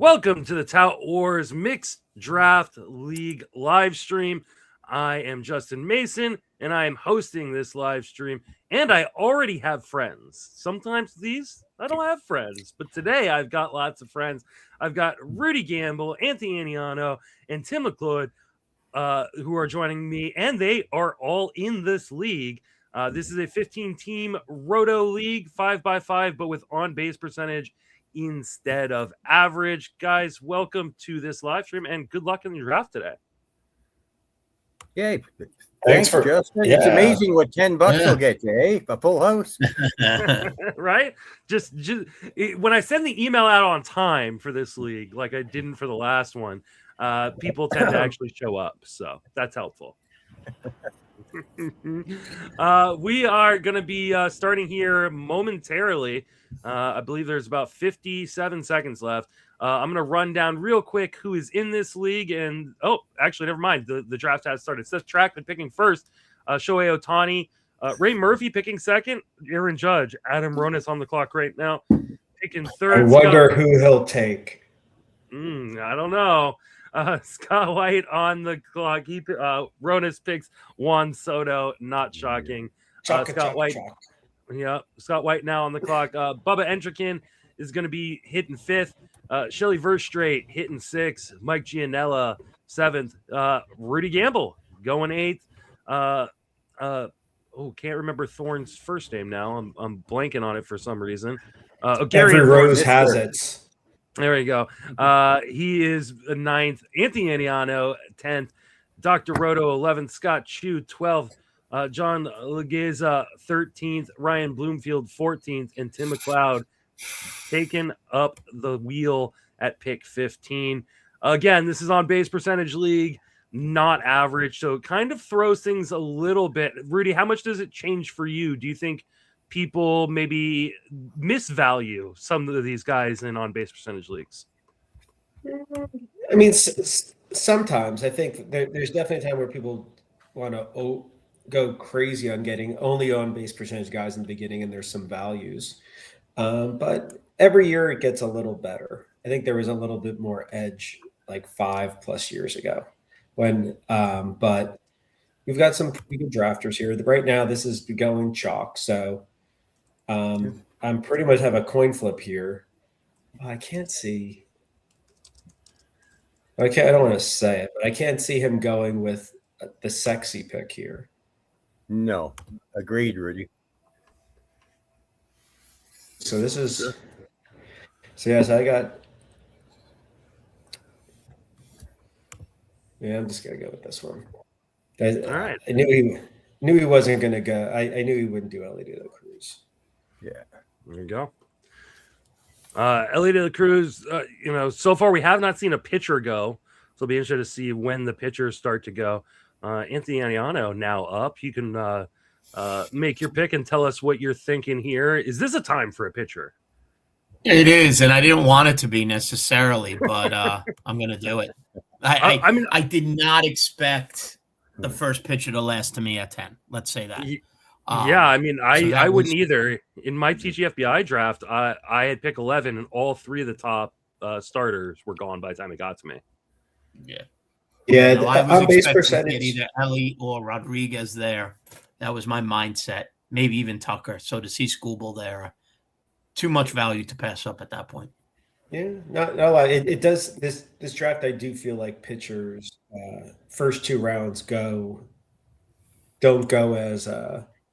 Welcome to the Tout Wars Mixed Draft League live stream. I am Justin Mason, and I am hosting this live stream. And I already have friends. Sometimes I don't have friends, but today I've got lots of friends. I've got Rudy Gamble, Anthony Aniano, and Tim McLeod, who are joining me, and they are all in this league. This is a 15-team Roto League, 5x5, but with on-base percentage instead of average. Guys, welcome to this live stream, and good luck in the draft today. Yay. Thanks for Justin. Yeah. It's amazing what $10 will get you, eh? A full house. Right? Just when I send the email out on time for this league, like I didn't for the last one, people tend to actually show up. So that's helpful. We are going to be starting here momentarily. I believe there's about 57 seconds left. I'm going to run down real quick who is in this league. And, actually, never mind. The draft has started. Seth Trackman picking first. Shohei Ohtani. Ray Murphy picking second. Aaron Judge. Adam Ronis on the clock right now. Picking third. I wonder who he'll take. I don't know. Scott White on the clock. Ronis picks Juan Soto. Not shocking. Scott White. Yeah, Scott White now on the clock. Bubba Entrikin is going to be hitting fifth. Shelly Verstrate hitting sixth. Mike Gianella seventh. Rudy Gamble going eighth. Can't remember Thorne's first name now. I'm blanking on it for some reason. Every rose has it. There you go. He is ninth. Anthony Aniano 10th. Dr. Roto 11th. Scott Chu 12th. John Legeza 13th. Ryan Bloomfield 14th. And Tim McLeod taking up the wheel at pick 15. Again, this is on base percentage league, not average. So it kind of throws things a little bit. Rudy, how much does it change for you? Do you think people maybe misvalue some of these guys in on-base percentage leagues? I mean, sometimes I think there's definitely a time where people want to go crazy on getting only on-base percentage guys in the beginning, and there's some values. But every year it gets a little better. I think there was a little bit more edge like 5+ years ago but we've got some pretty good drafters here. Right now, this is going chalk. So I'm pretty much have a coin flip here. I can't see. I don't want to say it, but I can't see him going with the sexy pick here. No, agreed, Rudy. So this is. So yes, I got. Yeah, I'm just gonna go with this one. All right. I knew he wasn't gonna go. I knew he wouldn't do Ellie De La Cruz. Yeah. There you go. Ellie De La Cruz, so far we have not seen a pitcher go. So it'll be interesting to see when the pitchers start to go. Anthony Aniano now up. You can make your pick and tell us what you're thinking here. Is this a time for a pitcher? It is, and I didn't want it to be necessarily, but I'm going to do it. I did not expect the first pitcher to last to me at 10. Let's say that. I wouldn't either. In my TGFBI draft, I had pick 11, and all three of the top starters were gone by the time it got to me. Yeah. Yeah, I was expecting to get either Ellie or Rodriguez there. That was my mindset. Maybe even Tucker. So to see Skubal there, too much value to pass up at that point. Yeah, no, it does. This draft, I do feel like pitchers first two rounds don't go as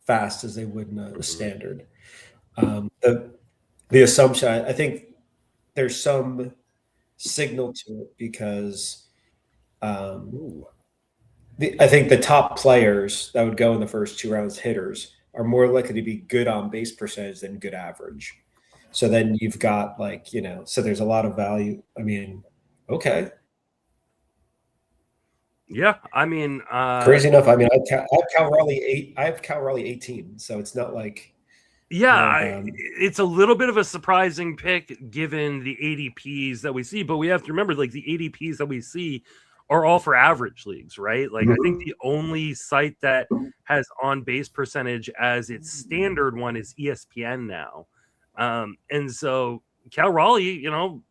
fast as they would in a standard. The assumption, I think there's some signal to it because I think the top players that would go in the first 2 rounds, hitters, are more likely to be good on base percentage than good average. So then you've got so there's a lot of value. I mean, okay. Yeah, I mean, crazy enough. I mean, I have Cal Raleigh 8. I have Cal Raleigh 18. So it's not like. Yeah, it's a little bit of a surprising pick given the ADPs that we see, but we have to remember, like, the ADPs that we see are all for average leagues, right? Like, I think the only site that has on base percentage as its standard one is ESPN now. And so Cal Raleigh,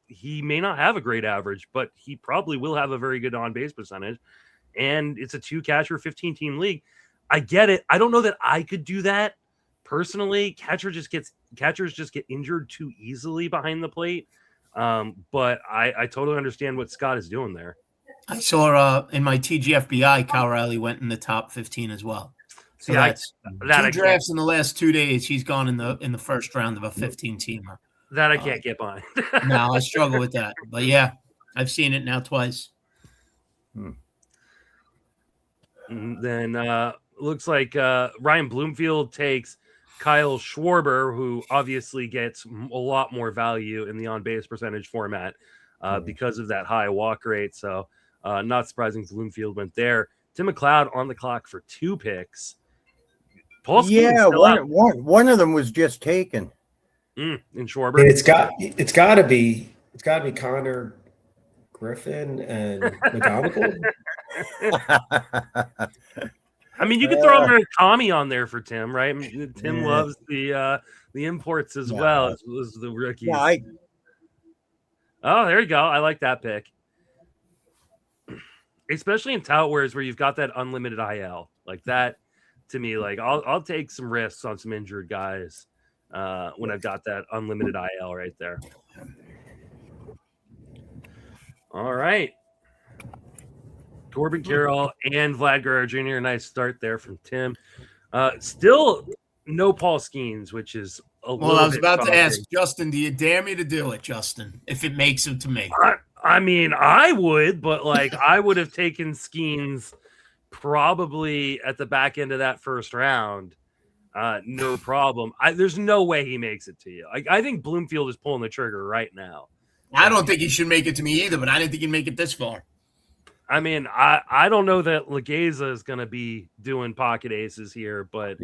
he may not have a great average, but he probably will have a very good on-base percentage. And it's a 2-catcher, 15-team league. I get it. I don't know that I could do that personally. Catchers just get injured too easily behind the plate. But I totally understand what Scott is doing there. I saw in my TGFBI, Cal Riley went in the top 15 as well. So that's two drafts in the last 2 days. He's gone in the first round of a 15-teamer. That I can't get behind. No, I struggle with that. But yeah, I've seen it now twice. Then looks like Ryan Bloomfield takes Kyle Schwarber, who obviously gets a lot more value in the on-base percentage format because of that high walk rate. So not surprising Bloomfield went there. Tim McLeod on the clock for 2 picks. One of them was just taken. In Schwarber. It's got to be Connor Griffin and McGonagall. I mean, you could throw Tommy on there for Tim, right? I mean, Tim loves the imports as well as the rookies. Yeah, oh, there you go. I like that pick, especially in tout where you've got that unlimited IL like that. To me, like I'll take some risks on some injured guys when I've got that unlimited IL right there. All right. Corbin Carroll and Vlad Guerrero Jr. Nice start there from Tim. Still no Paul Skeens, which is a little bit I was about shocking. to ask Justin, do you dare me to do it, Justin, if it makes it to me? I mean, I would, but like I would have taken Skeens probably at the back end of that first round. No problem. There's no way he makes it to you. I think Bloomfield is pulling the trigger right now. I don't think he should make it to me either, but I didn't think he'd make it this far. I mean, I don't know that Legeza is going to be doing pocket aces here, but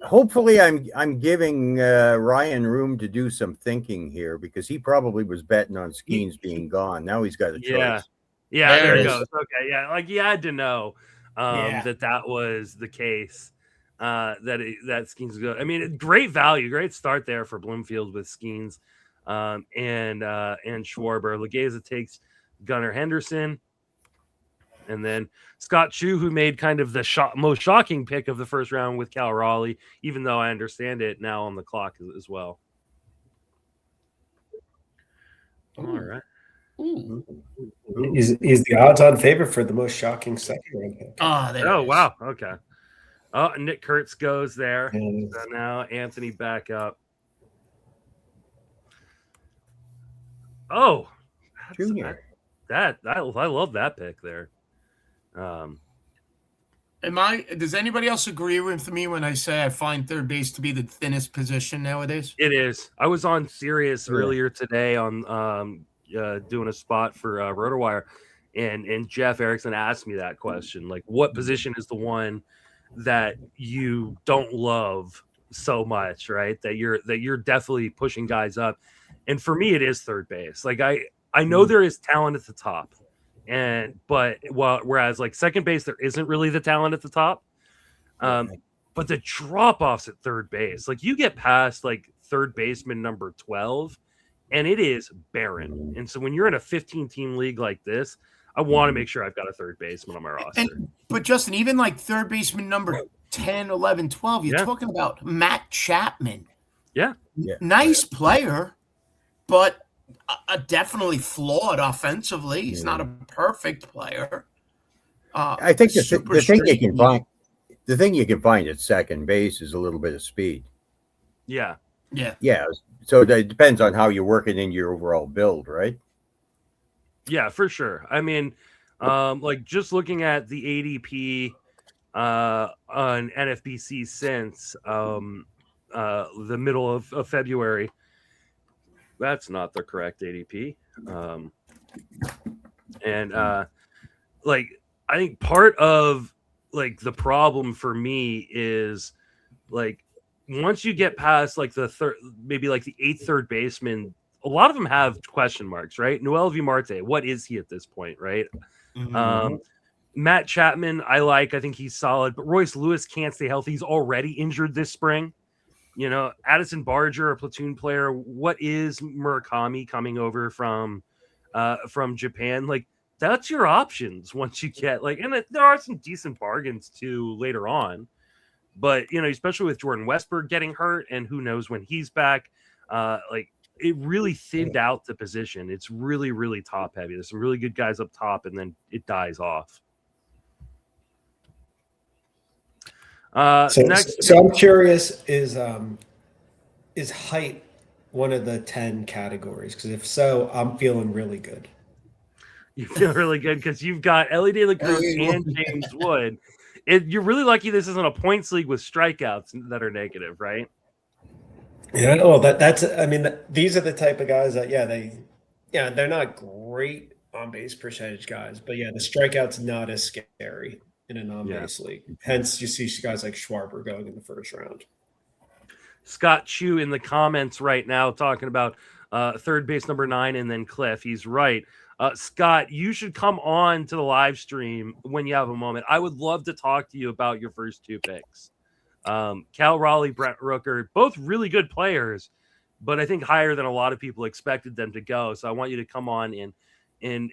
hopefully I'm giving Ryan room to do some thinking here because he probably was betting on Skeens being gone. Now he's got a choice. Yeah, there it goes. Okay, yeah, like you had to know that was the case. That Skeens is good. I mean, great value, great start there for Bloomfield with Skeens and Schwarber. Legeza takes Gunnar Henderson, and then Scott Chu, who made kind of the most shocking pick of the first round with Cal Raleigh, even though I understand it now on the clock as well. All right. He's the odds-on favorite for the most shocking second round pick. Oh wow. Okay. Oh, Nick Kurtz goes there. So now Anthony back up. Oh, Junior. I love that pick there. Does anybody else agree with me when I say I find third base to be the thinnest position nowadays? It is. I was on Sirius earlier today on doing a spot for RotoWire, and Jeff Erickson asked me that question, like, what position is the one that you don't love so much, right? That you're definitely pushing guys up, and for me, it is third base. Like I know there is talent at the top, whereas like second base, there isn't really the talent at the top. But the drop offs at third base, like you get past like third baseman number 12, and it is barren. And so when you're in a 15-team league like this, I want to make sure I've got a third baseman on my roster. But Justin, even like third baseman number 10, 11, 12, you're talking about Matt Chapman. Yeah. Nice player, but definitely flawed offensively. He's not a perfect player. I think the thing you can find at second base is a little bit of speed. Yeah. So it depends on how you work it into your overall build, right? Yeah, for sure. I mean, like just looking at the ADP on NFBC since the middle of February. That's not the correct ADP. Like I think part of like the problem for me is like once you get past like the third, maybe like the 8th third baseman, a lot of them have question marks, right? Noel V. Marte, what is he at this point, right? Matt Chapman, I think he's solid, but Royce Lewis can't stay healthy. He's already injured this spring. Addison Barger, a platoon player. What is Murakami coming over from Japan? Like, that's your options once you get and there are some decent bargains too later on. But especially with Jordan Westberg getting hurt, and who knows when he's back, it really thinned out the position. It's really, really top heavy. There's some really good guys up top, and then it dies off. So I'm curious: is height one of the 10 categories? Because if so, I'm feeling really good. You feel really good because you've got Ellie De La Cruz and James Wood. You're really lucky this isn't a points league with strikeouts that are negative, right? Yeah, well, that's. I mean, these are the type of guys that, they're not great on base percentage guys, but the strikeout's not as scary in a non-base league. Hence, you see guys like Schwarber going in the first round. Scott Chu in the comments right now talking about third base number 9 and then Cliff. He's right. Scott, you should come on to the live stream when you have a moment. I would love to talk to you about your first 2 picks. Cal Raleigh, Brent Rooker, both really good players, but I think higher than a lot of people expected them to go. So I want you to come on and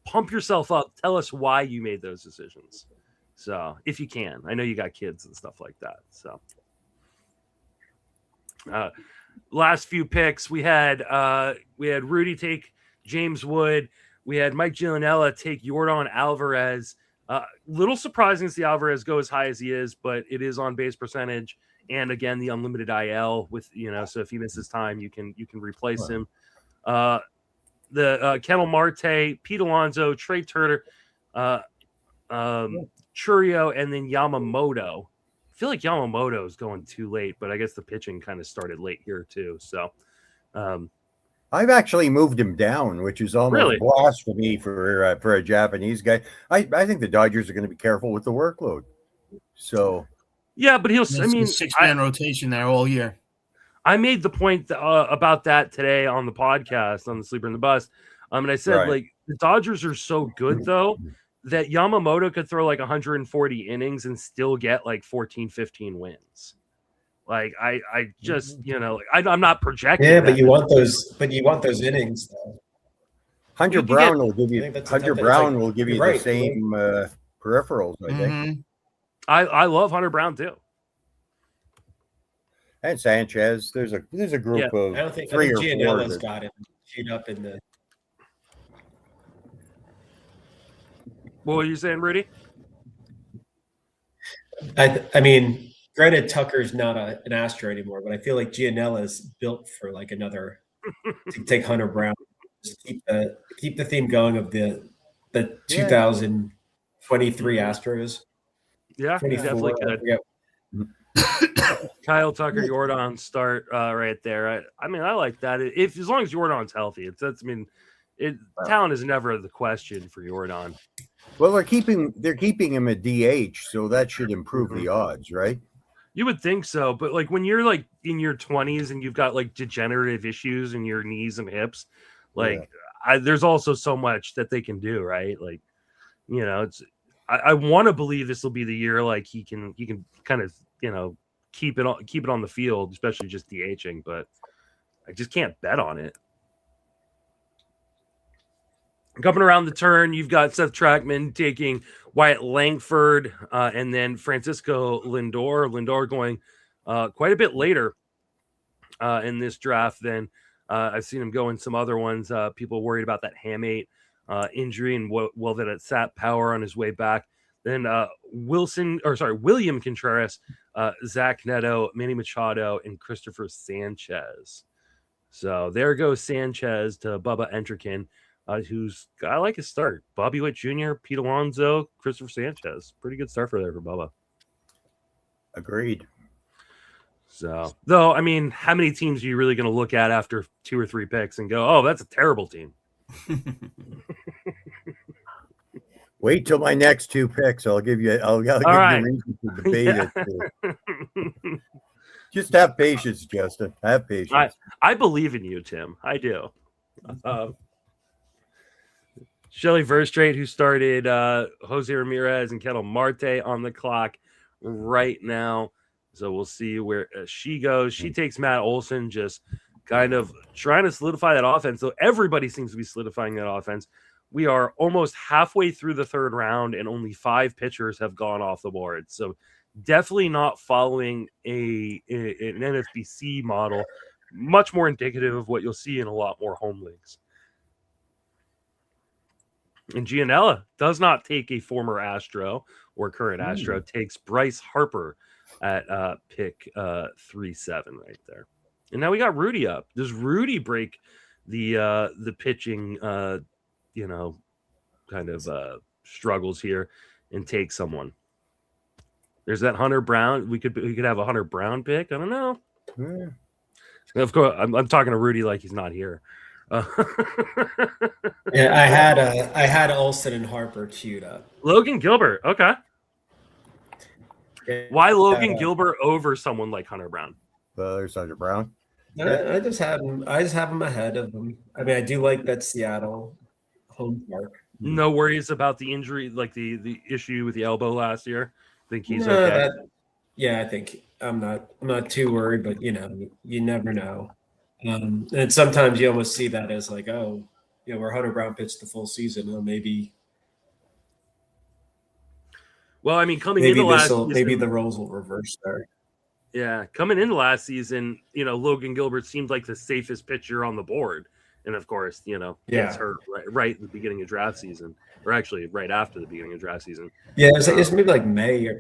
pump yourself up. Tell us why you made those decisions. So if you can, I know you got kids and stuff like that. So last few picks, we had Rudy take James Wood. We had Mike Gianella take Yordan Alvarez. Little surprising to see Alvarez go as high as he is, but it is on base percentage. And again, the unlimited IL with, so if he misses time, you can replace him. The Kendall Marte, Pete Alonso, Trey Turner, Churio, and then Yamamoto. I feel like Yamamoto is going too late, but I guess the pitching kind of started late here too. So I've actually moved him down, which is almost blasphemy for a Japanese guy. I think the Dodgers are going to be careful with the workload. So yeah, but he'll. I mean, 6-man rotation there all year. I made the point about that today on the podcast on the Sleeper in the Bus. And I said the Dodgers are so good though that Yamamoto could throw 140 innings and still get 14, 15 wins. I just, I'm not projecting. Yeah, but you want those innings though. Hunter Brown will give you the same peripherals, I think. I love Hunter Brown too. And Sanchez. There's a group of I don't think 3 or 4 Gianella's got him queued up in the. What were you saying, Rudy? I mean, granted, Tucker's not an Astro anymore, but I feel like Gianella's built for another to take Hunter Brown. Just keep the theme going of the 2023 Astros. Yeah, definitely could. Kyle Tucker, Yordan start right there. I mean, I like that. If as long as Yordan's healthy, talent is never the question for Yordan. Well, they're keeping him at DH, so that should improve the odds, right? You would think so, but when you're in your 20s and you've got degenerative issues in your knees and hips, there's also so much that they can do, right? I want to believe this will be the year he can kind of keep it on the field, especially just DHing, but I just can't bet on it. Coming around the turn, you've got Seth Trackman taking Wyatt Langford and then Francisco Lindor. Lindor going quite a bit later in this draft than I've seen him go in some other ones. People worried about that hamate injury and that it sat power on his way back. Then William Contreras, Zach Neto, Manny Machado, and Christopher Sanchez. So there goes Sanchez to Bubba Entrekin. Who's I like his start. Bobby Witt Jr., Pete Alonso, Christopher Sanchez. Pretty good start for Bubba. Agreed. So, though, I mean, how many teams are you really going to look at after 2 or 3 picks and go, oh, that's a terrible team? Wait till my next 2 picks. I'll give you a reason to debate it. Just have patience, Justin. Have patience. I believe in you, Tim. I do. Shelly Verstraete, who started Jose Ramirez and Kendall Marte on the clock right now. So we'll see where she goes. She takes Matt Olson, just kind of trying to solidify that offense. So everybody seems to be solidifying that offense. We are almost halfway through the third round, and only 5 pitchers have gone off the board. So definitely not following an NFBC model. Much more indicative of what you'll see in a lot more home leagues. And Gianella does not take a former Astro or current Astro, takes Bryce Harper at pick 3-7 right there. And now we got Rudy up. Does Rudy break the pitching kind of struggles here and take someone? There's that Hunter Brown. We could have a Hunter Brown pick. I don't know. Yeah. Of course, I'm talking to Rudy like he's not here. Yeah, I had Olsen and Harper queued up. Logan Gilbert, okay. Why Logan Gilbert over someone like Hunter Brown? There's Hunter Brown. I just have him. I just have him ahead of him. I mean, I do like that Seattle home park. No worries about the injury, like the issue with the elbow last year. Think he's okay? I think I'm not too worried, but you never know. And sometimes you almost see that as like, where Hunter Brown pitched the full season, maybe. Well, I mean, coming into last season, maybe the roles will reverse there. Yeah, coming into last season, Logan Gilbert seemed like the safest pitcher on the board, and of course, gets hurt right at the beginning of draft season, or actually right after the beginning of draft season. Yeah, it's maybe like May, I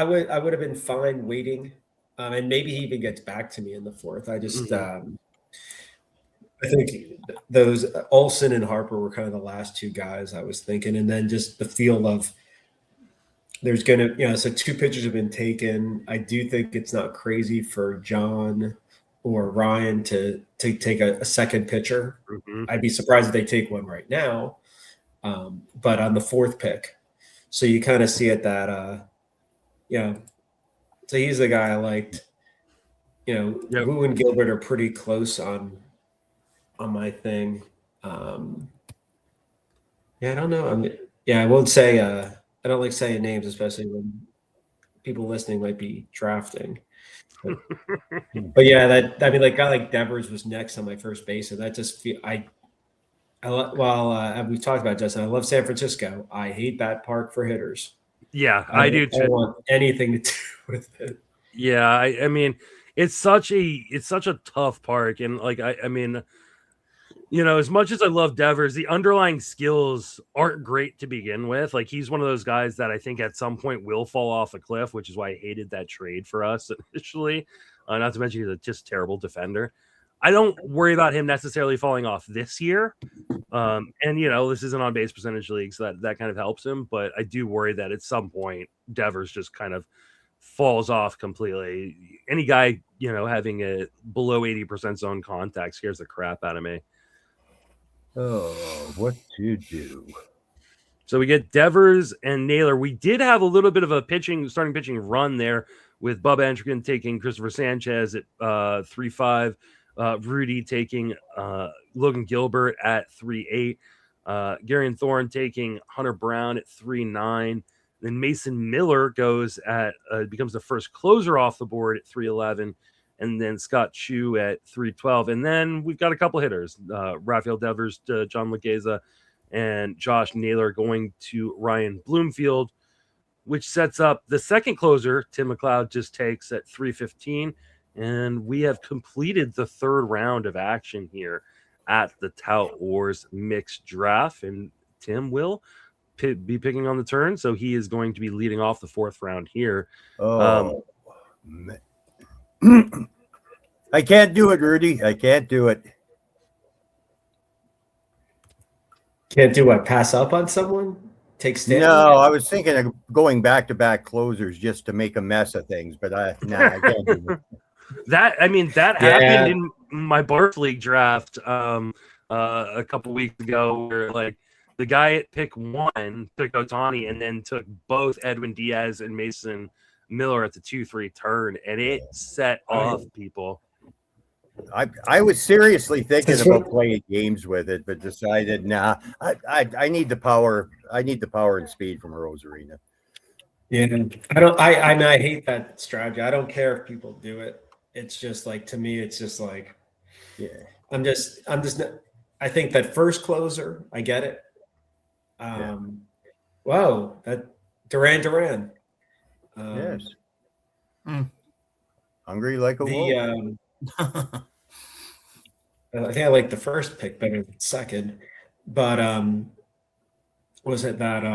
would have been fine waiting, and maybe he even gets back to me in the 4th. I just I think those Olsen and Harper were kind of the last 2 guys I was thinking, and then just the feel of there's going to, so 2 pitchers have been taken. I do think it's not crazy for John or Ryan to take a second pitcher. Mm-hmm. I'd be surprised if they take one right now, but on the 4th pick. So you kind of see it that, so he's the guy I liked. Wu and Gilbert are pretty close on my thing. I don't know. I won't say. I don't like saying names, especially when people listening might be drafting. But guy like Devers was next on my first base, and that just feel we've talked about Justin. I love San Francisco. I hate that park for hitters. Yeah, I do too. I don't want anything to do with it. Yeah, I mean, it's such a tough park, and as much as I love Devers, the underlying skills aren't great to begin with. Like, he's one of those guys that I think at some point will fall off a cliff, which is why I hated that trade for us initially. Not to mention he's a just terrible defender. I don't worry about him necessarily falling off this year. This is an on-base percentage league, so that kind of helps him. But I do worry that at some point Devers just kind of falls off completely. Any guy, having a below 80% zone contact scares the crap out of me. Oh, what to do? So we get Devers and Naylor. We did have a little bit of a starting pitching run there with Bubba Entrican taking Christopher Sanchez at 3-5, Rudy taking Logan Gilbert at 3-8, Garion Thorne taking Hunter Brown at 3-9. Then Mason Miller becomes the first closer off the board at 3-11. And then Scott Chu at 3-12. And then we've got a couple hitters, Rafael Devers to John Legeza and Josh Naylor going to Ryan Bloomfield, which sets up the second closer Tim McLeod just takes at 3-15. And we have completed the 3rd round of action here at the Tout Wars mixed draft. And Tim will be picking on the turn. So he is going to be leading off the 4th round here. I can't do it, Rudy. I can't do it. Can't do what? Pass up on someone? Take Stanley? No, I was thinking of going back-to-back closers just to make a mess of things, but I can't do it. That happened in my Barf League draft a couple weeks ago, where like the guy at pick 1 took Ohtani and then took both Edwin Diaz and Mason Miller at the 2-3 turn, and it set off people. I was seriously thinking about playing games with it, but decided I need the power. I need the power and speed from Rosarina. Yeah, I mean, I hate that strategy. I don't care if people do it. It's just like, to me, it's just like, Yeah. I'm just not, I think that first closer, I get it. Whoa, that Duran. Yes. Hungry like a wolf. I think I like the first pick better than the second, but was it that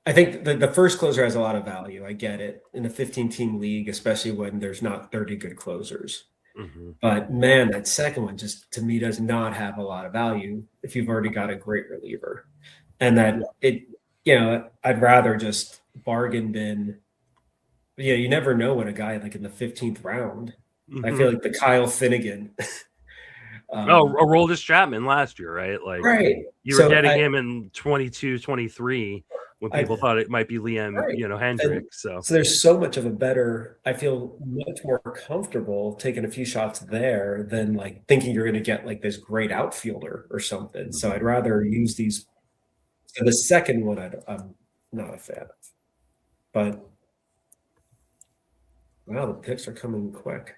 I think the first closer has a lot of value. I get it in a 15-team league, especially when there's not 30 good closers. Mm-hmm. But man, that second one just, to me, does not have a lot of value if you've already got a great reliever. And that I'd rather just bargain bin. Yeah, you never know when a guy like in the 15th round. Mm-hmm. I feel like the Kyle Finnegan. Aroldis Chapman last year, right? Like, right. You were getting him in 22, 23 when people thought it might be Liam, Hendricks. So there's so much of a better, I feel much more comfortable taking a few shots there than like thinking you're going to get like this great outfielder or something. So I'd rather use these. So the second one, I'm not a fan of. But wow, the picks are coming quick.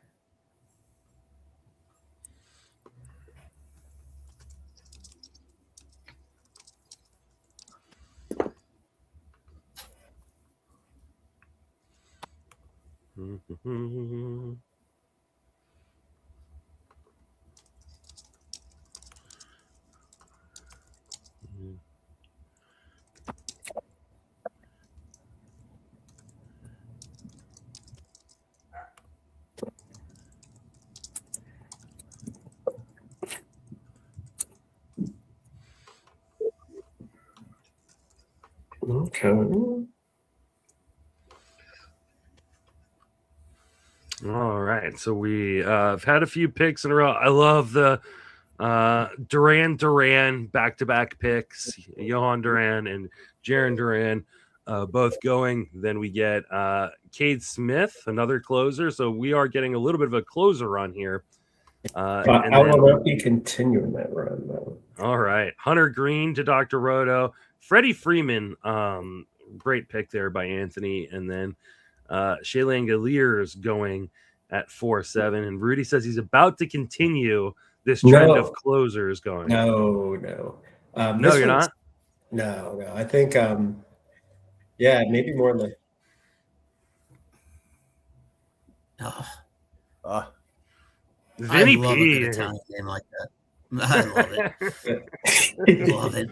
Mm-hmm. Okay. All right. So we have had a few picks in a row. I love the Duran back-to-back picks. Johan Duran and Jarren Duran both going. Then we get Cade Smith, another closer. So we are getting a little bit of a closer run here. I will not be continuing that run, though. All right. Hunter Green to Dr. Roto. Freddie Freeman, great pick there by Anthony. And then Shea Langoliers going at 4-7. And Rudy says he's about to continue this trend of closers going. No. No, you're not? No. I think, maybe more like. Vinny I love P. a good Italian name like that. I love it. I love it.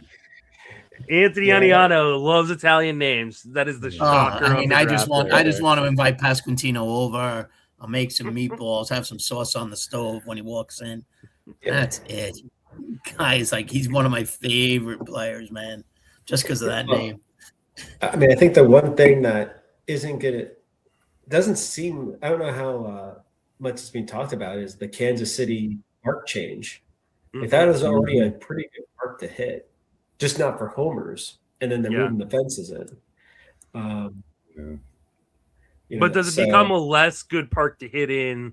Anthony Aniano loves Italian names. That is the shocker. I just want to invite Pasquantino over. I'll make some meatballs, have some sauce on the stove when he walks in. That's it. Guys, like, he's one of my favorite players, man, just because of that name. I mean, I think the one thing that doesn't seem, I don't know how much it's being talked about, is the Kansas City park change. Mm-hmm. If that is already a pretty good park to hit, just not for homers, and then they're moving the fences in. But does it become a less good park to hit in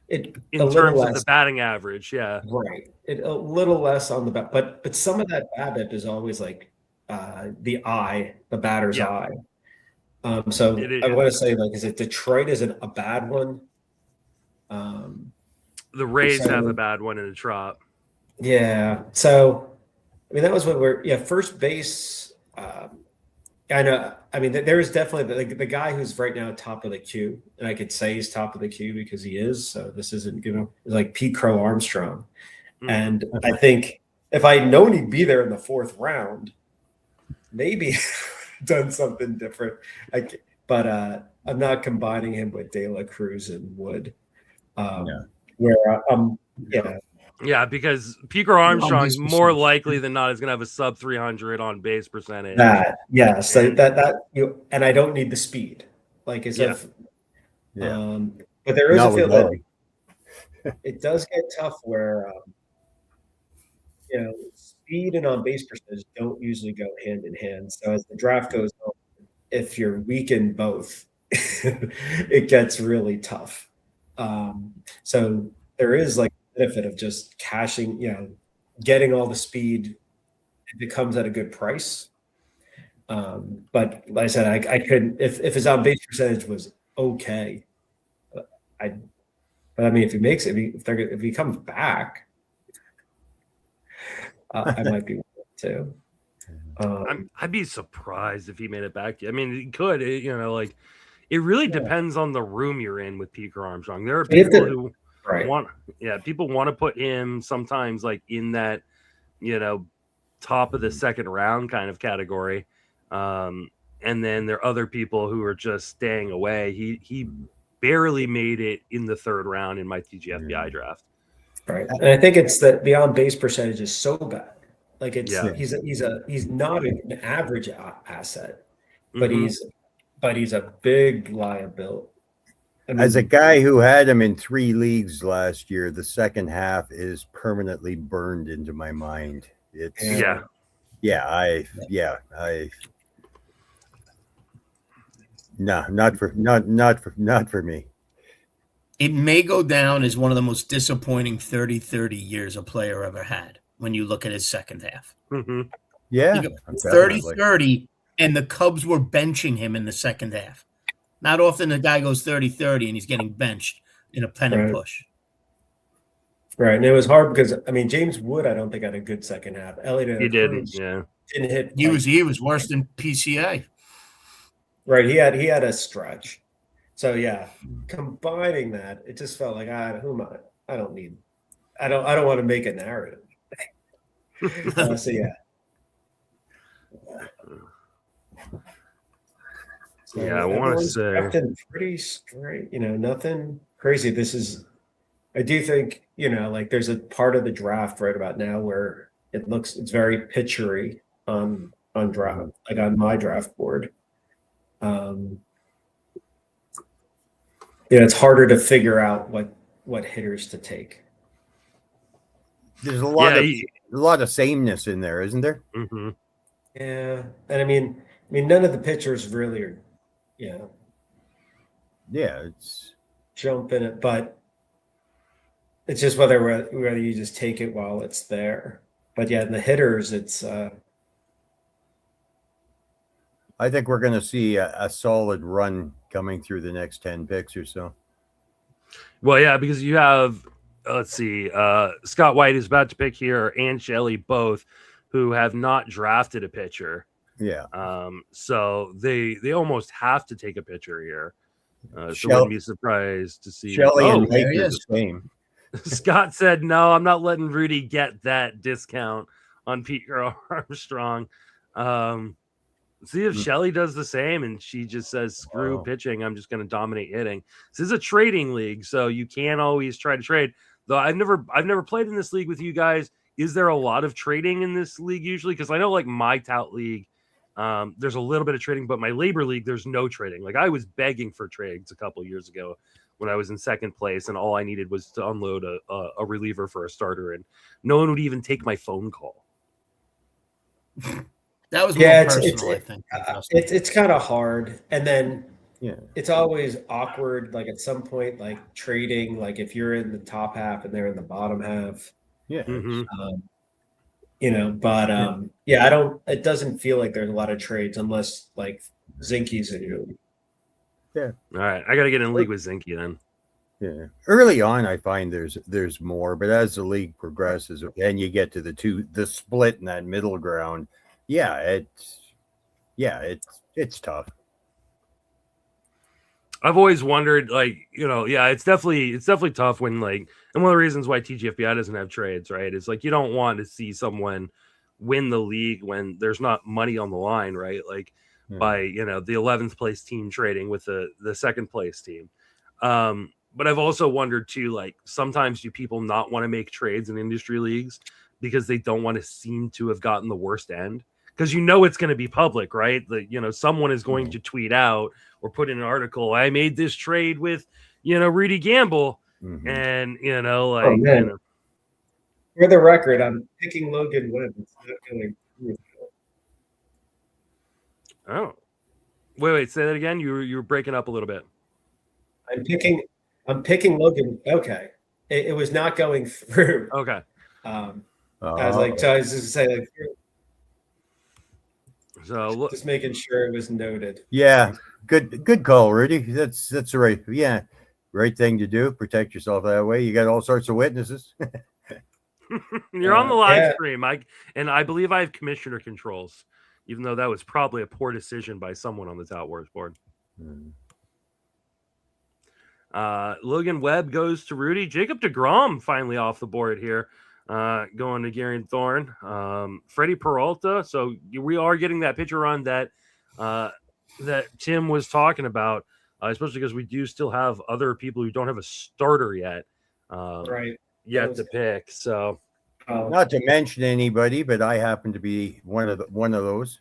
terms of the batting average? Yeah, right. A little less on the bat, but some of that BABIP is always like the batter's eye. So I want to say, like, is it Detroit? Is it a bad one? The Rays have a bad one in the Trop. Yeah. So, I mean, that was what first base. I know. I mean, there is definitely the guy who's right now top of the queue, and I could say he's top of the queue because he is. So this isn't, like Pete Crow Armstrong. Mm-hmm. And I think if I'd known he'd be there in the 4th round, maybe done something different. But I'm not combining him with De La Cruz and Wood. Yeah, because Pico Armstrong is more likely than not is going to have a sub 300 on base percentage. So and I don't need the speed, like as if. Yeah. But there is a feel that it does get tough where speed and on base percentage don't usually go hand in hand. So as the draft goes on, if you're weak in both, it gets really tough. So there is like benefit of just cashing, getting all the speed if it comes at a good price. But like I said, I couldn't if his on base percentage was okay. But I mean, if he makes it, if he comes back, I might be too. I'd be surprised if he made it back. I mean, he could. Like it really depends on the room you're in with Peter Armstrong. There are people who want to put him sometimes like in that, top of the second round kind of category. And then there are other people who are just staying away. He barely made it in the third round in my TGFBI draft. Right. And I think it's that the on base percentage is so bad. Like he's not an average asset, but he's a big liability. I mean, as a guy who had him in 3 leagues last year, the second half is permanently burned into my mind. It's not for me. It may go down as one of the most disappointing 30-30 years a player ever had when you look at his second half. Mm-hmm. Yeah. 30-30, and the Cubs were benching him in the second half. Not often the guy goes 30-30 and he's getting benched in a pennant push. Right. And it was hard because, I mean, James Wood, I don't think had a good second half. Elliott, he didn't. Yeah. Didn't hit. He was worse than PCA. Right. He had a stretch. So yeah, combining that, it just felt like I don't want to make a narrative. So yeah. So I want to say pretty straight, nothing crazy. I do think, like there's a part of the draft right about now where it's very pitchery on draft, like on my draft board. It's harder to figure out what hitters to take. There's a lot of sameness in there, isn't there? Mm-hmm. Yeah, and I mean, none of the pitchers really are, it's jumping it, but it's just whether you just take it while it's there. But yeah, in the hitters, it's. I think we're going to see a solid run coming through the next 10 picks or so. Well, yeah, because you have, let's see, Scott White is about to pick here, and Shelley both, who have not drafted a pitcher. Yeah. So they almost have to take a pitcher here. So wouldn't be surprised to see. Shelley and Mike are the same. Scott said, "No, I'm not letting Rudy get that discount on Peter Armstrong." See if Shelley does the same and she just says, screw pitching. I'm just going to dominate hitting. This is a trading league, so you can't always try to trade. Though I've never played in this league with you guys. Is there a lot of trading in this league usually? Because I know like my tout league, there's a little bit of trading, but my labor league, there's no trading. Like I was begging for trades a couple years ago when I was in second place, and all I needed was to unload a reliever for a starter, and no one would even take my phone call. That was more personal, I think. It's kind of hard. And then it's always awkward, like at some point, like trading, like if you're in the top half and they're in the bottom half. Yeah. Mm-hmm. It doesn't feel like there's a lot of trades unless like Zinke's in your league. Yeah. All right. I got to get in league with Zinke then. Yeah. Early on, I find there's more, but as the league progresses and you get to the split in that middle ground, it's tough. I've always wondered, it's definitely tough when and one of the reasons why TGFBI doesn't have trades, right? Is like you don't want to see someone win the league when there's not money on the line, right? By the 11th place team trading with the second place team. But I've also wondered too, sometimes do people not want to make trades in industry leagues because they don't want to seem to have gotten the worst end? Because it's going to be public, right? Someone is going to tweet out or put in an article, I made this trade with, Rudy Gamble. Mm-hmm. And, For the record, I'm picking Logan Webb. It's not going to. Oh. Wait, say that again. You were breaking up a little bit. I'm picking Logan. Okay. It was not going through. Okay. I was just going to say, So just making sure it was noted. Yeah, good call, Rudy. That's the right. Yeah, right thing to do. Protect yourself that way. You got all sorts of witnesses. you're on the live Yeah. stream. I believe I have commissioner controls, even though that was probably a poor decision by someone on the Tout Wars board. Logan Webb goes to Rudy. Jacob deGrom finally off the board here, going to Gary and Thorne. Freddie Peralta. So we are getting that pitcher run that Tim was talking about, especially because we do still have other people who don't have a starter yet. Right. Yet to pick. So not to mention anybody, but I happen to be one of those.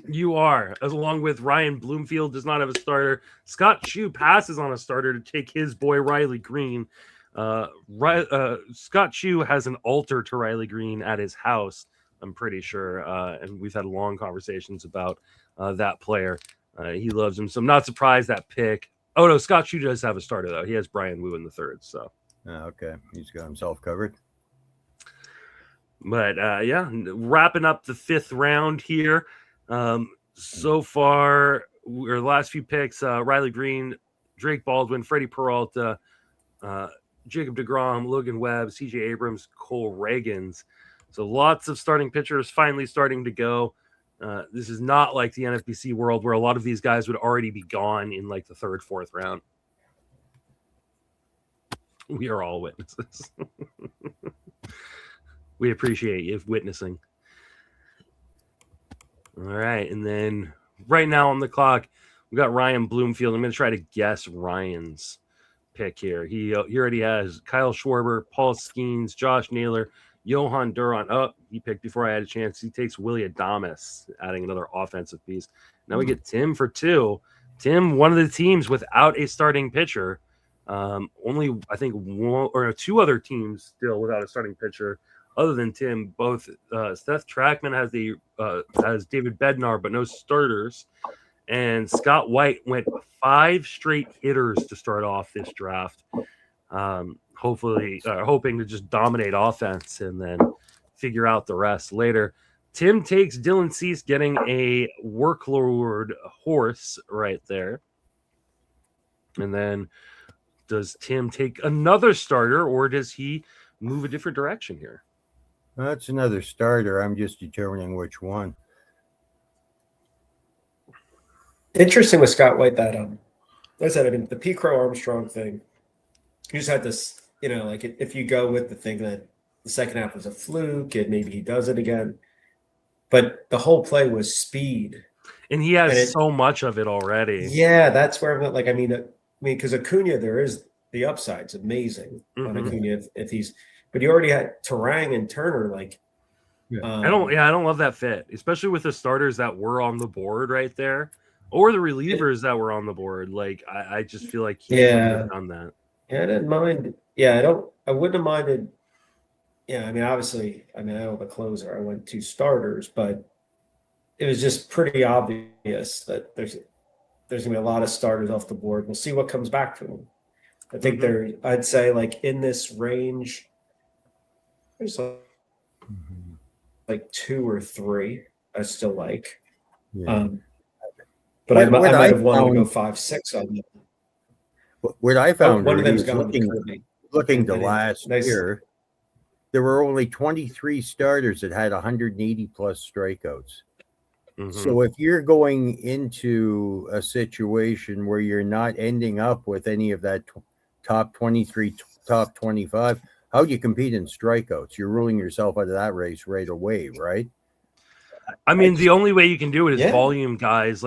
You are, along with Ryan Bloomfield does not have a starter. Scott Chu passes on a starter to take his boy Riley Green. Scott Chu has an altar to Riley Green at his house, I'm pretty sure, and we've had long conversations about that player. He loves him, so I'm not surprised that pick. Oh no, Scott Chu does have a starter though. He has Brian Wu in the third, so okay, he's got himself covered. But yeah, wrapping up the fifth round here. So far, or the last few picks, Riley Green, Drake Baldwin, Freddie Peralta, Jacob deGrom, Logan Webb, CJ Abrams, Cole Reagans. So lots of starting pitchers finally starting to go. This is not like the NFBC world where a lot of these guys would already be gone in like the third, fourth round. We are all witnesses. We appreciate you witnessing. All right, and then right now on the clock, we got Ryan Bloomfield. I'm going to try to guess Ryan's pick here. He already has Kyle Schwarber, Paul Skeens, Josh Naylor, Johan Duran. Oh, he picked before I had a chance. He takes Willie Adames, adding another offensive piece. Now we get Tim for two. Tim, one of the teams without a starting pitcher. Only, I think, one or two other teams still without a starting pitcher. Other than Tim, both Seth Trackman has David Bednar, but no starters. And Scott White went 5 straight hitters to start off this draft. Hoping to just dominate offense and then figure out the rest later. Tim takes Dylan Cease, getting a workload horse right there. And then does Tim take another starter, or does he move a different direction here? That's another starter. I'm just determining which one. Interesting with Scott White that like I said, I mean, the P. Crow Armstrong thing. You just had this, like if you go with the thing that the second half was a fluke and maybe he does it again, but the whole play was speed, and he has so much of it already. Yeah, that's where I went. Like, I mean, because Acuna, there is the upside's amazing on Acuna if he's. But you already had Terang and Turner. Like, I don't love that fit, especially with the starters that were on the board right there, or the relievers that were on the board. Like, I just feel like he would have done that. Yeah, I didn't mind. Yeah, I wouldn't have minded. Yeah, I mean, obviously, I know the closer. I went 2 starters, but it was just pretty obvious that there's gonna be a lot of starters off the board. We'll see what comes back to them. I think I'd say like in this range. There's like 2 or 3 I still like. Yeah. But I might have wanted to go 5, 6 on them. What I found one of them's looking to last year, there were only 23 starters that had 180 plus strikeouts. So if you're going into a situation where you're not ending up with any of that top 23, top 25, how do you compete in strikeouts? You're ruling yourself out of that race right away, right? I mean, the only way you can do it is volume, guys.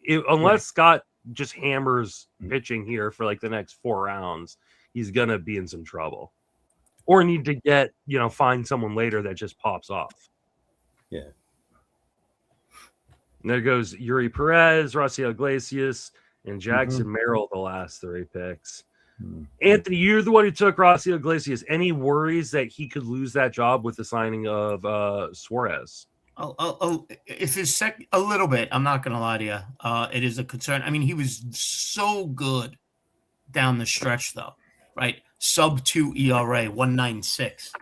Unless Scott just hammers pitching here for like the next 4 rounds, he's gonna be in some trouble, or need to get find someone later that just pops off. Yeah. And there goes Yuri Perez, Raciel Iglesias, and Jackson Merrill, the last 3 picks. Anthony, you're the one who took Raciel Iglesias. Any worries that he could lose that job with the signing of Suarez? Oh, if it's a little bit, I'm not going to lie to you. It is a concern. I mean, he was so good down the stretch, though, right? Sub 2 ERA, 1.96.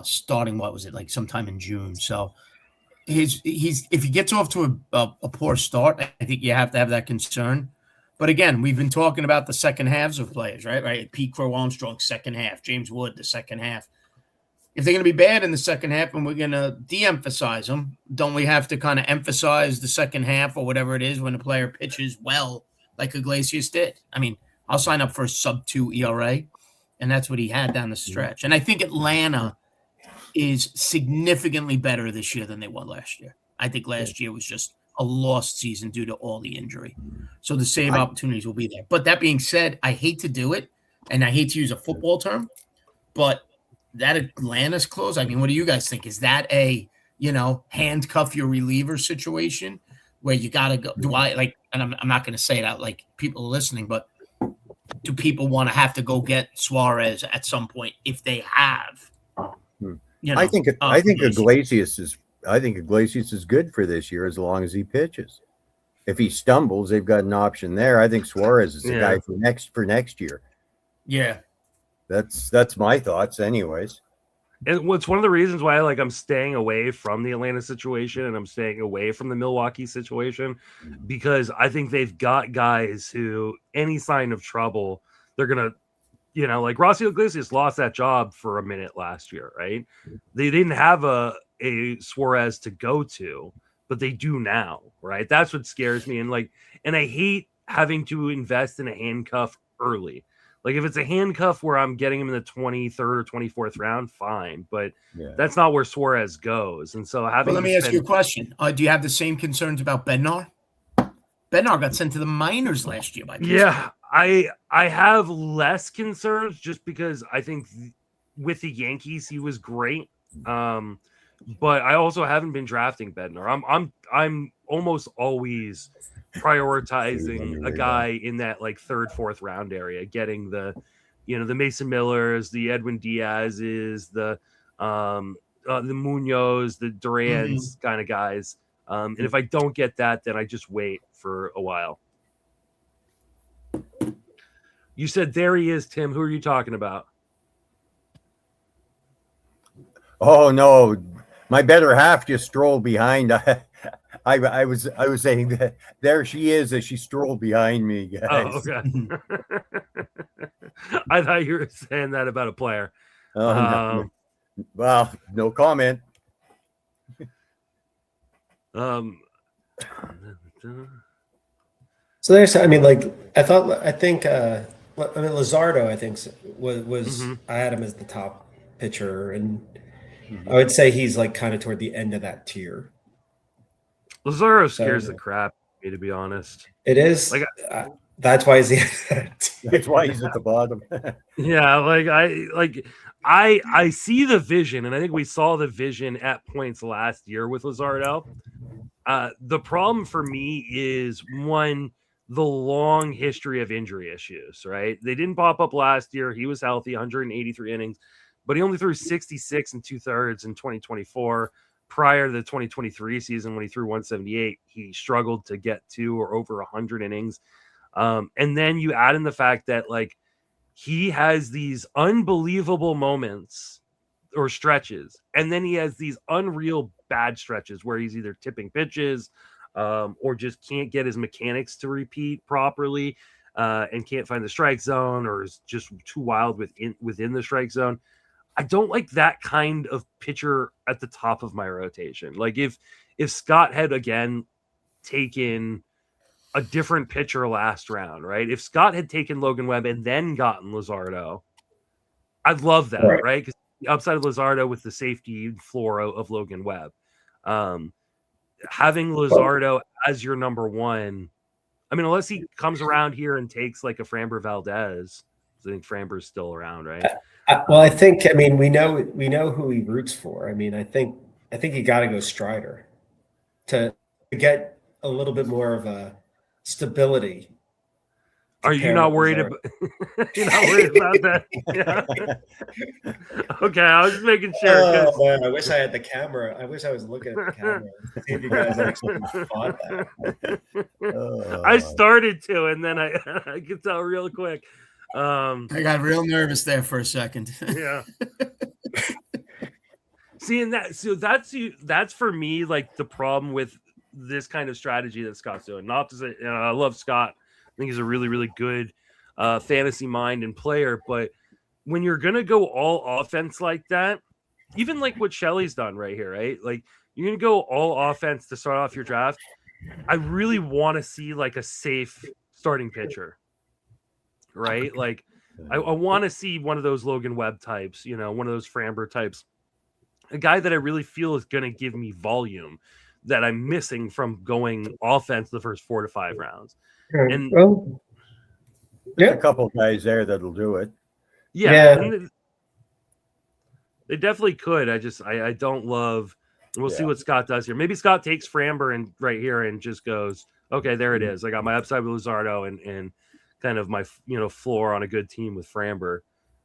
Starting, what was it, like sometime in June? So he's if he gets off to a poor start, I think you have to have that concern. But again, we've been talking about the second halves of players, right? Right. Pete Crow-Armstrong, second half. James Wood, the second half. If they're going to be bad in the second half and we're going to de-emphasize them, don't we have to kind of emphasize the second half or whatever it is when a player pitches well, like Iglesias did? I mean, I'll sign up for a sub-2 ERA, and that's what he had down the stretch. And I think Atlanta is significantly better this year than they were last year. I think last year was just a lost season due to all the injury. So the save opportunities will be there. But that being said, I hate to do it, and I hate to use a football term, but that Atlanta's close. I mean, what do you guys think? Is that a, handcuff your reliever situation where you got to go? Do I like, and I'm not going to say it out like people are listening, but do people want to have to go get Suarez at some point if they have? I think Iglesias is good for this year as long as he pitches. If he stumbles, they've got an option there. I think Suarez is the guy for next year. Yeah. That's my thoughts anyways. And what's one of the reasons why I'm staying away from the Atlanta situation and I'm staying away from the Milwaukee situation, because I think they've got guys who any sign of trouble, they're going to, like Rossio Iglesias lost that job for a minute last year, right? They didn't have a Suarez to go to, but they do now, right? That's what scares me. And I hate having to invest in a handcuff early. Like if it's a handcuff where I'm getting him in the 23rd or 24th round, fine. But that's not where Suarez goes. And so let me ask you a question. Do you have the same concerns about Bednar? Bednar got sent to the minors last year by Pittsburgh. Yeah, I have less concerns just because I think with the Yankees he was great. But I also haven't been drafting Bednar. I'm almost always prioritizing a guy in that third, fourth round area, getting the Mason Millers, the Edwin Diaz's, the Munoz, the Durans kind of guys. And if I don't get that, then I just wait for a while. You said there he is, Tim. Who are you talking about? Oh no, my better half just strolled behind. I was saying that there she is as she strolled behind me, guys. Oh, okay. I thought you were saying that about a player. No. Well, no comment. So there's, I think Luzardo, I think was I had him as the top pitcher, and I would say he's kind of toward the end of that tier. Luzardo scares the crap out of me, to be honest. It is. That's why he's that's why he's at the bottom. Yeah, I see the vision, and I think we saw the vision at points last year with Luzardo. The problem for me is one, the long history of injury issues, right? They didn't pop up last year. He was healthy, 183 innings, but he only threw 66 and 2/3 in 2024. Prior to the 2023 season, when he threw 178, he struggled to get to or over 100 innings. And then you add in the fact that he has these unbelievable moments or stretches, and then he has these unreal bad stretches where he's either tipping pitches or just can't get his mechanics to repeat properly and can't find the strike zone, or is just too wild within the strike zone. I don't like that kind of pitcher at the top of my rotation. If Scott had again taken a different pitcher last round, right? If Scott had taken Logan Webb and then gotten Luzardo, I'd love that, right? Because the upside of Luzardo with the safety floor of Logan Webb. Having Luzardo as your number one, I mean, unless he comes around here and takes a Framber Valdez, I think Framber's still around, right? Well, we know who he roots for. I think you got to go Strider to get a little bit more of a stability. Are you not worried about? You're not worried about that? Yeah. Okay, I was just making sure. Oh man, I wish I had the camera. I wish I was looking at the camera. See if you guys actually thought that. I started to, and then I could tell real quick. I got real nervous there for a second. Yeah. seeing that. So that's for me like the problem with this kind of strategy that Scott's doing. Not to say I love Scott. I think he's a really, really good fantasy mind and player. But when you're gonna go all offense like that, even like what Shelley's done right here, right? Like you're gonna go all offense to start off your draft. I really want to see like a safe starting pitcher, right? Like I want to see one of those Logan Webb types, one of those Framber types, a guy that I really feel is going to give me volume that I'm missing from going offense the first 4 to 5 rounds. And there's a couple guys there that'll do it. Yeah. And they definitely could. I don't love. We'll see what Scott does here. Maybe Scott takes Framber and right here and just goes, okay, there it is. I got my upside with Luzardo and kind of my floor on a good team with Framber.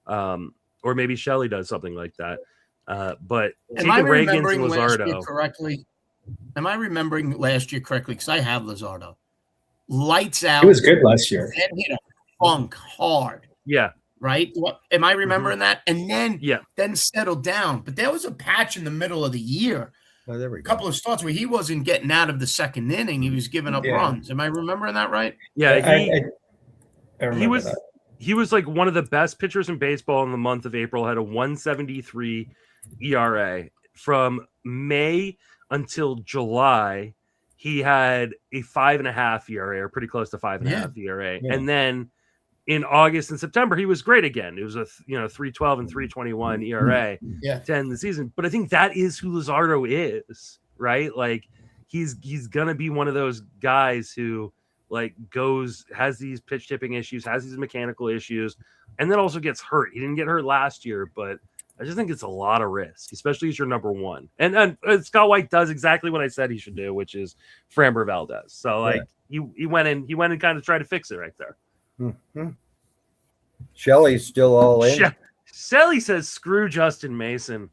Or maybe Shelley does something like that. But am I remembering last year correctly? Am I remembering last year correctly? Because I have Luzardo. Lights out. It was good last year. And hit a funk hard. Yeah. Right? Am I remembering that? And then settled down. But there was a patch in the middle of the year. Oh, there we go. A couple of starts where he wasn't getting out of the second inning. He was giving up runs. Am I remembering that right? Yeah. I remember that. He was like one of the best pitchers in baseball in the month of April, had a 1.73 ERA. From May until July, he had a 5.5 ERA, or pretty close to 5.5 ERA. Yeah. And then in August and September, he was great again. It was a 3.12 and 3.21 ERA to end the season. But I think that is who Luzardo is, right? Like he's gonna be one of those guys who has these pitch tipping issues, has these mechanical issues, and then also gets hurt. He didn't get hurt last year, but I just think it's a lot of risk, especially as your number one. And Scott White does exactly what I said he should do, which is Framber Valdez. So he went in and kind of tried to fix it right there. Mm-hmm. Shelley's still all in. Shelley says, "Screw Justin Mason."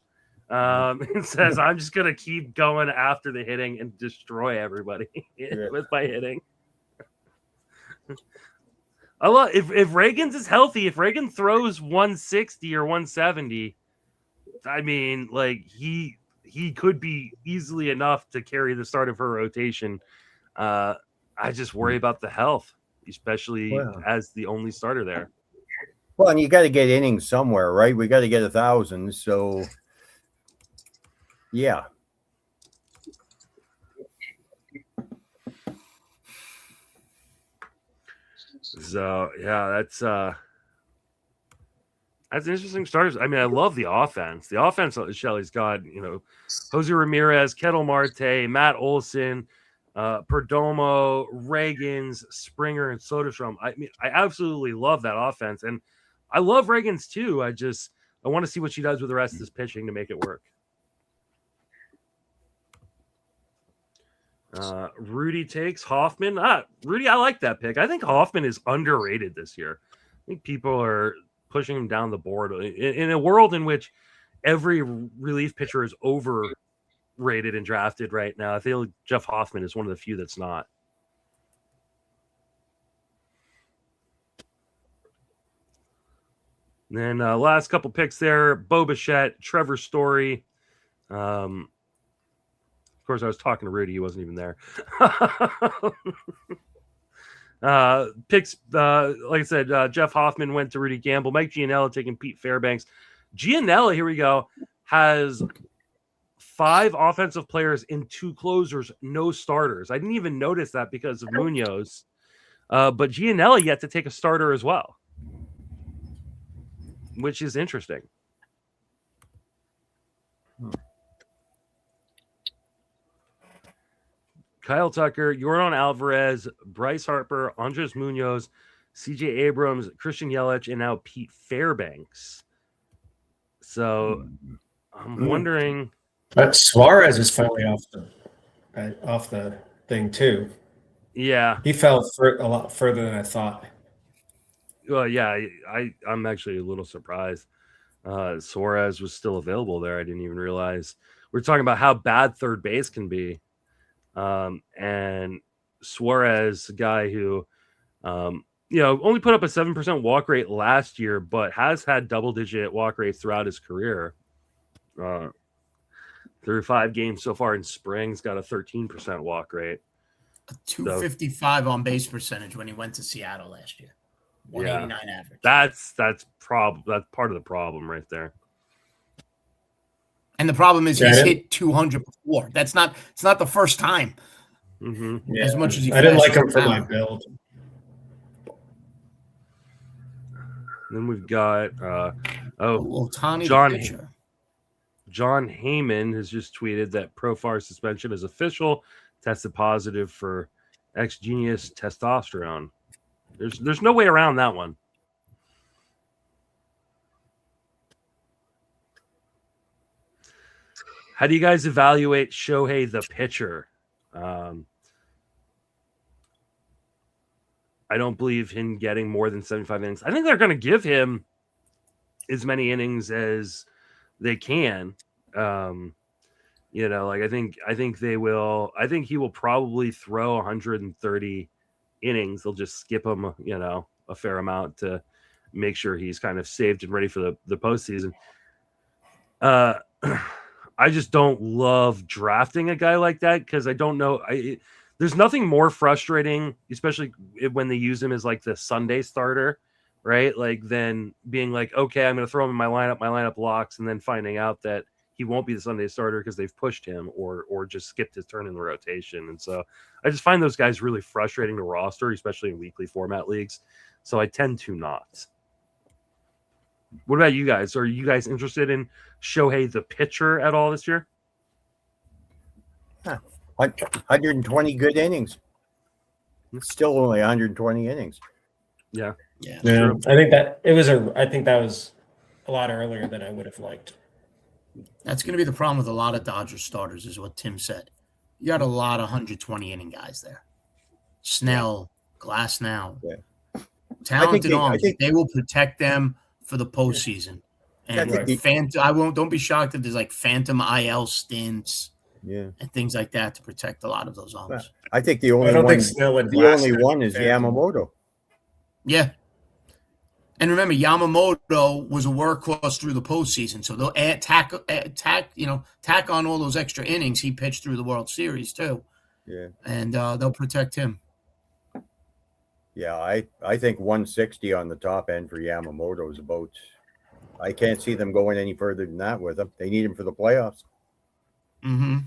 It says, "I'm just gonna keep going after the hitting and destroy everybody with my hitting." I love if Reagans is healthy. If Reagan throws 160 or 170, I mean, like he could be easily enough to carry the start of her rotation. I just worry about the health, especially as the only starter there. Well, and you got to get innings somewhere, right? We got to get 1,000. So, yeah. So that's interesting starters. I mean, I love the offense. The offense Shelley's got, Jose Ramirez, Kettle Marte, Matt Olson, Perdomo, Reagans, Springer, and Soderstrom. I mean, I absolutely love that offense, and I love Reagans too. I want to see what she does with the rest of this pitching to make it work. Rudy takes Hoffman. Rudy, I like that pick. I think Hoffman is underrated this year. I think people are pushing him down the board in a world in which every relief pitcher is overrated and drafted right now. I feel like Jeff Hoffman is one of the few that's not. And then last couple picks there: Bo Bichette, Trevor Story. Of course, I was talking to Rudy. He wasn't even there. Picks, like I said, Jeff Hoffman went to Rudy Gamble. Mike Gianella taking Pete Fairbanks. Gianella, here we go, has 5 offensive players and 2 closers, no starters. I didn't even notice that because of Munoz. But Gianella yet to take a starter as well, which is interesting. Kyle Tucker, Yordan Alvarez, Bryce Harper, Andres Munoz, CJ Abrams, Christian Yelich, and now Pete Fairbanks. So I'm wondering. But Suarez is finally off the thing too. Yeah, he fell a lot further than I thought. Well, yeah, I'm actually a little surprised. Suarez was still available there. I didn't even realize. We're talking about how bad third base can be. And Suarez, a guy who, only put up a 7% walk rate last year, but has had double-digit walk rates throughout his career. through 5 games so far in spring. He's got a 13% walk rate. A 255 on base percentage when he went to Seattle last year. 189 average. That's part of the problem right there. And the problem is he's hit 200 before. It's not the first time. As much as he I didn't like him for my build. Then we've got Ohtani John Heyman has just tweeted that Profar suspension is official. Tested positive for exogenous testosterone. There's no way around that one. How do you guys evaluate Shohei the pitcher? I don't believe him getting more than 75 innings. I think they're going to give him as many innings as they can. I think they will. I think he will probably throw 130 innings. They'll just skip him, a fair amount to make sure he's kind of saved and ready for the postseason. I just don't love drafting a guy like that because I don't know. There's nothing more frustrating, especially when they use him as like the Sunday starter, right? Like then being like, okay, I'm going to throw him in my lineup locks, and then finding out that he won't be the Sunday starter because they've pushed him or just skipped his turn in the rotation. And so I just find those guys really frustrating to roster, especially in weekly format leagues. So I tend to not. What about you guys? Are you guys interested in Shohei the pitcher at all this year? 120 good innings. It's still only 120 innings. Yeah. I think that was a lot earlier than I would have liked. That's going to be the problem with a lot of Dodgers starters, is what Tim said. You got a lot of 120 inning guys there. Snell, Glasnow, talented arms. They will protect them for the postseason. And don't be shocked if there's like phantom IL stints, and things like that to protect a lot of those arms. I think the only one is Yamamoto. Yeah. And remember, Yamamoto was a workhorse through the postseason, so they'll tack on all those extra innings he pitched through the World Series too. Yeah, and they'll protect him. Yeah, I think 160 on the top end for Yamamoto is about. I can't see them going any further than that with him. They need him for the playoffs. I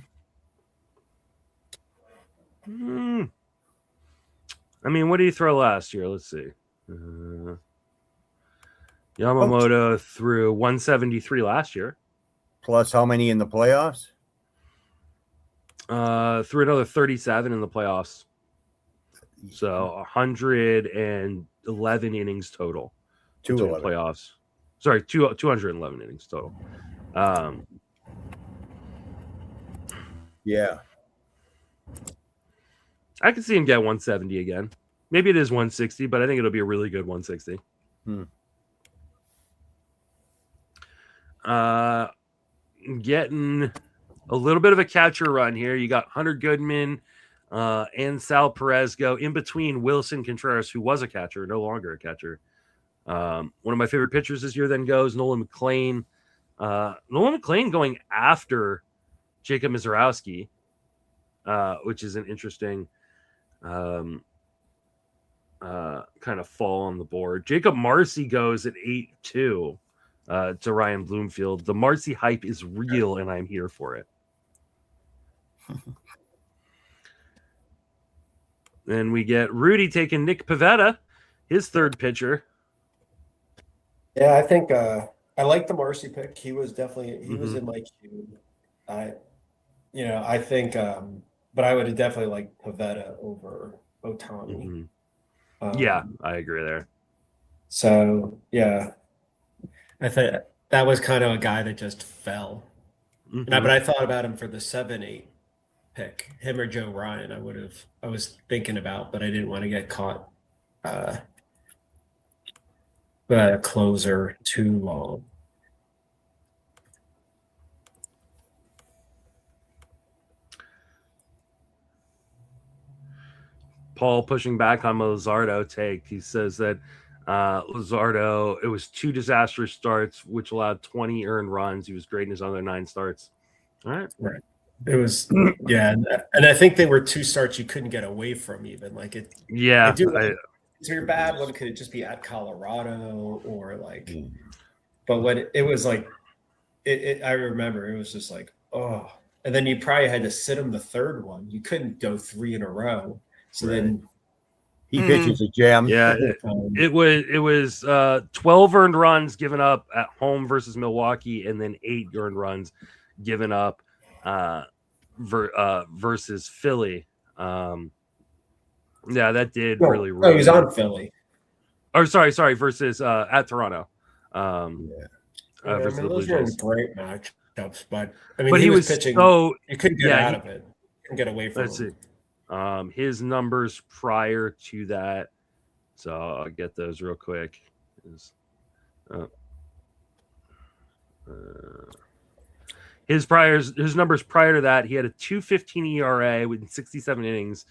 mean, what did he throw last year? Let's see. Yamamoto threw 173 last year. Plus how many in the playoffs? Threw another 37 in the playoffs. So 111 innings total. 211 playoffs. Sorry, 211 innings total. Yeah. I can see him get 170 again. Maybe it is 160, but I think it'll be a really good 160. Getting a little bit of a catcher run here. You got Hunter Goodman and Sal Perez go in between Wilson Contreras, who was a catcher, no longer a catcher. One of my favorite pitchers this year then goes Nolan McLean. Nolan McLean going after Jacob Mizorowski, which is an interesting kind of fall on the board. Jacob Marcy goes at 8-2 to Ryan Bloomfield. The Marcy hype is real, and I'm here for it. Then we get Rudy taking Nick Pivetta, his third pitcher. Yeah, I think I like the Marcy pick. He was definitely was in my queue. I think, but I would have definitely liked Pivetta over Ohtani. Yeah, I agree there. So yeah, I think that was kind of a guy that just fell. But I thought about him for the 7-8 pick, him or Joe Ryan. I was thinking about, but I didn't want to get caught a closer too long. Paul pushing back on Luzardo take. He says that Luzardo, it was 2 disastrous starts, which allowed 20 earned runs. He was great in his other 9 starts. All right. Right. It was, yeah, and I think they were 2 starts you couldn't get away from even. Like it. Yeah. I do. It's your bad one could just be at Colorado or like, but when it was like, I remember it was just like, oh, and then you probably had to sit him the third one. You couldn't go 3 in a row. So then he pitches a gem. Yeah, it was 12 earned runs given up at home versus Milwaukee, and then 8 earned runs given up versus Philly. Yeah, that did really. Oh, he was on Philly. Or sorry, versus at Toronto. Versus the Blue Jays. Great matchups, but I mean, but he was pitching. So you couldn't get out of it. You couldn't get away from let's him. See. His numbers prior to that. So I'll get those real quick. His numbers prior to that, he had a 2.15 ERA with 67 innings,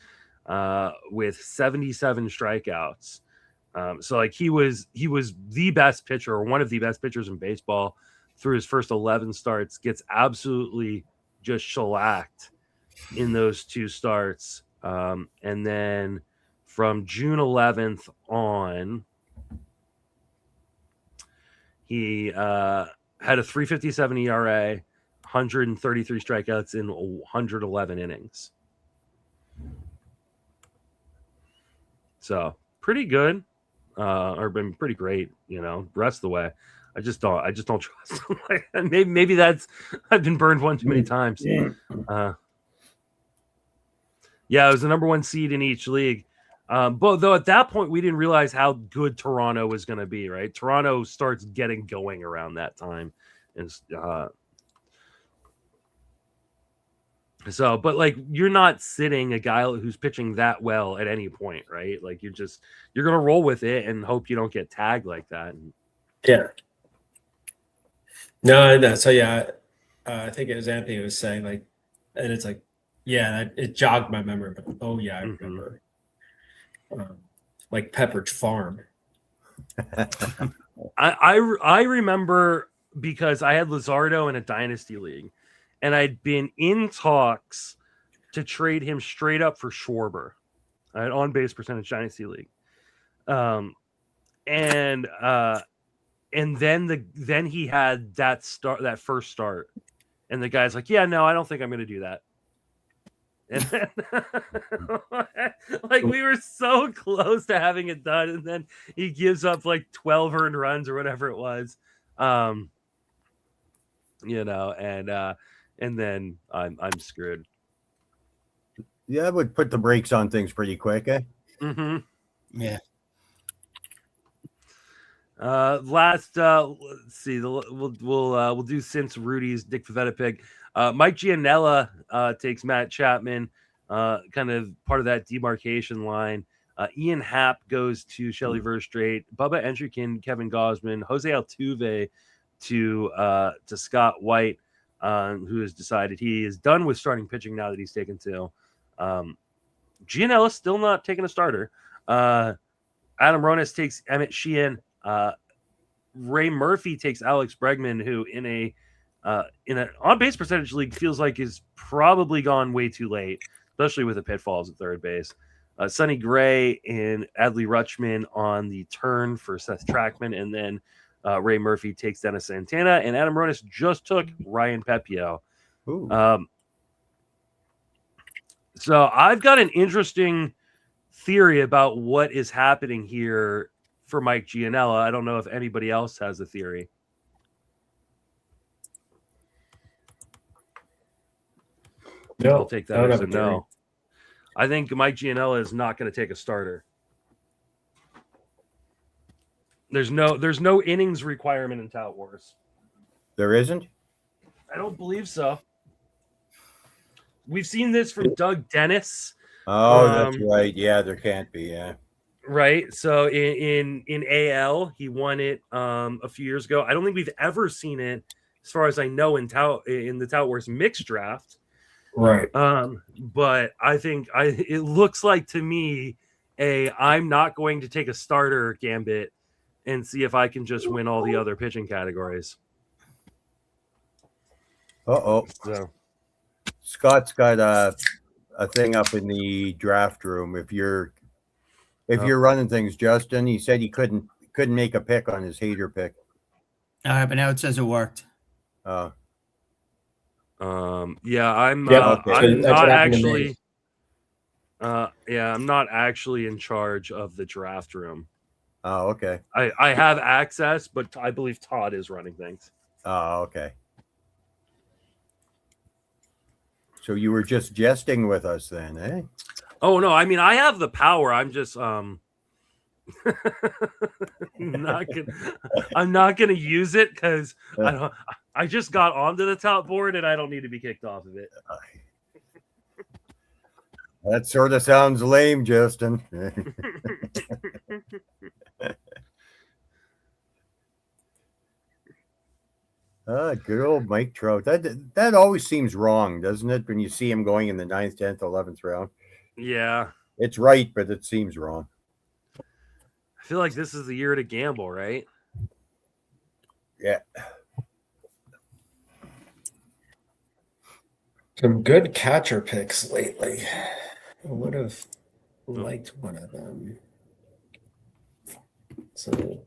with 77 strikeouts. So like he was the best pitcher, or one of the best pitchers in baseball through his first 11 starts. Gets absolutely just shellacked in those 2 starts, and then from June 11th on, he had a 3.57 ERA, 133 strikeouts in 111 innings. So pretty good, or been pretty great, the rest of the way. I just don't trust him. maybe that's, I've been burned one too many times. Yeah, it was the number 1 seed in each league. But though at that point we didn't realize how good Toronto was going to be, right? Toronto starts getting going around that time, and so, but like you're not sitting a guy who's pitching that well at any point, right? Like you're going to roll with it and hope you don't get tagged like that. Yeah. No. So yeah, I think it was Anthony who was saying like, and it's like, yeah, it jogged my memory, but oh yeah, I remember. Like Pepperidge Farm. I remember because I had Luzardo in a dynasty league, and I'd been in talks to trade him straight up for Schwarber, an on-base percentage dynasty league, and then he had that first start, and the guy's like, yeah, no, I don't think I'm going to do that. And then, like we were so close to having it done, and then he gives up like 12 earned runs or whatever it was, and then I'm screwed. Yeah, that would put the brakes on things pretty quick, eh? Mm-hmm. Yeah. Let's see. We'll do since Rudy's Dick Pavetta pick. Mike Gianella takes Matt Chapman, kind of part of that demarcation line. Ian Happ goes to Shelly Verstraete, Bubba Entrekin, Kevin Gosman, Jose Altuve to Scott White, who has decided he is done with starting pitching now that he's taken 2. Gianella still not taking a starter. Adam Ronis takes Emmett Sheehan. Ray Murphy takes Alex Bregman, who in an on-base percentage league feels like is probably gone way too late, especially with the pitfalls at third base. Sonny Gray and Adley Rutschman on the turn for Seth Trackman, and then Ray Murphy takes Dennis Santana, and Adam Ronis just took Ryan Pepio. So I've got an interesting theory about what is happening here for Mike Gianella. I don't know if anybody else has a theory. No, I'll take that as a no. I think Mike Gianella is not going to take a starter. There's no innings requirement in Tout Wars. There isn't? I don't believe so. We've seen this from Doug Dennis. Oh, that's right. Yeah, there can't be. Yeah. Right. So in AL, he won it a few years ago. I don't think we've ever seen it, as far as I know, in the Tout Wars mixed draft. Right. But I think it looks like to me I'm not going to take a starter gambit and see if I can just win all the other pitching categories. Uh-oh. So Scott's got a thing up in the draft room. If you're running things, Justin, he said he couldn't make a pick on his hater pick. All right, but now it says it worked. Yeah, I'm okay. I'm not actually I'm not actually in charge of the draft room. Oh, okay. I have access, but I believe Todd is running things. Oh, okay. So you were just jesting with us then, eh? Oh no, I mean I have the power. I'm just I'm not gonna use it because I just got onto the top board and I don't need to be kicked off of it. That sort of sounds lame, Justin. Good old Mike Trout. That always seems wrong, doesn't it? When you see him going in the 9th, 10th, 11th round. Yeah. It's right, but it seems wrong. I feel like this is the year to gamble, right? Yeah. Some good catcher picks lately. I would have liked one of them. So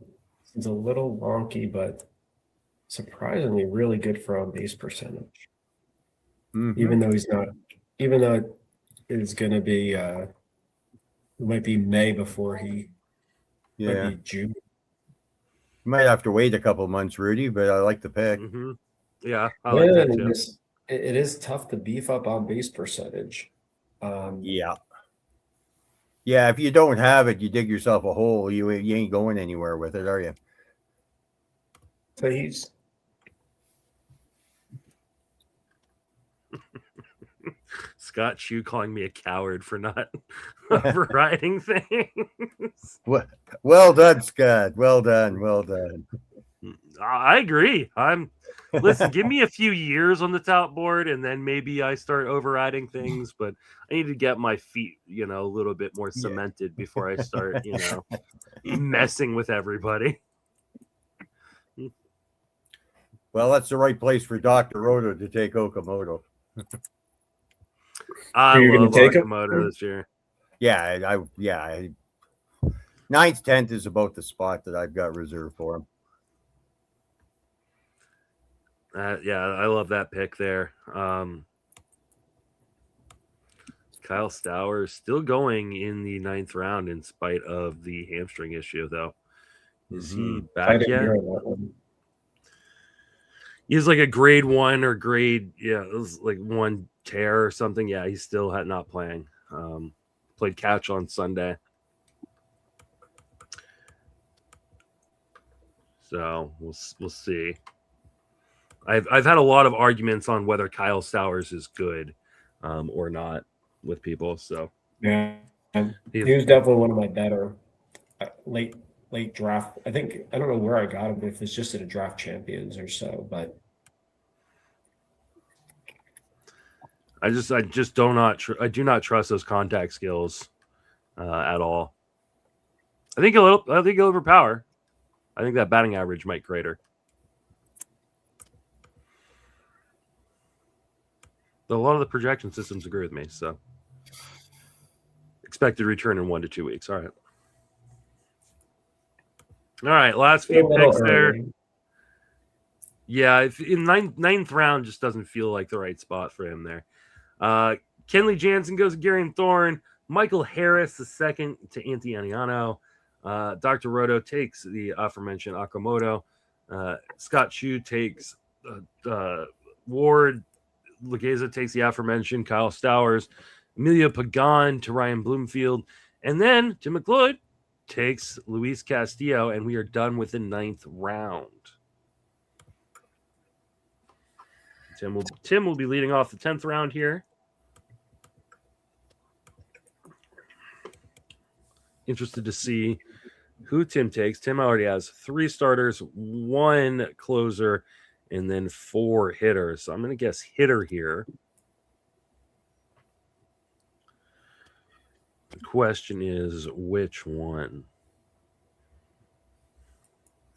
it's a little wonky, but surprisingly really good for on base percentage. Mm-hmm. Even though it's going to be, it might be May before he, might be June. You might have to wait a couple months, Rudy, but I like the pick. Mm-hmm. Yeah, I like that too. It is tough to beef up on base percentage. Yeah. Yeah, if you don't have it, you dig yourself a hole. You ain't going anywhere with it, are you? So he's Scott Chu calling me a coward for not overriding things. Well done, Scott. Well done. Well done. I agree. Listen, give me a few years on the top board and then maybe I start overriding things, but I need to get my feet, a little bit more cemented before I start, messing with everybody. Well, that's the right place for Dr. Roto to take Okamoto. I love Okamoto this year. Yeah, 9th, 10th is about the spot that I've got reserved for him. I love that pick there. Kyle Stowers still going in the 9th round in spite of the hamstring issue, though. Is he back yet? He's like a grade 1 or grade, it was like 1 tear or something. Yeah, he's still not playing. Played catch on Sunday. So we'll see. I've had a lot of arguments on whether Kyle Stowers is good or not with people. So yeah, he was definitely one of my better late draft. I don't know where I got him, if it's just at a draft champions or so, but I do not trust those contact skills at all. I think he'll overpower. I think that batting average might crater. A lot of the projection systems agree with me, so expected return in 1 to 2 weeks. All right, last few picks there. Yeah, in 9th round just doesn't feel like the right spot for him there. Kenley Jansen goes to Gary Thorne. Michael Harris the second to Aniano. Dr. Roto takes the aforementioned Okamoto. Scott Chu takes Ward. Legeza takes the aforementioned Kyle Stowers. Emilio Pagan to Ryan Bloomfield. And then Tim McLeod takes Luis Castillo, and we are done with the 9th round. Tim will be leading off the 10th round here. Interested to see who Tim takes. Tim already has 3 starters, 1 closer, and then 4 hitters. So I'm going to guess hitter here. The question is, which one?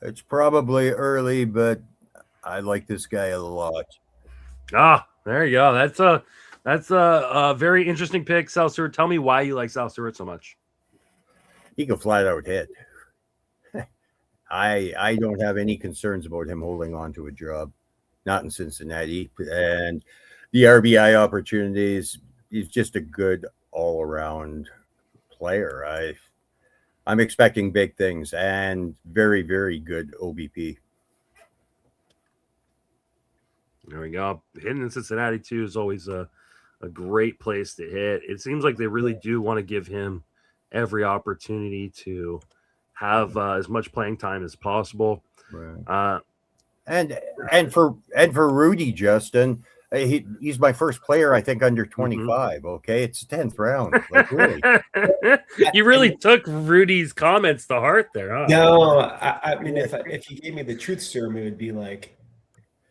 It's probably early, but I like this guy a lot. Ah, there you go. That's a very interesting pick, Sal Stewart. Tell me why you like Sal Stewart so much. He can flat out hit. I don't have any concerns about him holding on to a job, not in Cincinnati. And the RBI opportunities, he's just a good all around player. I'm expecting big things and very, very good OBP. There we go. Hitting in Cincinnati too is always a great place to hit. It seems like they really do want to give him every opportunity to have as much playing time as possible. Right. And for Rudy, Justin, he's my first player, I think, under 25. Mm-hmm. Okay, it's 10th round. Like, really, you really took Rudy's comments to heart there, huh? No, I mean, if you gave me the truth serum, it would be like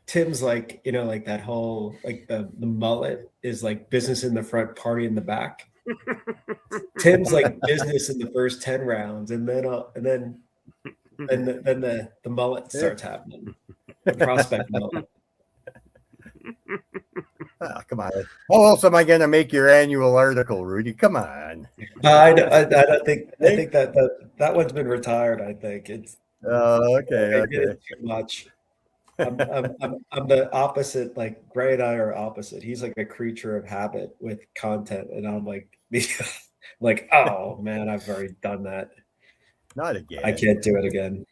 Tim's, like, you know, like that whole, like the mullet is like business in the front, party in the back. Tim's like business in the first 10 rounds, and then the mullet starts happening. The prospect mullet. Oh, come on. How else am I going to make your annual article, Rudy? Come on. I don't think. I think that one's been retired. I think it's. Okay. Too much. I'm the opposite. Like, Gray and I are opposite. He's like a creature of habit with content, and I'm like, like, oh man, I've already done that. Not again. I can't do it again.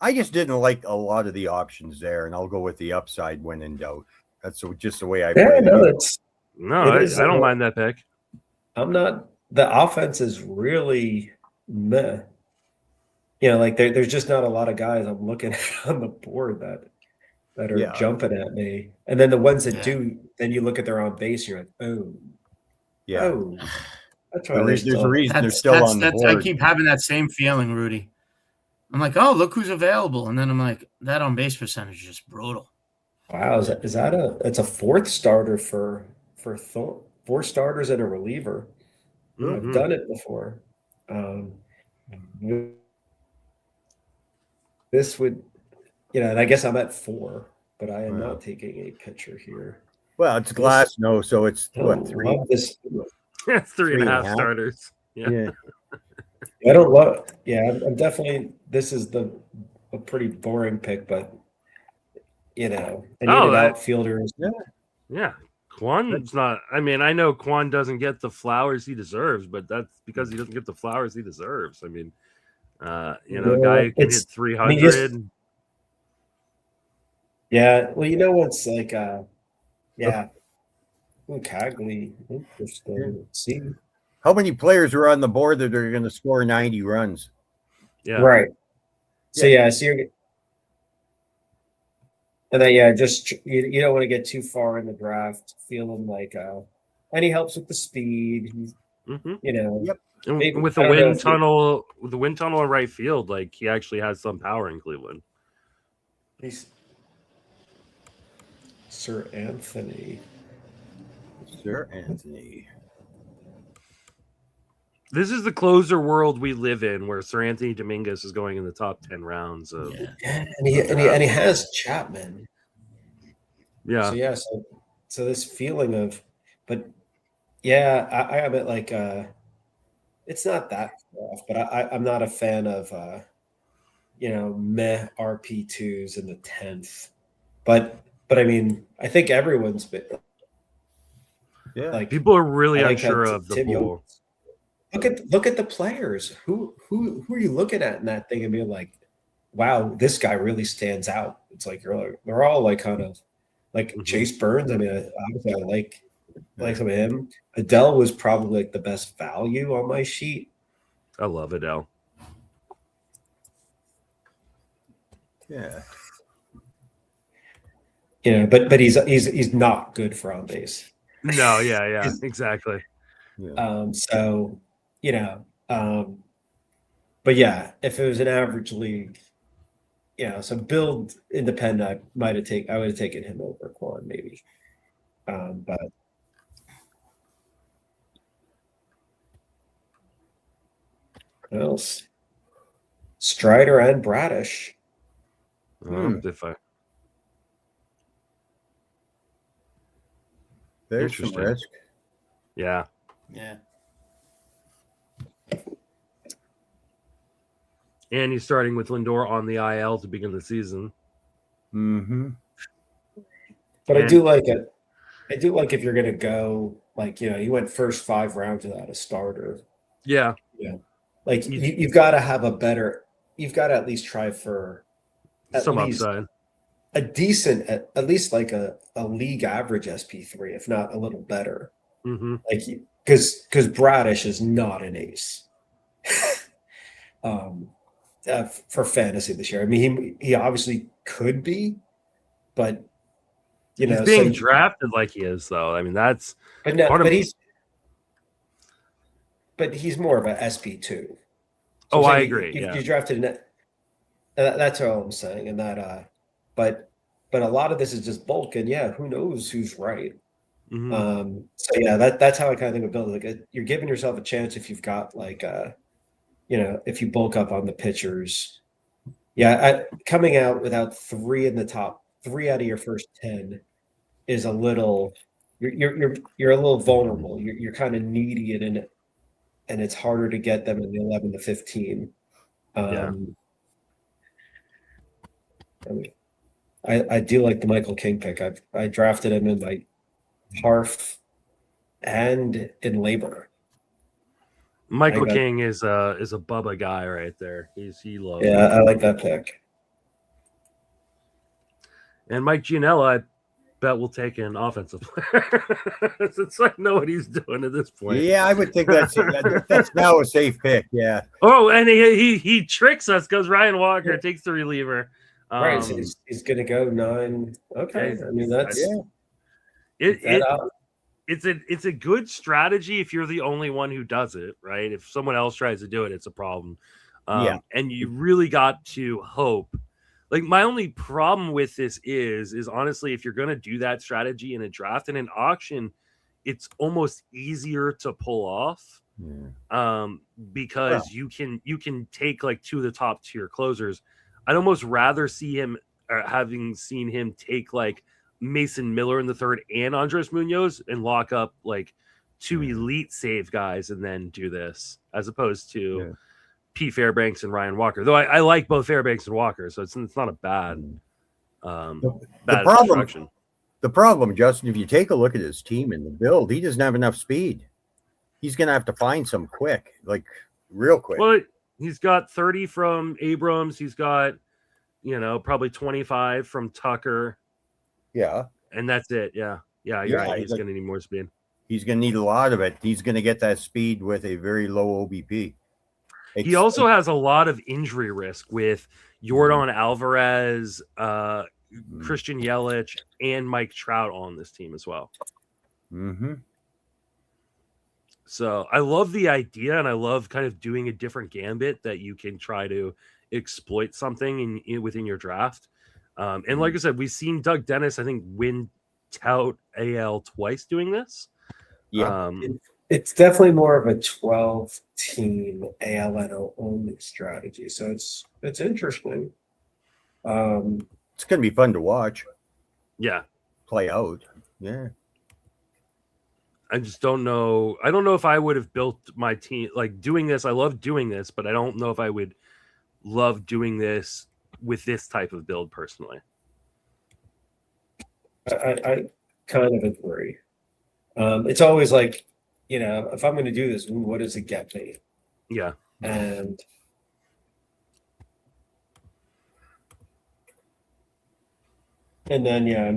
I just didn't like a lot of the options there, and I'll go with the upside when in doubt. That's just the way I play it. I don't mind that pick. I'm not. The offense is really meh. You know, like there's just not a lot of guys I'm looking at on the board that are jumping at me. And then the ones that do, then you look at their on base, you're like, oh, yeah. Oh, that's why there's a reason they're still on the board. I keep having that same feeling, Rudy. I'm like, oh, look who's available, and then I'm like, that on base percentage is just brutal. Wow, is that it's a fourth starter for Thor? 4 starters and a reliever. Mm-hmm. I've done it before. This would, and I guess I'm at 4, but I am not taking a pitcher here. Well, it's glass, so it's what, 3? This, 3.5 starters. Yeah. I don't love. Yeah, I'm definitely. This is a pretty boring pick, but I need an outfielder. Yeah. Kwan's not. I mean, I know Kwan doesn't get the flowers he deserves, but that's because he doesn't get the flowers he deserves. I mean, a guy who can hit 300. Well, what's like, Cagley. Interesting. Let's see. How many players are on the board that are going to score 90 runs? Yeah. Right. So so you're, and then just you don't want to get too far in the draft, feeling like, and he helps with the speed. Yep. And with the wind tunnel, in right field, like he actually has some power in Cleveland. He's Sir Anthony. This is the closer world we live in, where Sir Anthony Dominguez is going in the top 10 rounds of. And he has Chapman. Yeah. So this feeling of, but I am at like it's not that off, but I'm not a fan of meh RP2s in the 10th, but I mean, I think everyone's been. Yeah, like people are really unsure of the pool. Look at the players. Who are you looking at in that thing and being like, wow, this guy really stands out? It's like they're all like kind of like Chase Burns. I mean, obviously I like some of him. Adele was probably like the best value on my sheet. I love Adele. Yeah. But he's not good for on base. No, yeah, exactly. Yeah. But yeah, if it was an average league, so build independent, I would have taken him over Kwan maybe. But what else? Strider and Bradish. There's some Interesting. risk. Yeah. Yeah. And he's starting with Lindor on the IL to begin the season. Mm-hmm. But I do like it. I do like if you're going to go, like, you went first 5 rounds without a starter. Yeah. Yeah. Like, you've got to have you've got to at least try for Some upside. a decent, at least like a league average SP3, if not a little better. Mm-hmm. Like, because Bradish is not an ace. For fantasy this year. I mean, he obviously could be, but he's being drafted like he is, though. I mean, that's but he's more of a SP2. So I agree. You drafted an. That's all I'm saying, and that. But a lot of this is just bulk, and who knows who's right. Mm-hmm. So that's how I kind of think of building. Like, you're giving yourself a chance if you've got like if you bulk up on the pitchers. Yeah, coming out without 3 in the top 3 out of your first 10 is a little. You're a little vulnerable. You're kind of needy in it, and it's harder to get them in the 11 to 15. I mean, I do like the Michael King pick. I drafted him in my Harf and in labor. Michael King is a Bubba guy right there. He loves. Yeah, I like that pick. And Mike Gianella, I bet will take an offensive player since I know what he's doing at this point. Yeah, I would think that's now a safe pick. Yeah. Oh, and he tricks us because Ryan Walker takes the reliever. Right, so he's going to go 9. Okay, I mean that's it's a good strategy if you're the only one who does it, right? If someone else tries to do it, it's a problem. And you really got to hope. Like, my only problem with this is honestly, if you're going to do that strategy in a draft and an auction, it's almost easier to pull off. Because you can take like 2 of the top tier closers. I'd almost rather see him, having seen him take like Mason Miller in the 3rd and Andres Munoz and lock up like 2 elite save guys and then do this, as opposed to P. Fairbanks and Ryan Walker. Though I like both Fairbanks and Walker, so it's not a bad construction. The problem, Justin, if you take a look at his team and the build, he doesn't have enough speed. He's going to have to find some quick, like real quick. Well, he's got 30 from Abrams. He's got, probably 25 from Tucker. Yeah. And that's it. Yeah. Yeah, you're right. He's going to need more speed. He's going to need a lot of it. He's going to get that speed with a very low OBP. He also has a lot of injury risk with Yordan Alvarez, Christian Yelich, and Mike Trout on this team as well. Mm-hmm. So I love the idea, and I love kind of doing a different gambit that you can try to exploit something within your draft. And like I said, we've seen Doug Dennis, I think, win tout AL twice doing this. Yeah. It's definitely more of a 12-team ALNO only strategy. So it's interesting. It's going to be fun to watch. Yeah. Play out. Yeah. I just don't know. I don't know if I would have built my team like doing this. I love doing this, but I don't know if I would love doing this with this type of build personally. I kind of agree. It's always like, if I'm going to do this, what does it get me? Yeah. And then, I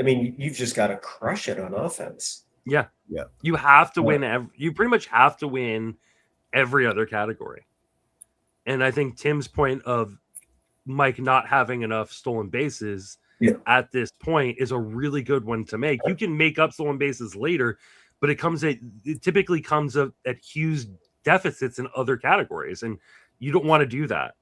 mean, you've just got to crush it on offense. Yeah. Yeah. You have to win. You pretty much have to win every other category. And I think Tim's point of Mike not having enough stolen bases at this point is a really good one to make. You can make up stolen bases later, but it typically comes up at huge deficits in other categories, and you don't want to do that.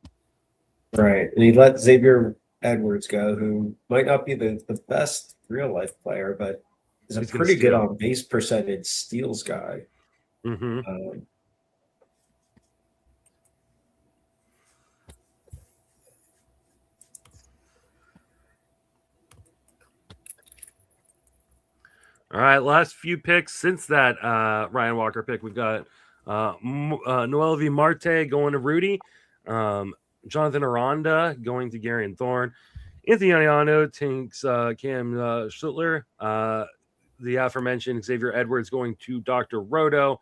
Right. And he let Xavier Edwards go, who might not be the best real life player, but is a pretty good on base percentage steals guy. Mm-hmm. All right, last few picks since that Ryan Walker pick. We've got Noel V. Marte going to Rudy, Jonathan Aranda going to Gary and Thorne, Anthony Aniano takes Cam Schlittler, the aforementioned Xavier Edwards going to Dr. Roto,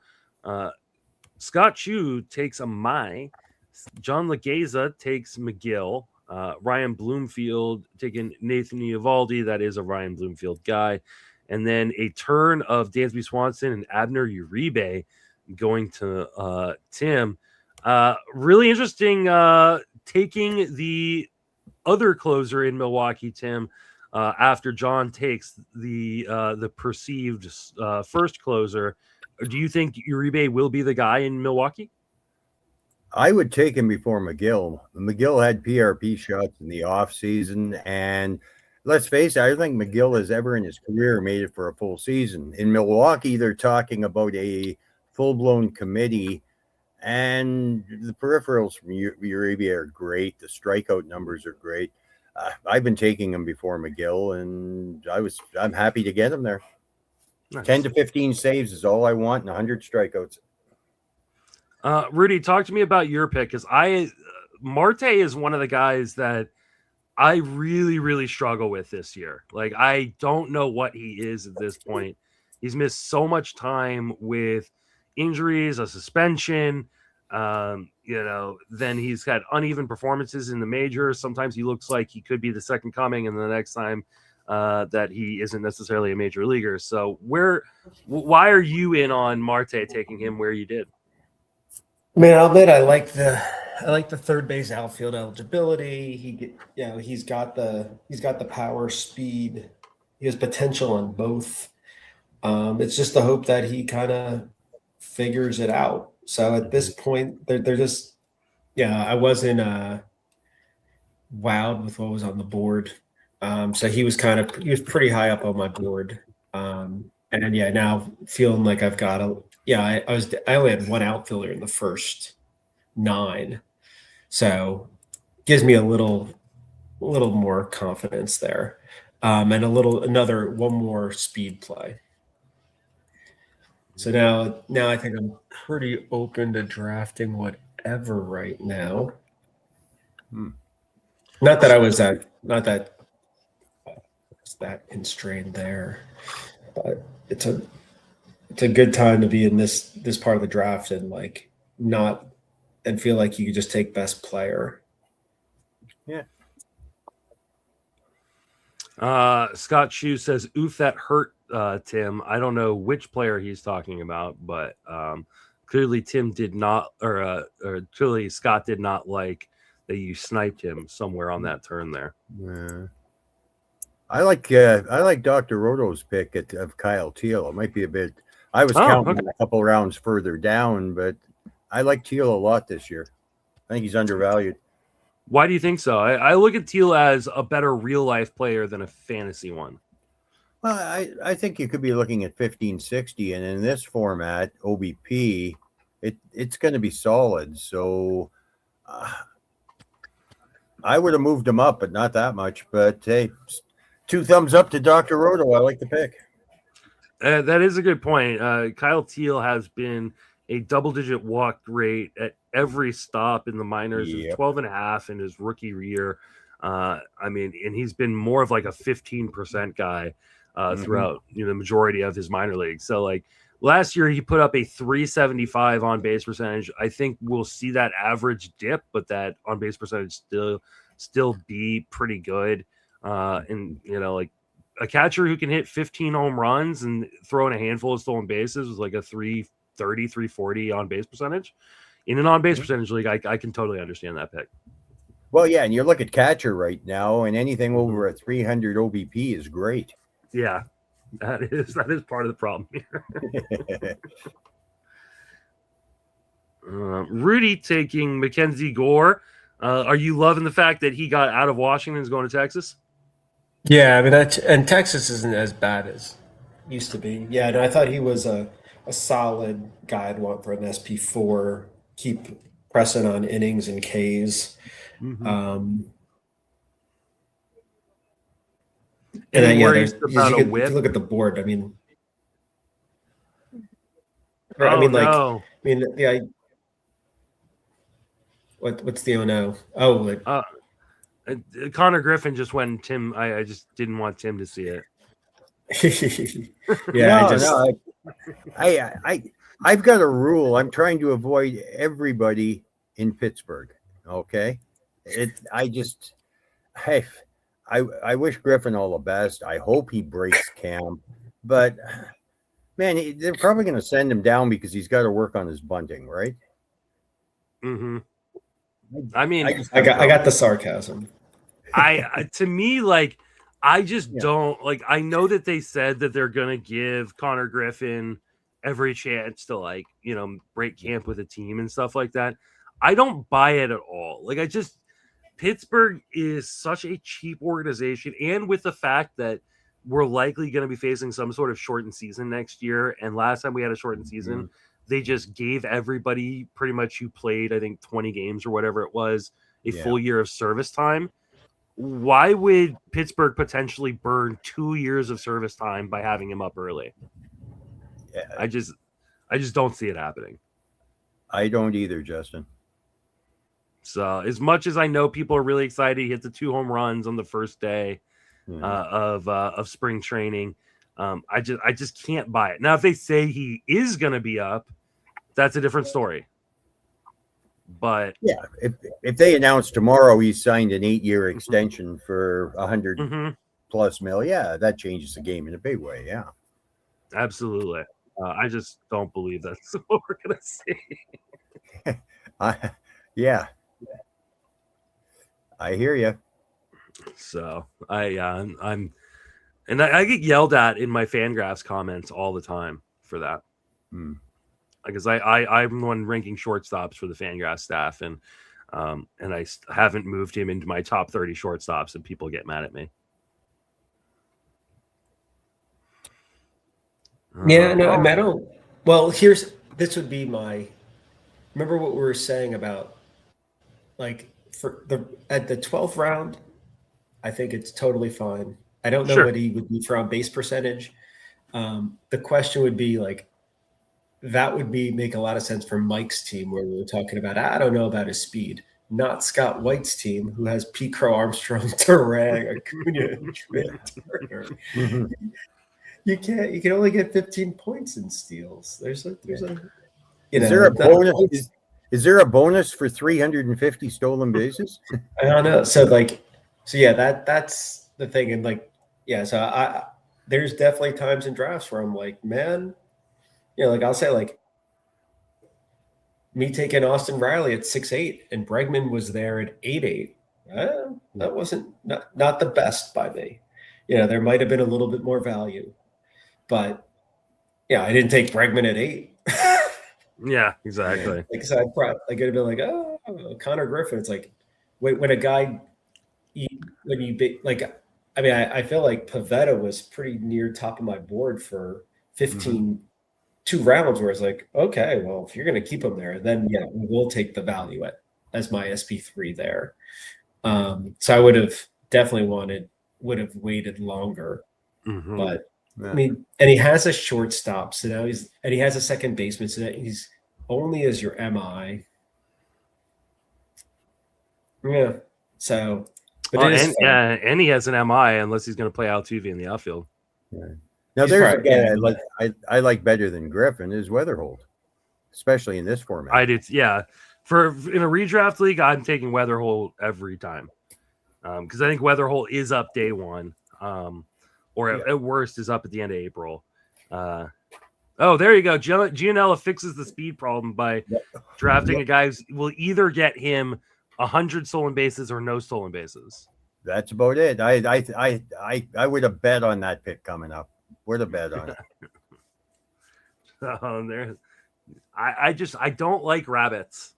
Scott Chu takes Amai, John Legeza takes McGill, Ryan Bloomfield taking Nathan Eovaldi, that is a Ryan Bloomfield guy, and then a turn of Dansby Swanson and Abner Uribe going to Tim. Really interesting taking the other closer in Milwaukee, Tim, after John takes the perceived first closer. Do you think Uribe will be the guy in Milwaukee? I would take him before McGill. McGill had PRP shots in the offseason, and let's face it, I don't think McGill has ever in his career made it for a full season. In Milwaukee, they're talking about a full-blown committee, and the peripherals from Uribe are great. The strikeout numbers are great. I've been taking him before McGill, and I'm happy to get him there. Nice. 10 to 15 saves is all I want, and 100 strikeouts. Rudy, talk to me about your pick, because Marte is one of the guys that I really, really struggle with this year. Like, I don't know what he is at this point. He's missed so much time with injuries, a suspension. Then he's had uneven performances in the majors. Sometimes he looks like he could be the second coming, and the next time that he isn't necessarily a major leaguer. So why are you in on Marte taking him where you did? Man, I'll admit I like the third base outfield eligibility. He's got the power, speed. He has potential on both. It's just the hope that he kind of figures it out. So at this point, they're just, I wasn't wowed with what was on the board. So he was pretty high up on my board. Now feeling like I've got I only had one outfielder in the first 9. So gives me a little more confidence there. And one more speed play. So now I think I'm pretty open to drafting whatever right now. Not that I was that constrained there, but it's a good time to be in this part of the draft and and feel like you could just take best player. Yeah. Scott Chu says, "Oof, that hurt, Tim." I don't know which player he's talking about, but clearly Tim did not, or clearly Scott did not like that you sniped him somewhere on that turn there. Yeah. I like Dr. Roto's pick of Kyle Teal. It might be a bit. I was counting a couple rounds further down, but I like Teal a lot this year. I think he's undervalued. Why do you think so? I look at Teal as a better real life player than a fantasy one. Well, I think you could be looking at 1560, and in this format, OBP, it's going to be solid. So I would have moved him up, but not that much. But hey, 2 thumbs up to Dr. Roto. I like the pick. That is a good point. Kyle Teal has been a double-digit walk rate at every stop in the minors. Yep. 12.5 in his rookie year. And he's been more of like a 15% guy throughout the majority of his minor leagues. So like last year he put up a 375 on base percentage. I think we'll see that average dip, but that on base percentage still be pretty good. Like a catcher who can hit 15 home runs and throw in a handful of stolen bases was like a 330, 340 on base percentage. In an on base percentage league, I can totally understand that pick. Well, yeah, and you look at catcher right now, and anything over a 300 OBP is great. Yeah, that is part of the problem here. Rudy taking Mackenzie Gore. Are you loving the fact that he got out of Washington and is going to Texas? Yeah, and Texas isn't as bad as it used to be. Yeah, no, I thought he was a solid guy I'd want for an SP4. Keep pressing on innings and Ks. If you look at the board, Right. Oh, no. I mean, yeah. What's the oh no? Oh, like, Connor Griffin just went. Tim, I just didn't want Tim to see it. yeah. I've got a rule. I'm trying to avoid everybody in Pittsburgh. Okay, I wish Griffin all the best. I hope he breaks camp, but man, they're probably going to send him down because he's got to work on his bunting, right? Mm-hmm. I mean, I got the sarcasm. To me, like, I just don't like. I know that they said that they're gonna give Connor Griffin every chance to, like, break camp with a team and stuff like that. I don't buy it at all. Like, Pittsburgh is such a cheap organization, and with the fact that we're likely going to be facing some sort of shortened season next year, and last time we had a shortened season, they just gave everybody pretty much who played, I think, 20 games or whatever it was, a full year of service time. Why would Pittsburgh potentially burn 2 years of service time by having him up early? Yeah. I just don't see it happening. I don't either, Justin. So as much as I know people are really excited, he hit the 2 home runs on the first day of spring training. I just can't buy it. Now, if they say he is going to be up, that's a different story. But yeah, if they announce tomorrow he signed an 8-year extension for 100 plus mil, that changes the game in a big way. Yeah, absolutely. I just don't believe that's what we're going to see. I hear you. So I get yelled at in my Fangraphs comments all the time for that. Because I'm the one ranking shortstops for the Fangraphs staff, and I haven't moved him into my top 30 shortstops, and people get mad at me. Yeah, no, I don't. Well, this would be my. Remember what we were saying about, like, at the 12th round, I think it's totally fine. I don't know what he would be for on base percentage. The question would be, like, that would make a lot of sense for Mike's team, where we were talking about, I don't know about his speed. Not Scott White's team, who has Pete Crow, Armstrong, Duran, Acuna, and Trent Turner. You can only get 15 points in steals. Is there a bonus? Is there a bonus for 350 stolen bases? I don't know. So that's the thing. And so there's definitely times in drafts where I'm like, man, I'll say, like, me taking Austin Riley at 6'8" and Bregman was there at 8'8". That wasn't not the best by me. There might have been a little bit more value, but I didn't take Bregman at 8. Yeah, exactly. So I'd have been like, oh, Connor Griffin. It's like when a guy, I feel like Pavetta was pretty near top of my board for 15, 2 rounds, where it's like, okay, well, if you're going to keep him there, then we'll take the value as my SP3 there. So I would have definitely would have waited longer, but. I mean, and he has a shortstop, so now he has a second baseman, so that he's only as your MI. Yeah. So, and he has an MI unless he's going to play Altuve in the outfield. Right. Now, there's a guy I like better than Griffin is Weatherholt, especially in this format. I did, yeah. In a redraft league, I'm taking Weatherholt every time because I think Weatherholt is up day one. Or at worst is up at the end of April. There you go. Gianella fixes the speed problem by drafting a guy who will either get him 100 stolen bases or no stolen bases. That's about it. I would have bet on that pick coming up. Would have bet on it. I don't like rabbits.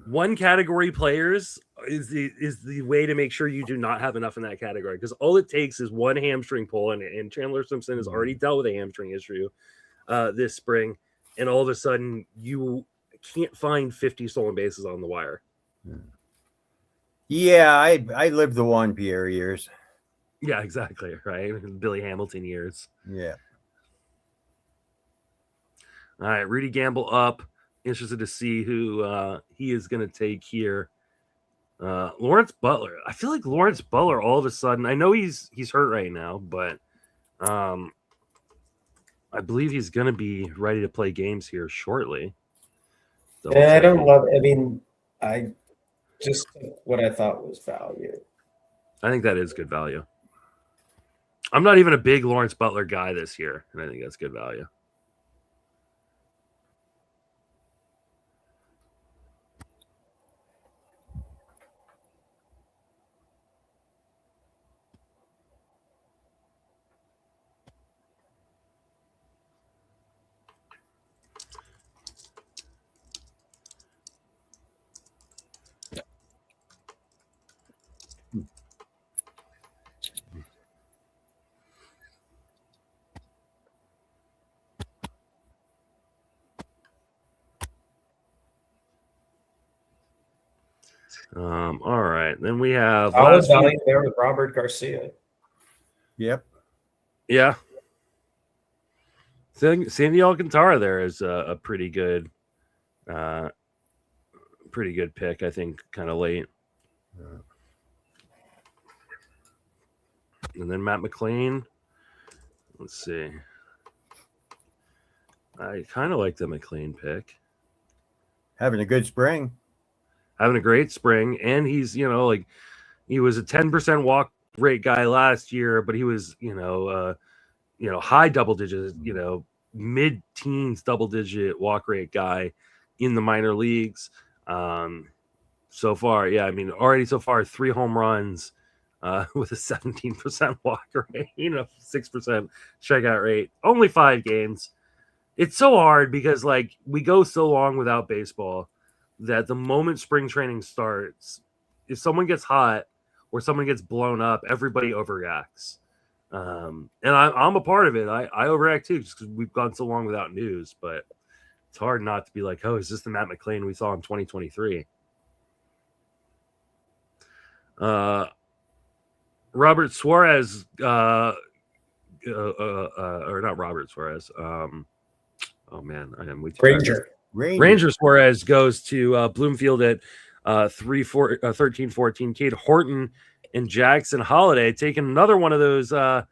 One category players is the way to make sure you do not have enough in that category, because all it takes is one hamstring pull, and Chandler Simpson has already dealt with a hamstring issue this spring, and all of a sudden you can't find 50 stolen bases on the wire. Yeah, I lived the Juan Pierre years. Yeah, exactly, right? Billy Hamilton years. Yeah. All right, Rudy Gamble up. Interested to see who he is going to take here. Lawrence Butler. I feel like Lawrence Butler all of a sudden. I know he's hurt right now, but I believe he's going to be ready to play games here shortly. I don't love. I mean, I just took what I thought was value. I think that is good value. I'm not even a big Lawrence Butler guy this year, and I think that's good value. All right. Then we have last value there with Robert Garcia. Yep. Yeah. Sandy Alcantara there is a pretty good pick, I think, kind of late. And then Matt McLean. Let's see. I kind of like the McLean pick. Having a good spring. Having a great spring. And he's, he was a 10% walk rate guy last year, but he was, high double digits, mid-teens double-digit walk rate guy in the minor leagues. So far, yeah, I mean, already so far 3 home runs with a 17% walk rate, 6% strikeout rate, only 5 games. It's so hard because we go so long without baseball that the moment spring training starts, if someone gets hot or someone gets blown up, everybody overreacts. And I'm a part of it. I overreact too, just because we've gone so long without news. But it's hard not to be like, oh, is this the Matt McLean we saw in 2023? Robert Suarez, or not Robert Suarez. Oh man, I am with Ranger Suarez goes to Bloomfield at 13-14. Cade Horton and Jackson Holiday taking another one of those ham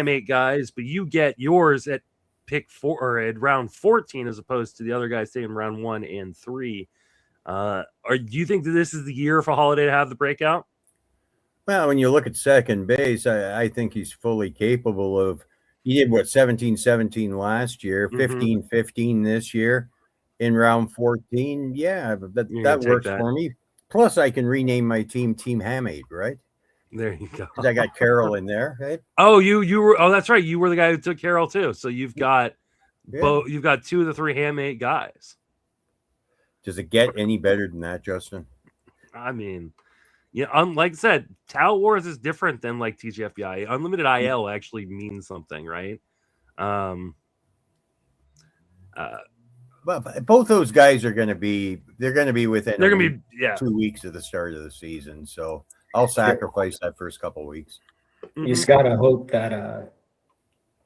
8 guys, but you get yours at pick 4 or at round 14 as opposed to the other guys taking round 1 and 3. Do you think that this is the year for Holiday to have the breakout? Well, when you look at second base, I think he's fully capable of. He did 17-17 last year, 15-15 this year in round 14. Yeah, that works for me. Plus, I can rename my team Team Hamade, right? There you go. I got Carroll in there, right? Oh, you were. Oh, that's right. You were the guy who took Carroll too. So you've got both. You've got 2 of the 3 Hamade guys. Does it get any better than that, Justin? I mean, yeah, like I said, Tout Wars is different than like TGFBI. Unlimited IL actually means something, right? Well, both those guys are going to be. They're going to be within. 2 weeks of the start of the season. So I'll sacrifice that first couple of weeks. You just gotta hope that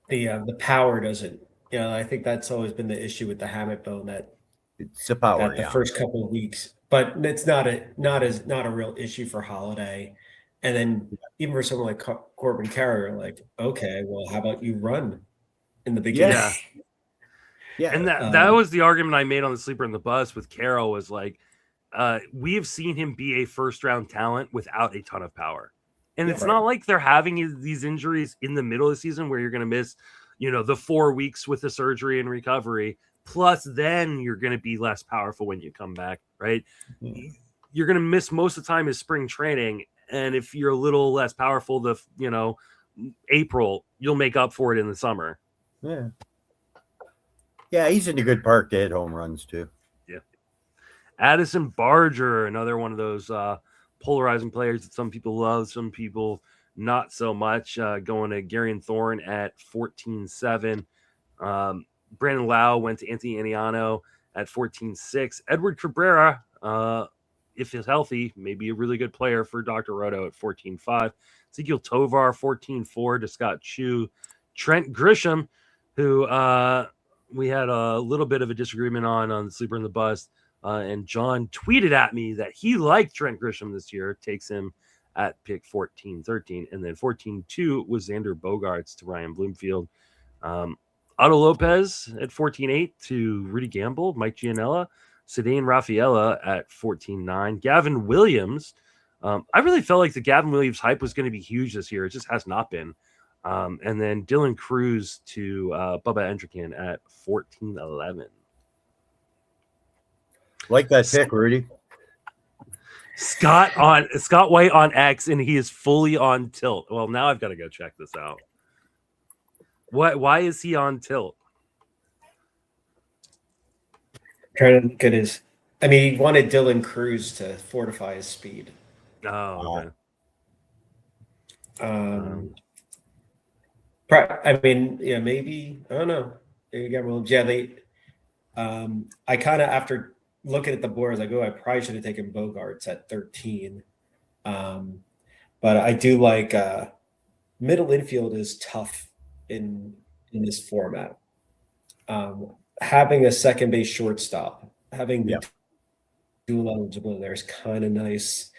the power doesn't. I think that's always been the issue with the Hammett bone, that it's the power. The first couple of weeks. But it's not a real issue for Holiday. And then even for someone like Corbin Carrier, like, okay, well, how about you run in the beginning? Yeah. And that was the argument I made on the Sleeper in the Bus with Carroll was like, we have seen him be a first-round talent without a ton of power. And it's not like they're having these injuries in the middle of the season where you're going to miss, the 4 weeks with the surgery and recovery. Plus, then you're going to be less powerful when you come back, right? Mm-hmm. You're going to miss most of the time is spring training. And if you're a little less powerful, April, you'll make up for it in the summer. Yeah. Yeah, he's in a good park to hit home runs, too. Yeah. Addison Barger, another one of those polarizing players that some people love, some people not so much, going to Gary and Thorne at 14-7. Brandon Lau went to Anthony Aniano at 14-6. Edward Cabrera, if he's healthy, maybe a really good player for Dr. Roto at 14-5. Ezekiel Tovar, 14-4 to Scott Chu. Trent Grisham, who we had a little bit of a disagreement on Sleeper in the Bust, and John tweeted at me that he liked Trent Grisham this year, takes him at pick 14-13, and then 14-2 was Xander Bogaerts to Ryan Bloomfield. Otto Lopez at 14-8 to Rudy Gamble, Mike Gianella, Cedane Rafaela at 14-9, Gavin Williams. I really felt like the Gavin Williams hype was going to be huge this year. It just has not been. And then Dylan Cruz to Bubba Entrican at 14-11. Like that pick, Rudy. Scott White on X, and he is fully on tilt. Well, now I've got to go check this out. Why is he on tilt? Trying to get his. I mean, he wanted Dylan Cruz to fortify his speed. Oh, okay. I mean, yeah, maybe I don't know. Yeah, they. I kind of after looking at the board, I was like, oh, I probably should have taken Bogaerts at 13. But I do like middle infield is tough in this format. Having a second base shortstop, having dual eligibility there is kind of nice.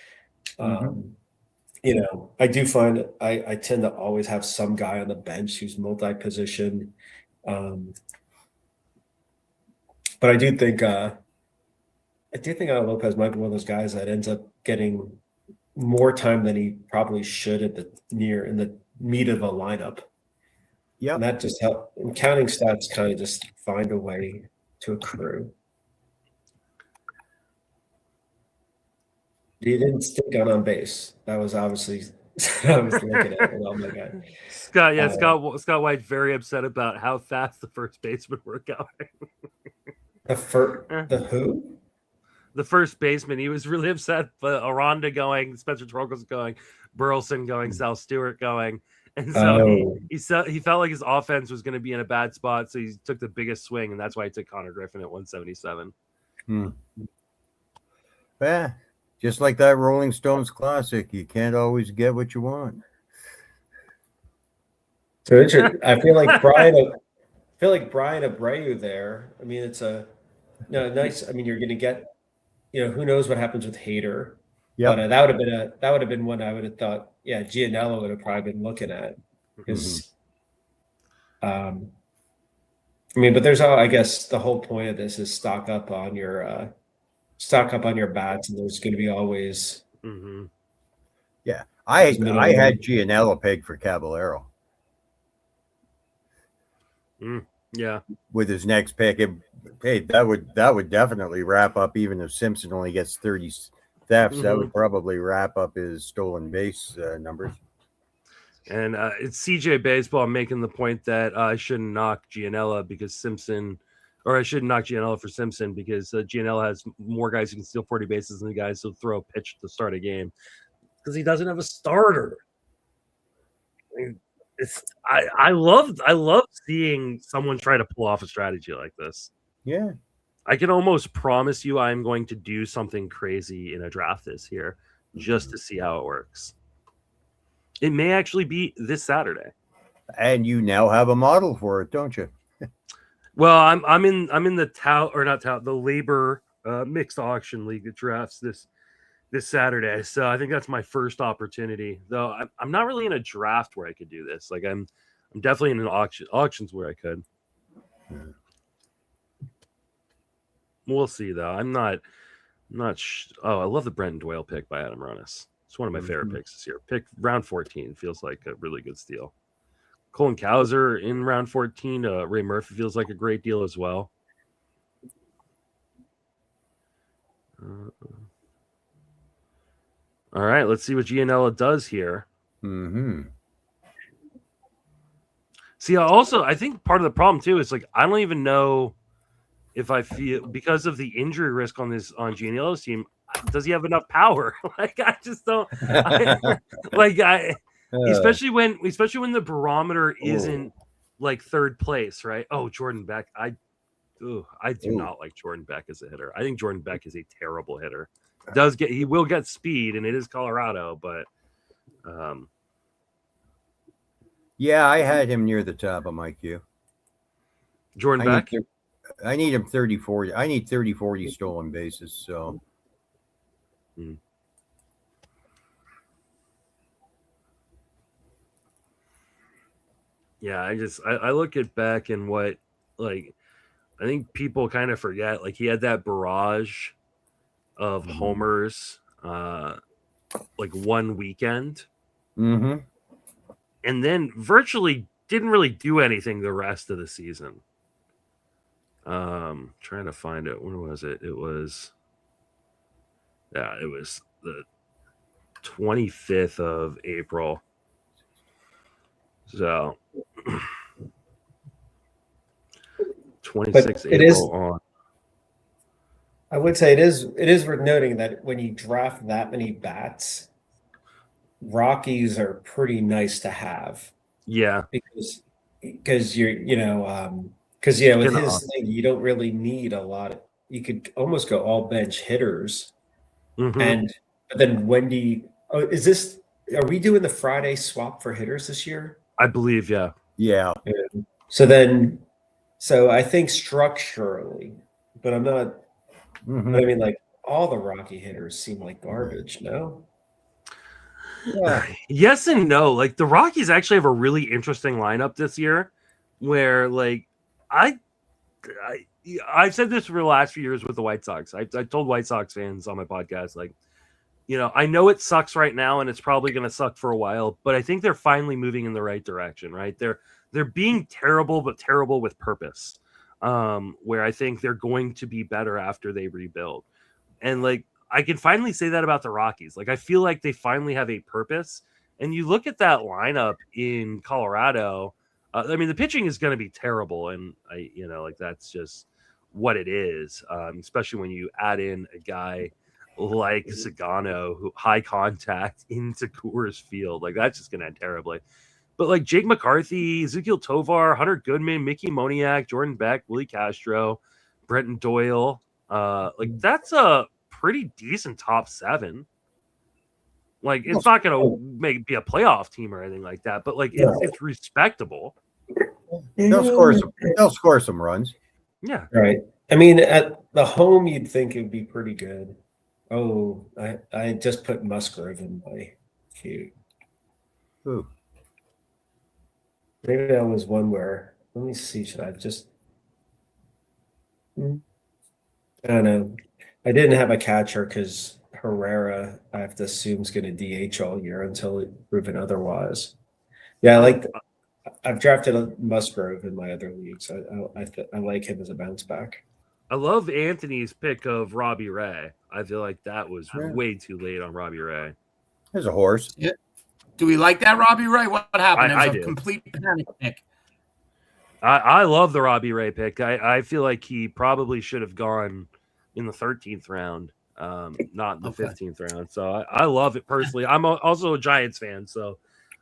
You know, I do find I tend to always have some guy on the bench who's multi-position. But I do think Lopez might be one of those guys that ends up getting more time than he probably should in the meat of a lineup. Yeah, and that just helps. Counting stats kind of just find a way to accrue. He didn't stick out on base. That was obviously I was looking at it. Oh my god, Scott White very upset about how fast the first baseman were going. The who? The first baseman. He was really upset. But Aranda going, Spencer Torkel's going, Burleson going, Sal Stewart going. And so he felt like his offense was going to be in a bad spot, so he took the biggest swing, and that's why he took Connor Griffin at 177. Yeah, just like that Rolling Stones classic, you can't always get what you want. So interesting. I feel like Brian Abreu there. I mean, it's nice. I mean, you're going to get, who knows what happens with Hader. Yeah, but that would have been one I would have thought. Yeah, Gianello would have probably been looking at because, I mean, but there's I guess the whole point of this is stock up on your bats, and there's going to be always. Yeah, I had Gianello pegged for Caballero. Yeah, with his next pick, that would definitely wrap up. Even if Simpson only gets 30 thefts, that would probably wrap up his stolen base numbers. And it's CJ Baseball making the point that I shouldn't knock Gianella because Simpson, or I shouldn't knock Gianella for Simpson because Gianella has more guys who can steal 40 bases than the guys who throw a pitch to start a game because he doesn't have a starter. I mean, I love seeing someone try to pull off a strategy like this. Yeah. I can almost promise you I'm going to do something crazy in a draft this year just to see how it works. It may actually be this Saturday. And you now have a model for it, don't you? Well, I'm in the labor mixed auction league that drafts this Saturday. So I think that's my first opportunity. Though I'm not really in a draft where I could do this. Like I'm definitely in an auctions where I could. We'll see, though. I'm not. I love the Brenton Doyle pick by Adam Ronis. It's one of my favorite picks this year. Pick round 14 feels like a really good steal. Colin Cowser in round 14. Ray Murphy feels like a great deal as well. All right, let's see what Gianella does here. See, I think part of the problem too is like I don't even know. If I feel because of the injury risk on Gianella's team, does he have enough power? Like I just don't. Especially when the barometer isn't like third place, right? Oh, Jordan Beck, I do not like Jordan Beck as a hitter. I think Jordan Beck is a terrible hitter. He will get speed, and it is Colorado, but yeah, I had him near the top of my queue. Jordan Beck. I need him 30-40. I need 30-40 stolen bases. So. Yeah, I look at Beck and what, like, I think people kind of forget, like, he had that barrage of homers, like one weekend, and then virtually didn't really do anything the rest of the season. Trying to find it. When was it? It was the 25th of April. So 26th April on. I would say it is worth noting that when you draft that many bats, Rockies are pretty nice to have. Yeah. Because you're, with his thing, you don't really need a lot. You could almost go all bench hitters. Mm-hmm. But then Wendy, are we doing the Friday swap for hitters this year? I believe, yeah. Yeah. So I think structurally, but I'm not, but I mean, like, all the Rocky hitters seem like garbage, no? Yeah. Yes and no. Like, the Rockies actually have a really interesting lineup this year where, like, I've said this for the last few years with the White Sox. I told White Sox fans on my podcast, like, I know it sucks right now and it's probably going to suck for a while, but I think they're finally moving in the right direction, right? They're being terrible, but terrible with purpose, where I think they're going to be better after they rebuild. And, like, I can finally say that about the Rockies. Like, I feel like they finally have a purpose. And you look at that lineup in Colorado, I mean, the pitching is going to be terrible. And, that's just what it is, especially when you add in a guy like Zagano, who high contact into Coors Field. Like, that's just going to end terribly. But, like, Jake McCarthy, Ezekiel Tovar, Hunter Goodman, Mickey Moniak, Jordan Beck, Willie Castro, Brenton Doyle, like, that's a pretty decent top 7. Like, it's not going to be a playoff team or anything like that, but, like, it's respectable. They'll score some runs. Yeah. Right. I mean, at the home, you'd think it'd be pretty good. Oh, I just put Musgrove in my queue. Ooh. Maybe that was one where, let me see, should I just, I don't know. I didn't have a catcher because Herrera, I have to assume, is going to DH all year until proven otherwise. Yeah, I've drafted a Musgrove in my other leagues. I like him as a bounce back. I love Anthony's pick of Robbie Ray. I feel like that was way too late on Robbie Ray. There's a horse. Yeah. Do we like that Robbie Ray? What happened? It was a do. complete panic pick. I love the Robbie Ray pick. I feel like he probably should have gone in the 13th round, not the 15th round. So I love it personally. I'm also a Giants fan. So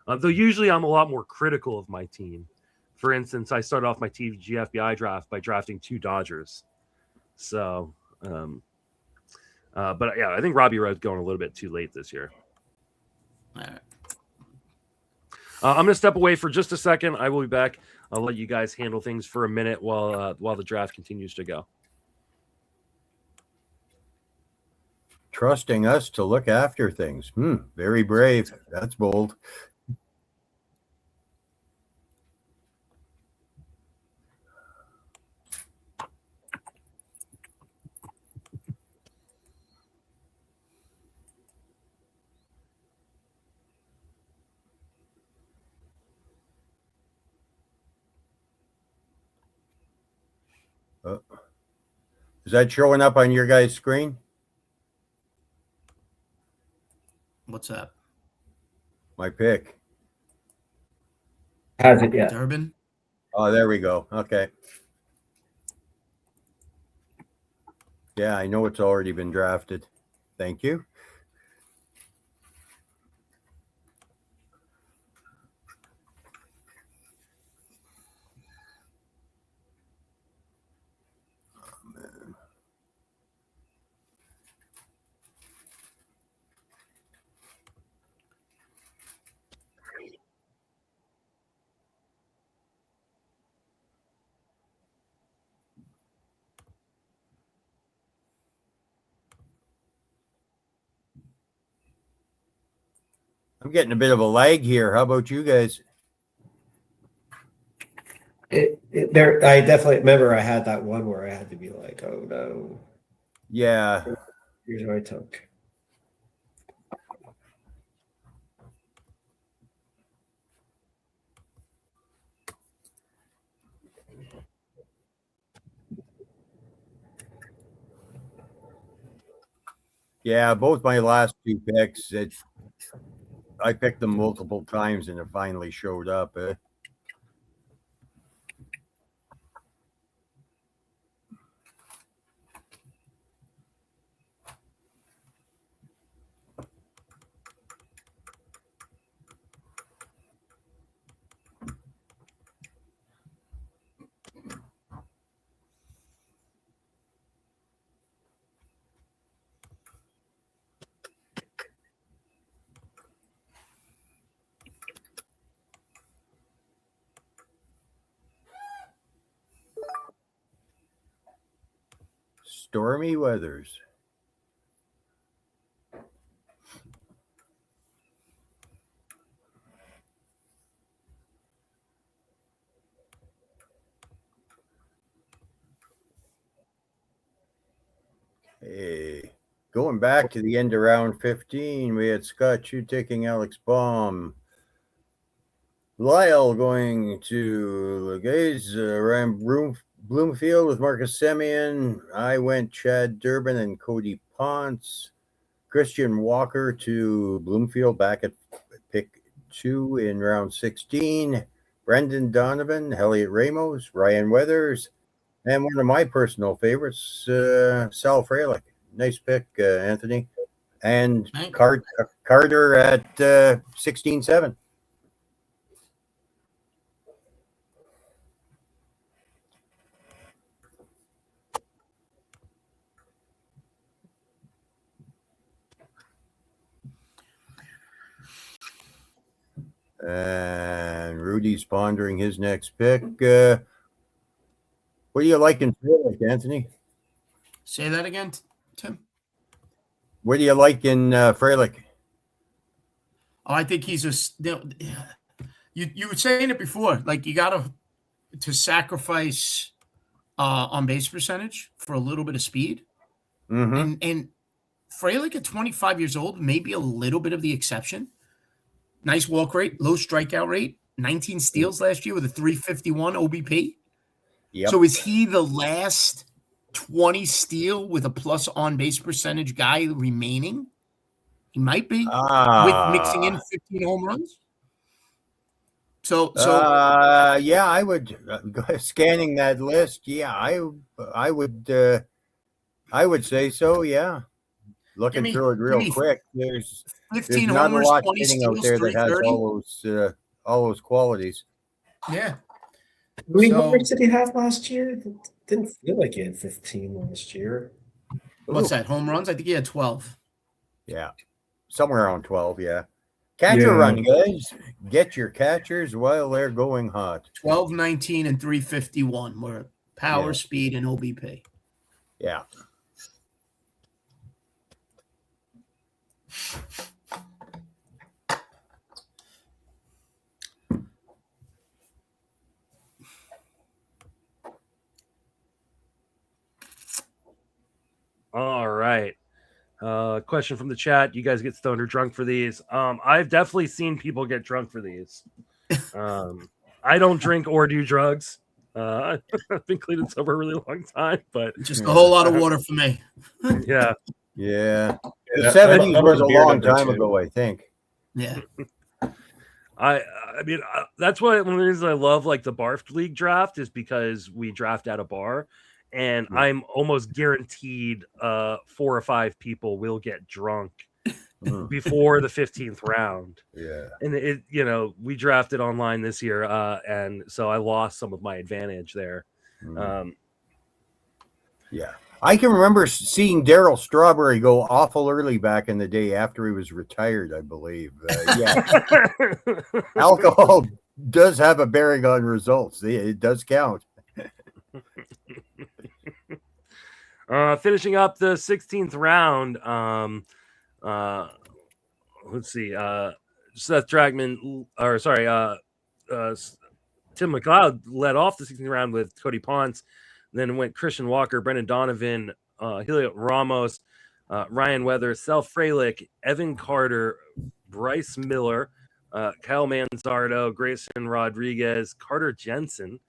though usually I'm a lot more critical of my team. For instance, I started off my TGFBI draft by drafting 2 Dodgers. So, but yeah, I think Robbie Ray's going a little bit too late this year. All right. I'm going to step away for just a second. I will be back. I'll let you guys handle things for a minute while the draft continues to go. Trusting us to look after things. Very brave. That's bold. Is that showing up on your guys' screen? What's that? My pick. Has it yet? Durbin? Oh, there we go. Okay. Yeah, I know it's already been drafted. Thank you. I'm getting a bit of a lag here. How about you guys? I definitely remember I had that one where I had to be like, oh no. Yeah. Here's what I took. Yeah, both my last two picks, I picked them multiple times and it finally showed up. Stormy weathers. Hey, going back to the end of round 15, we had Scott Chu taking Alex Baum. Lyle going to Legaze, Bloomfield with Marcus Semien. I went Chad Durbin and Cody Ponce. Christian Walker to Bloomfield back at pick 2 in round 16. Brendan Donovan, Elliot Ramos, Ryan Weathers, and one of my personal favorites, Sal Frelick. Nice pick, Anthony. And Carter at 16-7. And Rudy's pondering his next pick. What do you like in Frelick, Anthony? Say that again, Tim. What do you like in Frelick? Oh, I think he's you were saying it before. Like you got to sacrifice on base percentage for a little bit of speed, and Frelick at 25 years old may be a little bit of the exception. Nice walk rate, low strikeout rate, 19 steals last year with a 351 OBP. Yep. So is he the last 20 steal with a plus on base percentage guy remaining? He might be with mixing in 15 home runs. So yeah, I would scanning that list. Yeah, I would say so. Yeah, looking through it real quick. There's 15 not homers, a lot 20 sitting steals, out there that has all those qualities. Yeah. How many homers did he have last year? It didn't feel like he had 15 last year. What's that? Home runs? I think he had 12. Yeah, somewhere around 12. Yeah. Catcher run, guys. Get your catchers while they're going hot. 12, 19, and 351 were power, speed, and OBP. Yeah. All right. Question from the chat. You guys get stoned or drunk for these? I've definitely seen people get drunk for these. I don't drink or do drugs. I've been clean and sober a really long time, but just a whole lot of water for me. Yeah. The 70s was a long time ago, I think. Yeah. I mean, that's why one of the reasons I love like the Barf League draft is because we draft at a bar. And I'm almost guaranteed 4 or 5 people will get drunk before the 15th round. Yeah. And we drafted online this year, and so I lost some of my advantage there. Yeah. I can remember seeing Darryl Strawberry go awful early back in the day after he was retired, I believe. Yeah. Alcohol does have a bearing on results. It does count. Finishing up the 16th round, let's see. Seth Dragman, or sorry, Tim McLeod led off the 16th round with Cody Ponce. Then went Christian Walker, Brendan Donovan, Helio Ramos, Ryan Weather, Sel Frelick, Evan Carter, Bryce Miller, Kyle Manzardo, Grayson Rodriguez, Carter Jensen,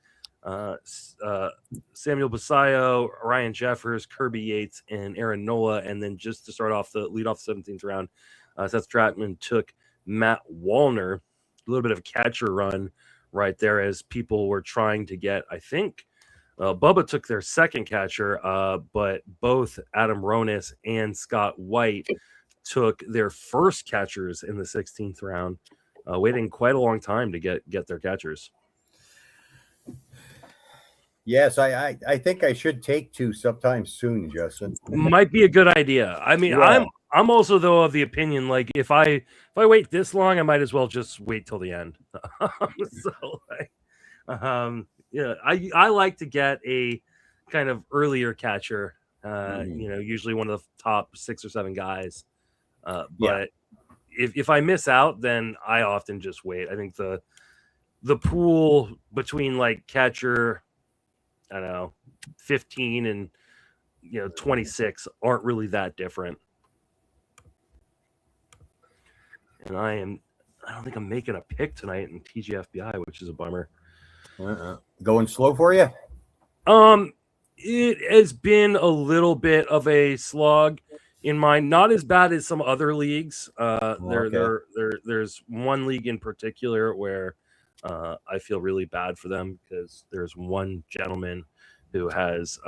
Samuel Basayo, Ryan Jeffers, Kirby Yates, and Aaron Nola. And then just to start off the lead off the 17th round, Seth Stratman took Matt Wallner. A little bit of a catcher run right there as people were trying to get, I think, Bubba took their second catcher, but both Adam Ronis and Scott White took their first catchers in the 16th round, waiting quite a long time to get their catchers. Yes, I think I should take two sometime soon, Justin. Might be a good idea. I mean, yeah. I'm also though of the opinion like if I wait this long, I might as well just wait till the end. So yeah, I like to get a kind of earlier catcher. Usually one of the top 6 or 7 guys. But if I miss out, then I often just wait. I think the pool between like catcher, I don't know, 15 and 26 aren't really that different. And I don't think I'm making a pick tonight in TGFBI, which is a bummer. Going slow for you? It has been a little bit of a slog in mine, not as bad as some other leagues. There's one league in particular where I feel really bad for them because there's one gentleman who has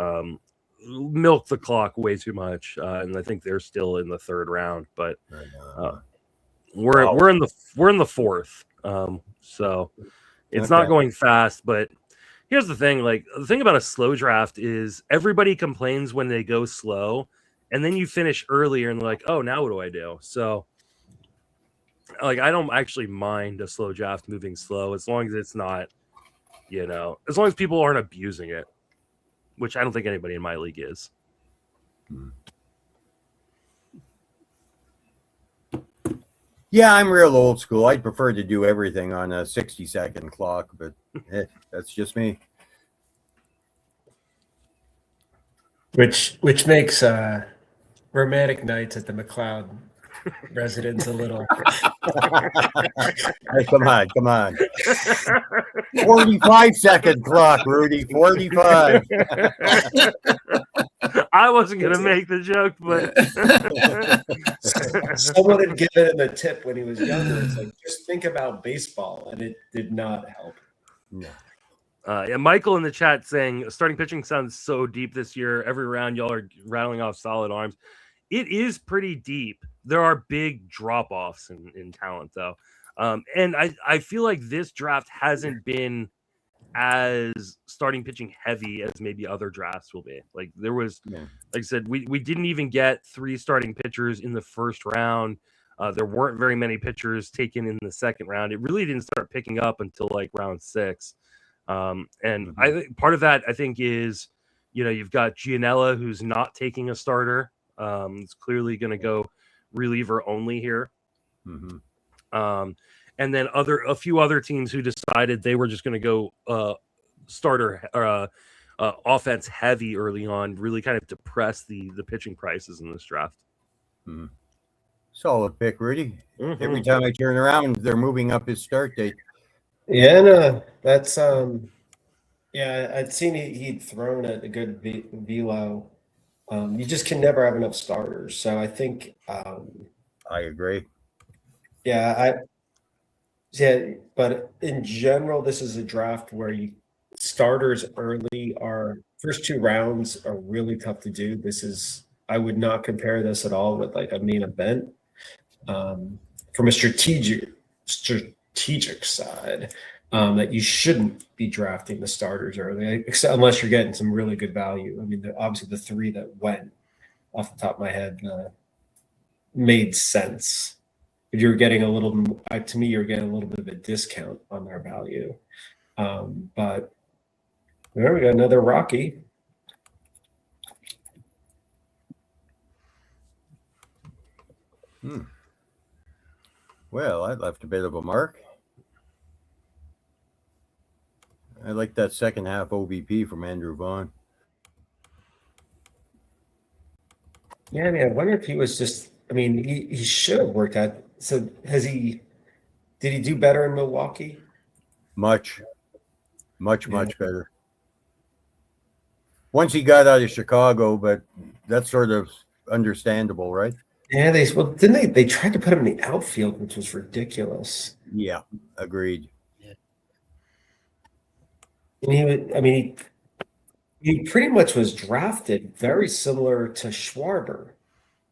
milked the clock way too much, and I think they're still in the 3rd round. But we're in the 4th, so it's not going fast. But here's the thing: like the thing about a slow draft is everybody complains when they go slow, and then you finish earlier and like, oh, now what do I do? So. Like I don't actually mind a slow draft moving slow as long as it's not, as long as people aren't abusing it, which I don't think anybody in my league is. Yeah, I'm real old school. I'd prefer to do everything on a 60-second clock, but that's just me. Which makes romantic nights at the McLeod residence a little. Hey, come on. 45-second clock, Rudy. 45. I wasn't going to make the joke, but someone had given him a tip when he was younger. It's like, just think about baseball, and it did not help. No. Yeah, Michael in the chat saying starting pitching sounds so deep this year. Every round, y'all are rattling off solid arms. It is pretty deep. There are big drop-offs in talent, though. And I feel like this draft hasn't been as starting pitching heavy as maybe other drafts will be. Like there was, like I said, we didn't even get 3 starting pitchers in the 1st round. There weren't very many pitchers taken in the 2nd round. It really didn't start picking up until like round 6. I think part of that, I think, is, you've got Gianella, who's not taking a starter. It's clearly going to go reliever only here. And then a few other teams who decided they were just going to go starter offense heavy early on, really kind of depress the pitching prices in this draft. Solid pick, Rudy. Every time I turn around, they're moving up his start date. Yeah, no, that's I'd seen he'd thrown at a good velo. You just can never have enough starters. So I think I agree. But in general, this is a draft where starters early are first 2 rounds are really tough to do. I would not compare this at all with like a main event. From a strategic side, that you shouldn't be drafting the starters early, unless you're getting some really good value. I mean, obviously the 3 that went off the top of my head made sense. But you're getting to me, you're getting a little bit of a discount on their value. But there we go, another Rocky. Well, I left a bit of a mark. I like that second half OBP from Andrew Vaughn. Yeah, I mean, I wonder if he was just. I mean, he should have worked out. So has he? Did he do better in Milwaukee? Much better. Once he got out of Chicago, but that's sort of understandable, right? Yeah, didn't they? They tried to put him in the outfield, which was ridiculous. Yeah, agreed. And he would. I mean, he pretty much was drafted very similar to Schwarber,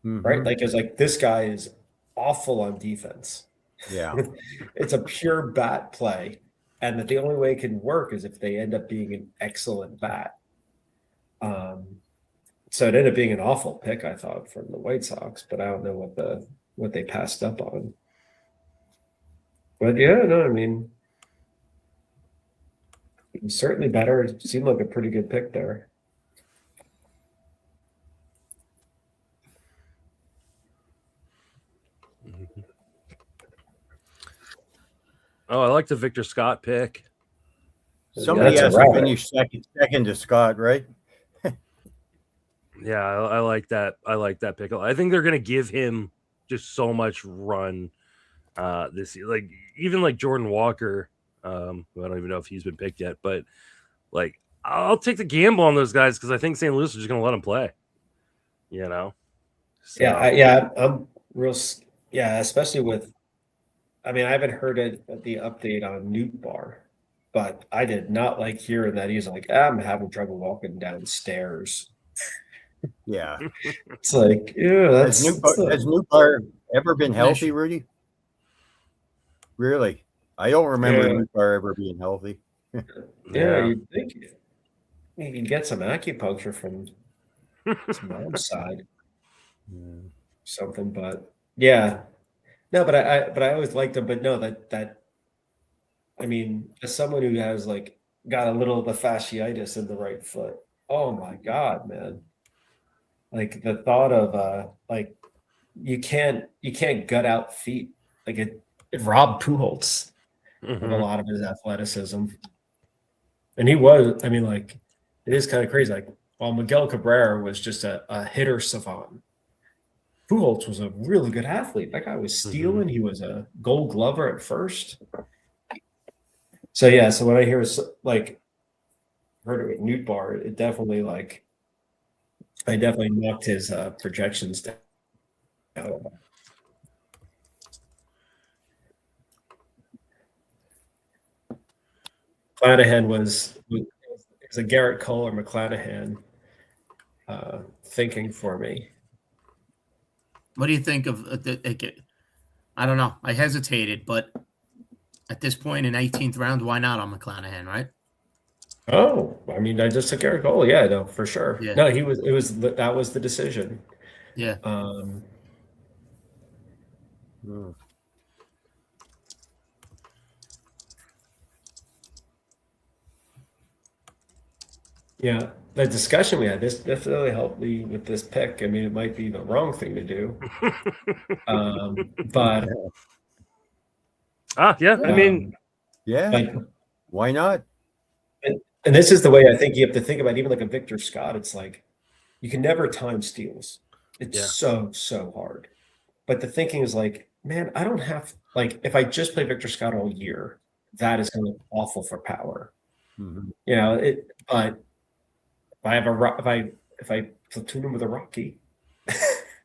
right? Like, it's like this guy is awful on defense. Yeah. It's a pure bat play, and that the only way it can work is if they end up being an excellent bat. So it ended up being an awful pick, I thought, from the White Sox, but I don't know what they passed up on. But yeah, no, I mean, it was certainly better. It seemed like a pretty good pick there. Oh, I like the Victor Scott pick. Somebody has to finish second to Scott, right? Yeah, I like that. I like that pick. I think they're going to give him just so much run this year. Like, even like Jordan Walker. I don't even know if he's been picked yet, but like, I'll take the gamble on those guys because I think St. Louis is just going to let him play. You know? So. Yeah, I'm real. Yeah, especially with. I mean, I haven't heard the update on Newt Bar, but I did not like hearing that he's like, I'm having trouble walking downstairs. Yeah. It's like, yeah, has Newt Bar ever been healthy, Rudy? Really? I don't remember Newt Bar ever being healthy. Yeah, you'd think you can get some acupuncture from his mom's side. Something, but yeah. No, but I always liked him, but no, that I mean, as someone who has like got a little of the fasciitis in the right foot, oh my God, man. Like the thought of like you can't gut out feet. Like it robbed Pujols of a lot of his athleticism. And he was, I mean, like, it is kind of crazy. Like, while Miguel Cabrera was just a hitter savant, Pujols was a really good athlete. That guy was stealing. He was a Gold Glover at first. So yeah, so when I hear like heard it with Newt Bar, it definitely like I definitely knocked his projections down. McClanahan was a Garrett Cole or McClanahan thinking for me. What do you think of I don't know. I hesitated, but at this point in 18th round, why not on McClanahan, right? Oh, I mean, I just took Garrett Cole. Yeah, no, for sure. Yeah. No, that was the decision. Yeah. Yeah, the discussion we had, this definitely helped me with this pick. I mean, it might be the wrong thing to do. But yeah, I mean, why not? And this is the way I think you have to think about even like a Victor Scott. It's like you can never time steals. It's so hard. But the thinking is like, man, I don't have like if I just play Victor Scott all year, that is going to be awful for power. You know, but if I platoon him with a Rocky,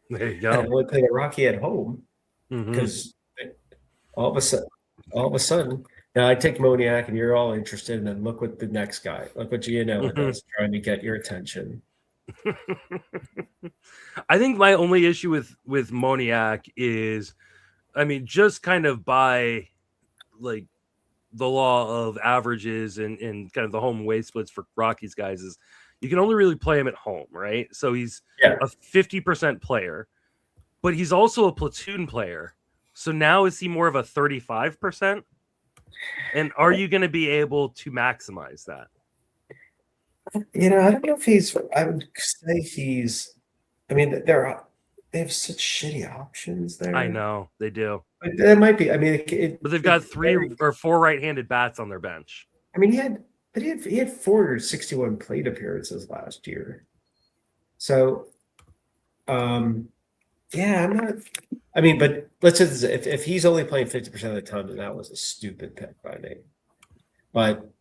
there you go. and I only play a Rocky at home because all of a sudden, now I take Moniak and you're all interested, and then look what the next guy, look what Aniano does, trying to get your attention. I think my only issue with Moniak is, I mean, just kind of by like the law of averages and kind of the home away splits for Rockies guys is you can only really play him at home, right? So he's a 50% player, but he's also a platoon player. So now is he more of a 35%? And are you going to be able to maximize that? You know, I don't know if I would say he's, I mean, they have such shitty options there. I know they do. That might be. I mean, but they've got 3 or 4 right-handed bats on their bench. I mean, he had 461 plate appearances last year. So, yeah, I'm not. I mean, but let's say this, if he's only playing 50% of the time, then that was a stupid pick by me. But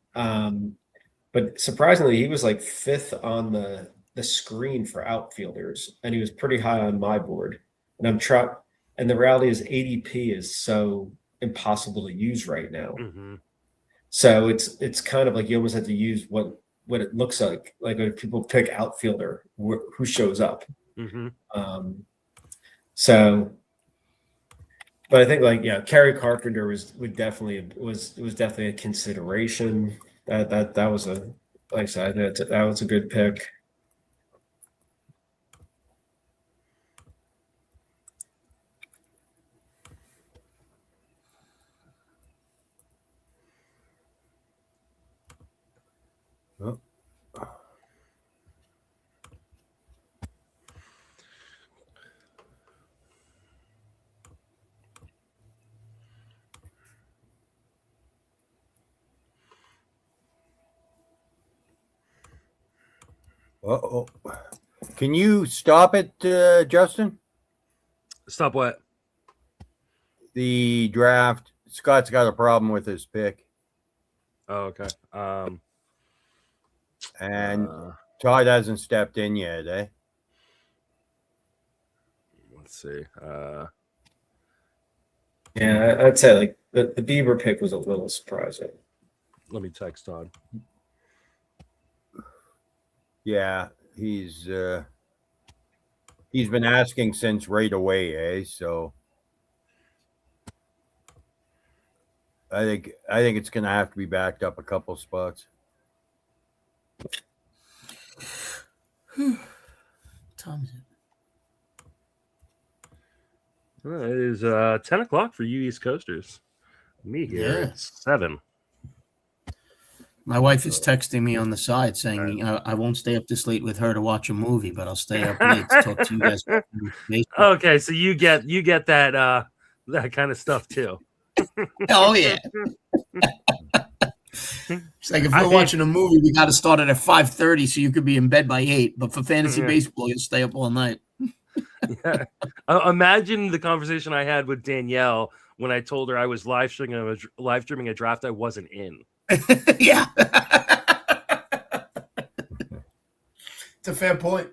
surprisingly, he was like 5th on the screen for outfielders, and he was pretty high on my board. And and the reality is ADP is so impossible to use right now. Mm-hmm. So it's kind of like you almost have to use what it looks like when people pick outfielder, who shows up. Mm-hmm. But I think Kerry Carpenter was definitely a consideration. That was that was a good pick. Uh-oh. Can you stop it, Justin? Stop what? The draft. Scott's got a problem with his pick. Oh, okay. And Todd hasn't stepped in yet, eh? Let's see. Yeah, I'd say like the Bieber pick was a little surprising. Let me text Todd. Yeah, he's been asking since right away, eh? So I think it's gonna have to be backed up a couple spots. Time is it? Well, it is 10 o'clock for you East Coasters. Me here, it's 7. My wife is texting me on the side saying I won't stay up this late with her to watch a movie, but I'll stay up late to talk to you guys. Okay, so you get that that kind of stuff too. Oh yeah. It's like if we're watching a movie, we got to start it at 5:30 so you could be in bed by 8. But for fantasy baseball, you'll stay up all night. Yeah. Imagine the conversation I had with Danielle when I told her I was live streaming a draft I wasn't in. Yeah. It's a fair point.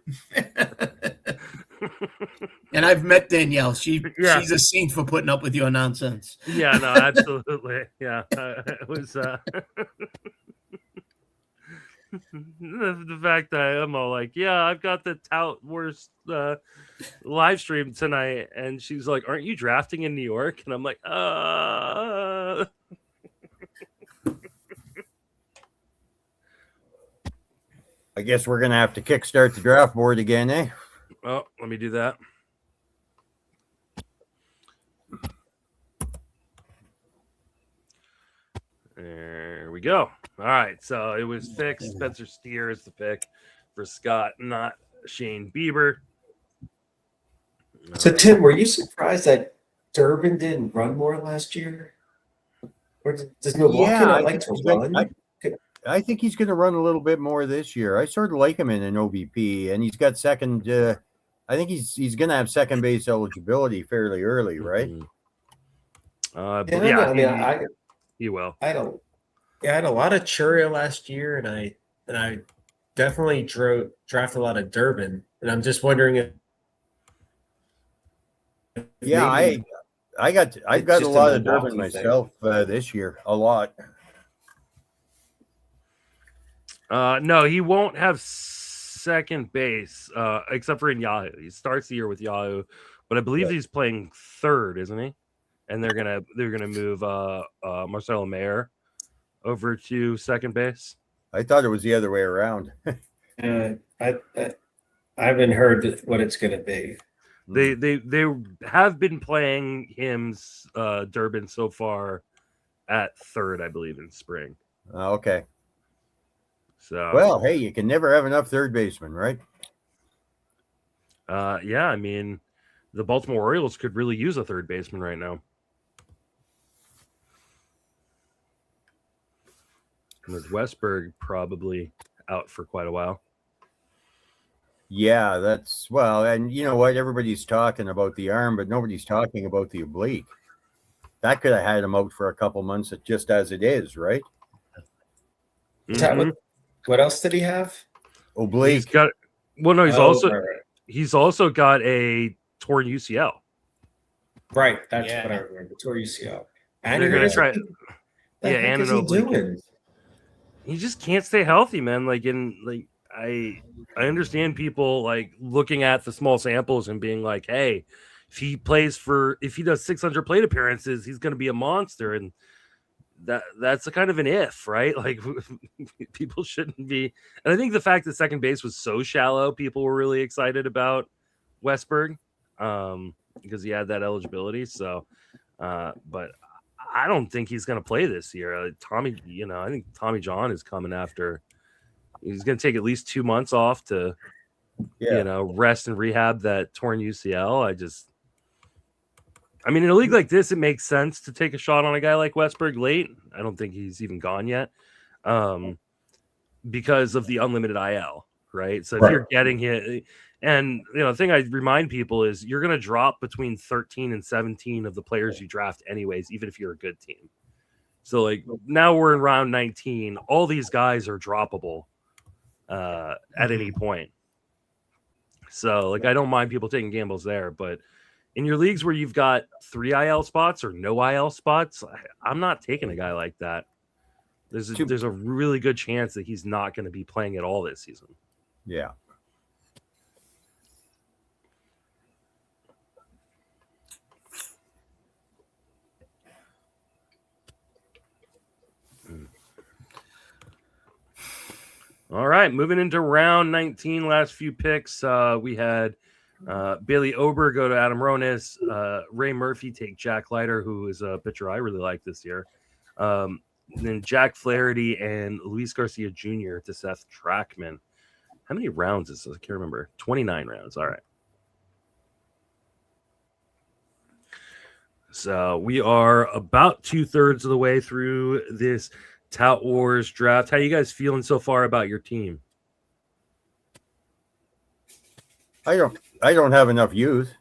And I've met Danielle. She's a saint for putting up with your nonsense. Yeah, no, absolutely. Yeah. It was the fact that I'm all like, yeah, I've got the Tout worst live stream tonight. And she's like, aren't you drafting in New York? And I'm like, I guess we're gonna have to kickstart the draft board again, eh? Oh, let me do that. There we go. All right, so it was fixed. Spencer Steer is the pick for Scott, not Shane Bieber. So, Tim, were you surprised that Durbin didn't run more last year? Or does Milwaukee not like to run? I think he's going to run a little bit more this year. I sort of like him in an OBP, and he's got second. I think he's going to have second base eligibility fairly early, right? He will. I had a lot of Churia last year, and I definitely drafted a lot of Durbin, and I'm just wondering if. Yeah, I've got a lot of Durbin myself this year, a lot. No, he won't have second base, except for in Yahoo. He starts the year with Yahoo, but I believe he's playing third, isn't he? And they're gonna move Marcelo Mayer over to second base. I thought it was the other way around. I haven't heard what it's gonna be. They have been playing him Durbin so far at third, I believe, in spring. Okay. So well, hey, you can never have enough third basemen, right? Yeah, I mean, the Baltimore Orioles could really use a third baseman right now. with Westberg probably out for quite a while. Yeah, that's well, and you know what? Everybody's talking about the arm, but nobody's talking about the oblique. That could have had him out for a couple months, just as it is, right? Is that what else did he have? Oblique. He's got. Well, no, he's also got a torn UCL. Right, that's what I remember. Torn UCL. And they're gonna try. And an oblique. He just can't stay healthy, man. I understand people like looking at the small samples and being like, hey, if he does 600 plate appearances, he's going to be a monster. And that's a kind of an if, right? Like people shouldn't be. And I think the fact that second base was so shallow, people were really excited about Westberg because he had that eligibility. So, but I don't think he's going to play this year. I think Tommy John is coming after. He's going to take at least 2 months off to, rest and rehab that torn UCL. In a league like this, it makes sense to take a shot on a guy like Westberg late. I don't think he's even gone yet because of the unlimited IL, right? So if you're getting hit, and the thing I remind people is you're going to drop between 13 and 17 of the players you draft anyways, even if you're a good team. So like now we're in round 19. All these guys are droppable at any point. So like I don't mind people taking gambles there, but in your leagues where you've got 3 IL spots or no IL spots, I'm not taking a guy like that. There's a really good chance that he's not going to be playing at all this season. Yeah. All right, moving into round 19, last few picks. We had Bailey Ober go to Adam Ronis, Ray Murphy take Jack Leiter, who is a pitcher I really like this year. Then Jack Flaherty and Luis Garcia Jr. to Seth Trackman. How many rounds is this? I can't remember. 29 rounds. All right. So we are about 2/3 of the way through this Tout Wars draft. How you guys feeling so far about your team? I don't have enough youth.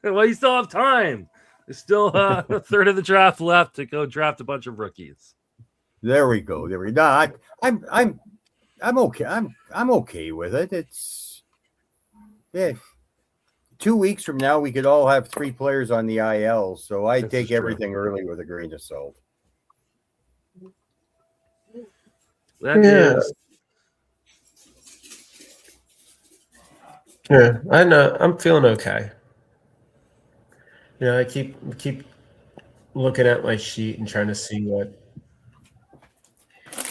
Well, you still have time. There's still a third of the draft left to go draft a bunch of rookies. There we go. No, I'm okay. I'm okay with it. It's 2 weeks from now we could all have 3 players on the IL. So I take everything early with a grain of salt. Yeah, I know. I'm feeling okay. I keep looking at my sheet and trying to see what.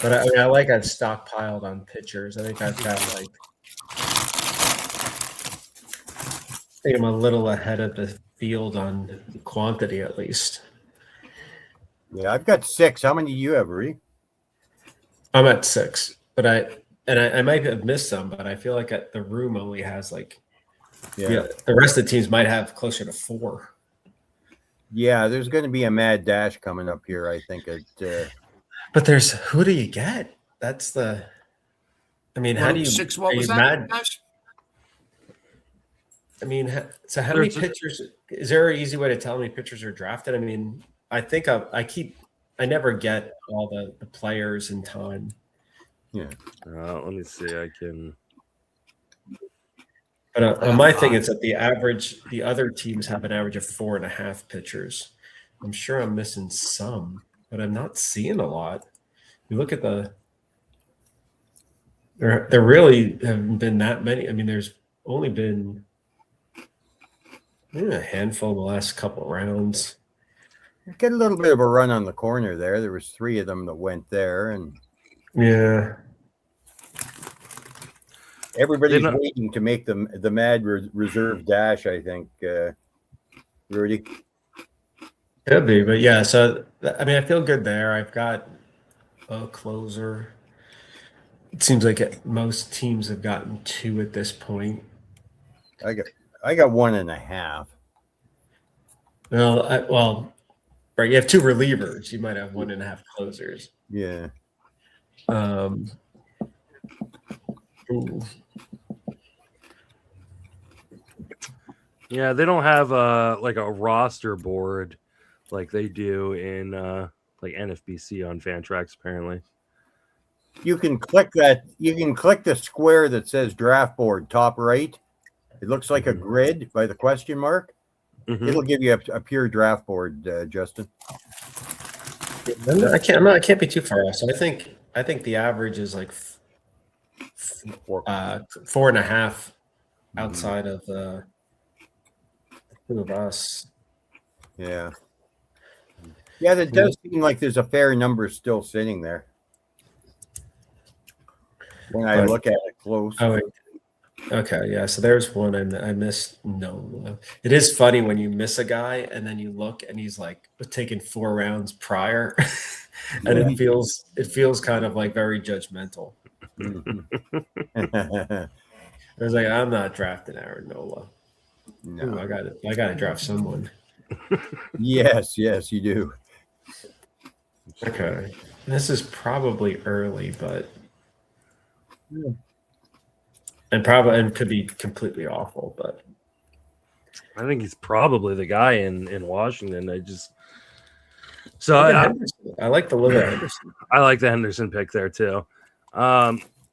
But I like I've stockpiled on pitchers. I think I've got I think I'm a little ahead of the field on quantity at least. Yeah, I've got 6. How many do you have, Rudy? I'm at 6, but I might have missed some, but I feel like the room only has the rest of the teams might have closer to 4. Yeah, there's going to be a mad dash coming up here, I think. But who do you get? That's the. I mean, how do you? 6. What was that? I mean, so how many pitchers? Is there an easy way to tell how many pitchers are drafted? I mean, I think I never get all the players in time. Yeah. Let me see. I can. But on my thing, it's that the other teams have an average of 4.5 pitchers. I'm sure I'm missing some, but I'm not seeing a lot. You look at there really haven't been that many. I mean, there's only been a handful in the last couple of rounds. Get a little bit of a run on the corner there. There was 3 of them that went there, and everybody's waiting to make the mad reserve dash. I think, Rudy. Could be, but yeah. So I mean, I feel good there. I've got a closer. It seems like most teams have gotten 2 at this point. I got 1.5. Well, Right, you have 2 relievers. You might have 1.5 closers. Yeah. Ooh. Yeah, they don't have like a roster board like they do in like NFBC on Fantrax apparently. You can click that. You can click the square that says draft board top right. It looks like a grid by the question mark. It'll give you a pure draft board, Justin. I can't be too far off. So I think the average is like 4.5 outside of the 2 of us. Yeah. Yeah, that does seem like there's a fair number still sitting there. When I look at it close. Oh, okay, yeah. So there's one I missed. No, it is funny when you miss a guy and then you look and he's like taken 4 rounds prior, and it feels kind of like very judgmental. I was like, I'm not drafting Aaron Nola. No, ooh, I got to draft someone. Yes, you do. Okay, this is probably early, but. And could be completely awful, but I think he's probably the guy in Washington. I like the Logan Henderson. I like the Henderson pick there too.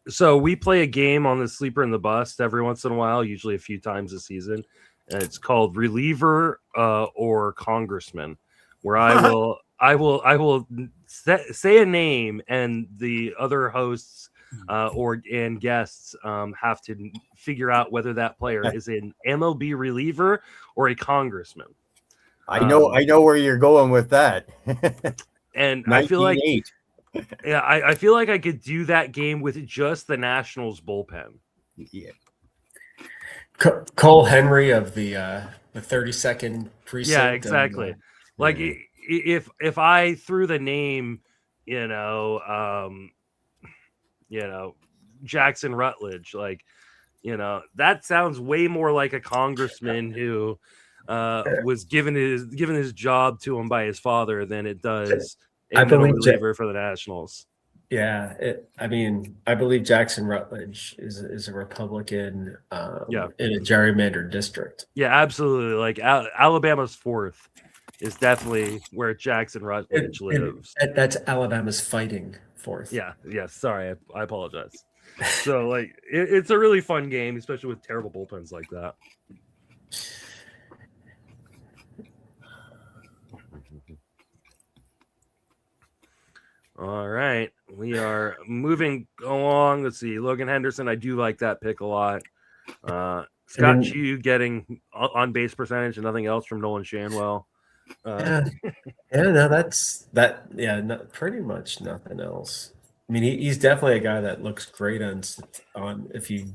So we play a game on the Sleeper and the Bust every once in a while, usually a few times a season, and it's called Reliever or Congressman, where I will say a name and the other hosts and guests have to figure out whether that player is an MLB reliever or a congressman. I know where you're going with that. And I feel like I feel like I could do that game with just the Nationals bullpen. Yeah. Cole Henry of the 32nd precinct. Yeah, exactly. If I threw the name, Jackson Rutledge, that sounds way more like a congressman who was given his job to him by his father than it does a reliever for the Nationals. Yeah, I believe Jackson Rutledge is a Republican in a gerrymandered district. Yeah, absolutely. Like Alabama's 4th is definitely where Jackson Rutledge lives. That's Alabama's fighting 4th. Yeah. Sorry, I apologize. So it's a really fun game, especially with terrible bullpens like that. All right, we are moving along. Let's see, Logan Henderson. I do like that pick a lot. Scott Chu getting on base percentage and nothing else from Nolan Shanwell. Pretty much nothing else. I mean, he's definitely a guy that looks great on if you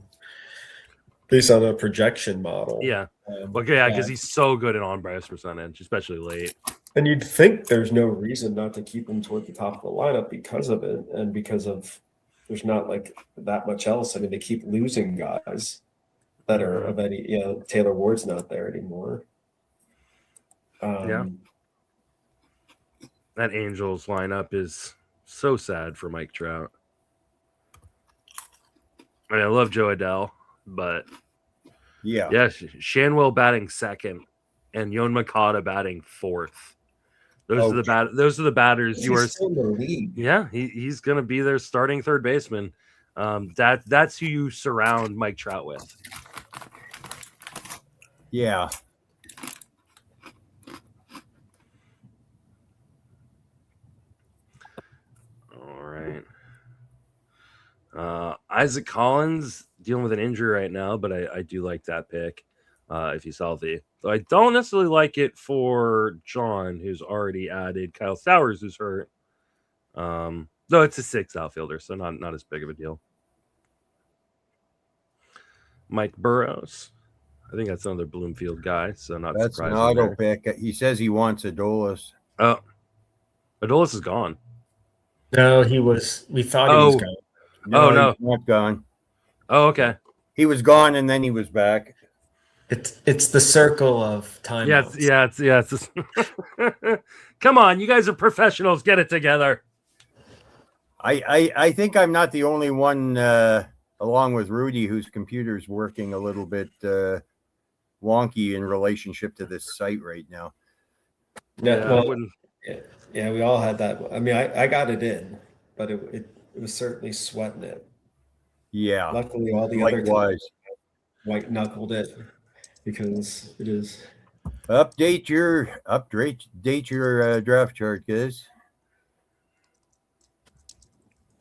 based on a projection model. Yeah, because he's so good at on base percentage, especially late. And you'd think there's no reason not to keep him toward the top of the lineup because of it, and because of there's not like that much else. I mean, they keep losing guys that are of any. Taylor Ward's not there anymore. That Angels lineup is so sad for Mike Trout. I mean, I love Joe Adele, but Shanwell batting 2nd and Yon Makata batting 4th. Those are the batters you are. Still in the league. Yeah, he's going to be their starting third baseman. That's who you surround Mike Trout with. Yeah. All right. Isaac Collins dealing with an injury right now, but I do like that pick if he's healthy. So I don't necessarily like it for John, who's already added Kyle Stowers, who's hurt. Though it's a 6th outfielder, so not as big of a deal. Mike Burrows. I think that's another Bloomfield guy, so that's an auto pick. He says he wants Adolis. Oh, Adolis is gone. No, we thought he was gone. No, he's not gone. Oh, okay. He was gone and then he was back. It's the circle of time. It's Come on, you guys are professionals. Get it together. I think I'm not the only one, along with Rudy, whose computer's working a little bit wonky in relationship to this site right now. Yeah, we all had that. I mean, I got it in, but it was certainly sweating it. Yeah. Luckily, all the other times white knuckled it because it is. Update your draft chart, guys.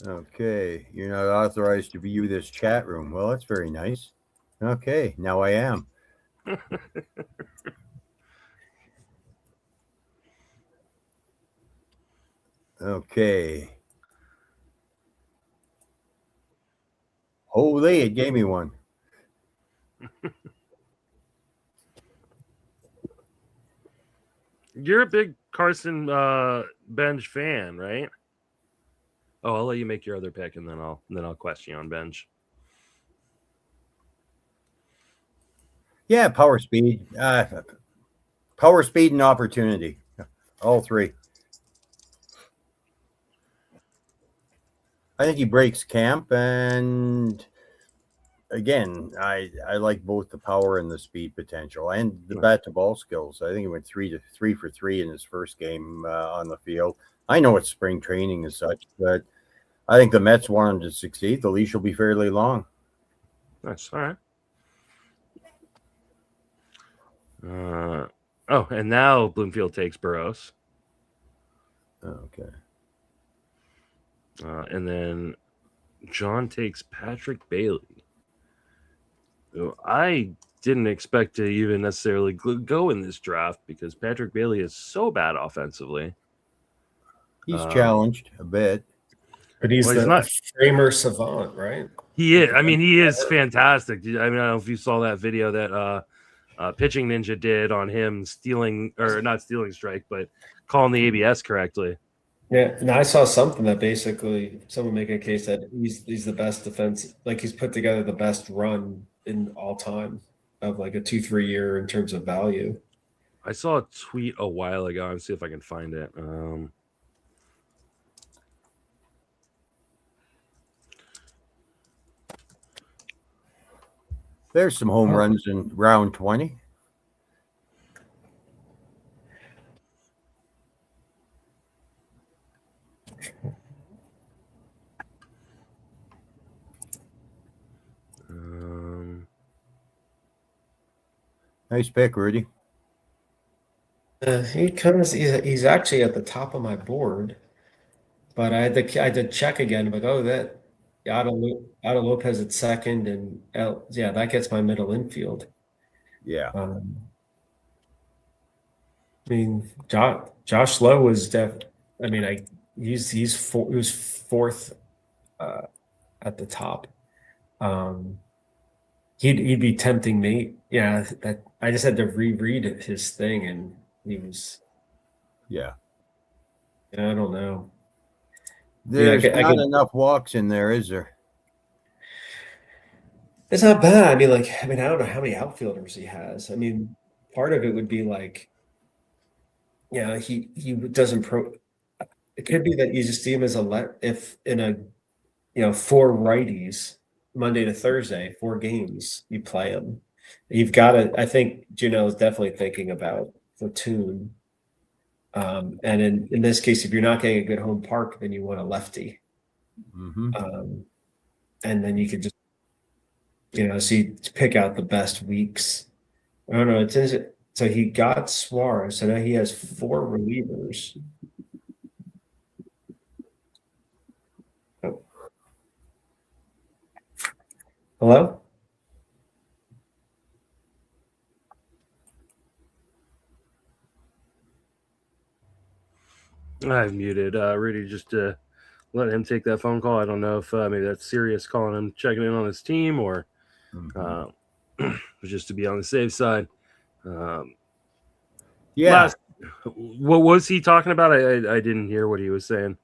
Okay, you're not authorized to view this chat room. Well, that's very nice. Okay, now I am. Okay. Holy, it gave me one. You're a big Carson Benj fan, right? Oh, I'll let you make your other pick, and then I'll question you on Benj. Yeah, power speed, and opportunity, all three. I think he breaks camp, and again, I like both the power and the speed potential, and the bat to ball skills. I think he went 3 for 3 in his first game on the field. I know it's spring training and such, but I think the Mets want him to succeed. The leash will be fairly long. That's all right. And now Bloomfield takes Burroughs. Okay. And then John takes Patrick Bailey. I didn't expect to even necessarily go in this draft because Patrick Bailey is so bad offensively. He's challenged a bit. But he's not framer savant, right? He is. I mean, he is fantastic. I mean, I don't know if you saw that video that Pitching Ninja did on him not stealing strike, but calling the ABS correctly. Yeah, and I saw something that basically someone making a case that he's the best defense, like he's put together the best run in all time of like a 2-3 year in terms of value. I saw a tweet a while ago. Let's see if I can find it. There's some home runs in round 20. Nice pick, Rudy. He's actually at the top of my board, but I had to check again. Like, that Otto Lopez at second, and that gets my middle infield. Yeah. I mean, Josh Lowe was I mean, he was fourth at the top. He'd be tempting me. Yeah, that I just had to reread his thing, and he was. Yeah. I don't know. There's not enough walks in there, is there? It's not bad. I mean, I don't know how many outfielders he has. I mean, part of it would be like, he doesn't It could be that you just see him as if in a, 4 righties, Monday to Thursday, 4 games, you play him. You've got to. I think Juneau is definitely thinking about platoon. And in this case, if you're not getting a good home park, then you want a lefty. Mm-hmm. And then you could just, see pick out the best weeks. I don't know. So he got Suarez. So now he has 4 relievers. Oh. Hello? I've muted Rudy just to let him take that phone call. I don't know if maybe that's Sirius calling him, checking in on his team, or just to be on the safe side. What was he talking about? I didn't hear what he was saying.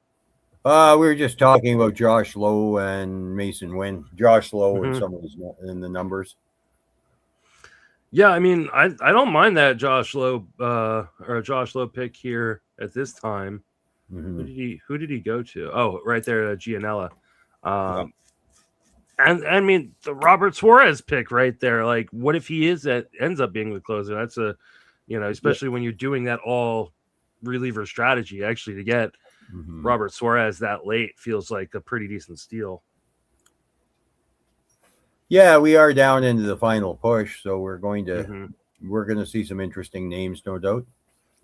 We were just talking about Josh Lowe and Mason Wynn. Josh Lowe and some of his in the numbers. Yeah, I mean, I don't mind that Josh Lowe pick here at this time. Mm-hmm. Who did he go to? Oh, right there, Gianella. And I mean the Robert Suarez pick right there. Like, what if he ends up being the closer? That's especially when you're doing that all reliever strategy. Actually, to get Robert Suarez that late feels like a pretty decent steal. Yeah, we are down into the final push, so we're going to see some interesting names, no doubt.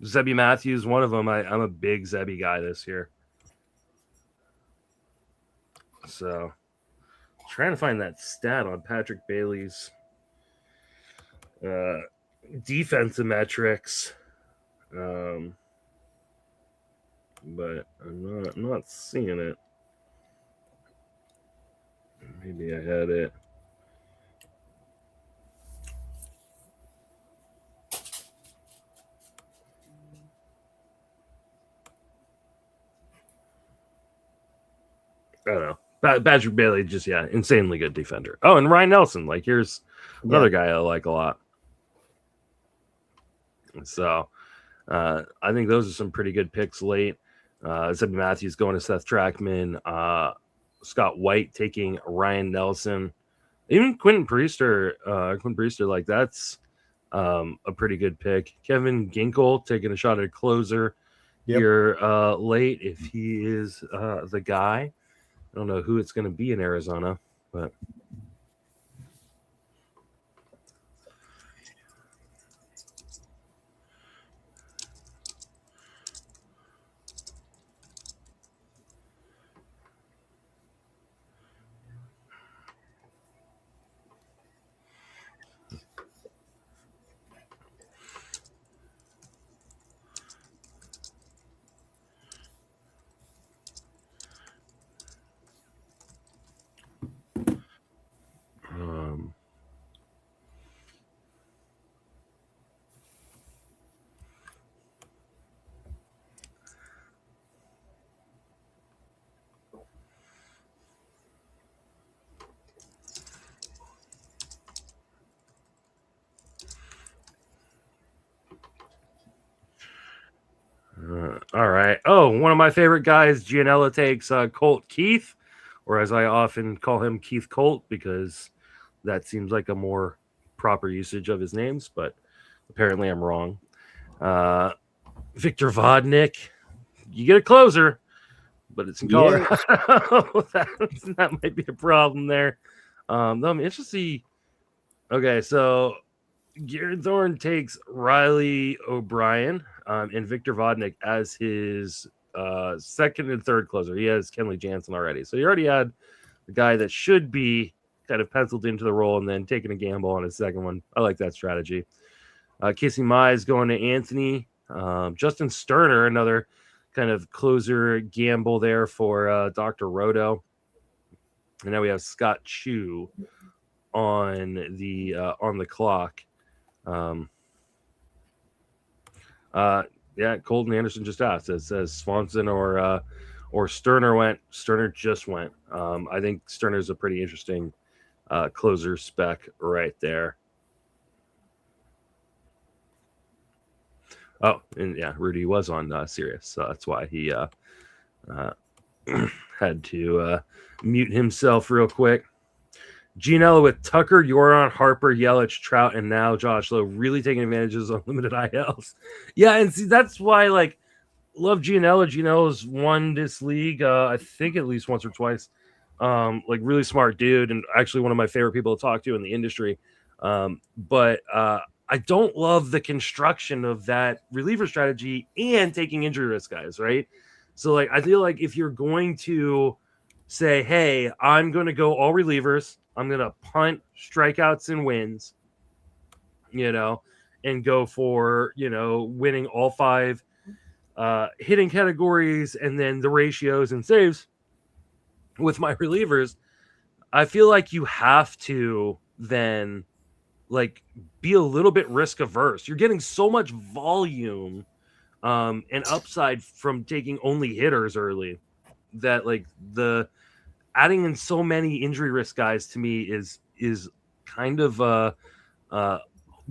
Zebby Matthews, one of them. I'm a big Zebby guy this year. So, trying to find that stat on Patrick Bailey's defensive metrics, but I'm not seeing it. Maybe I had it. I don't know. Patrick Bailey, just insanely good defender. Oh, and Ryan Nelson. Like, here's another guy I like a lot. So, I think those are some pretty good picks late. Zebby Matthews going to Seth Trackman. Scott White taking Ryan Nelson. Even Quentin Priester, like that's a pretty good pick. Kevin Ginkel taking a shot at a closer here late if he is the guy. I don't know who it's going to be in Arizona, but all right. Oh, one of my favorite guys, Gianella takes Colt Keith, or as I often call him, Keith Colt, because that seems like a more proper usage of his names, but apparently I'm wrong. Victor Vodnik, you get a closer, but it's in Colorado. That might be a problem there. I'm interested to see. Okay, so Garrett Thorne takes Riley O'Brien and Victor Vodnik as his second and third closer. He has Kenley Jansen already. So he already had the guy that should be kind of penciled into the role and then taking a gamble on his second one. I like that strategy. Casey Mize going to Anthony. Justin Sterner, another kind of closer gamble there for Dr. Roto. And now we have Scott Chu on the clock. Colton Anderson just asked. It says Swanson or Sterner went. Sterner just went. I think Sterner's a pretty interesting closer spec right there. Oh, and Rudy was on Sirius, so that's why he had to mute himself real quick. Gianella with Tucker, Yoron, Harper, Yelich, Trout, and now Josh Lowe really taking advantages of unlimited ILs. Yeah, and see, that's why, like, love Gianella. Gianella's won this league, I think at least once or twice. Like, really smart dude, and actually one of my favorite people to talk to in the industry. But I don't love the construction of that reliever strategy and taking injury risk guys, right? So, like, I feel like if you're going to say, hey, I'm going to go all relievers, I'm going to punt strikeouts and wins, and go for, winning all 5 hitting categories and then the ratios and saves with my relievers, I feel like you have to then, like, be a little bit risk averse. You're getting so much volume and upside from taking only hitters early that, like, the adding in so many injury risk guys to me is kind of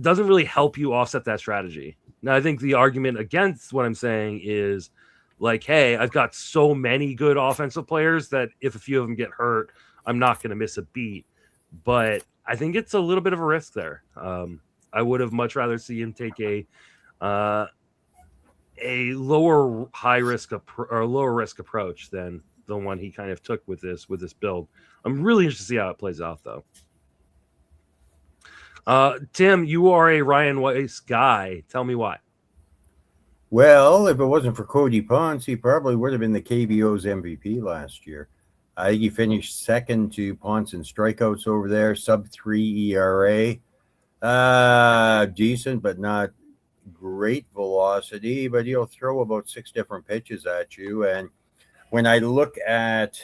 doesn't really help you offset that strategy. Now, I think the argument against what I'm saying is like, hey, I've got so many good offensive players that if a few of them get hurt, I'm not going to miss a beat. But I think it's a little bit of a risk there. I would have much rather see him take a lower high risk or lower risk approach than the one he kind of took with this build. I'm really interested to see how it plays out, though. Tim, you are a Ryan Weiss guy. Tell me why. Well, if it wasn't for Cody Ponce, he probably would have been the KBO's MVP last year. I think he finished second to Ponce in strikeouts over there, sub-3 ERA. Decent, but not great velocity, but he'll throw about 6 different pitches at you. And when I look at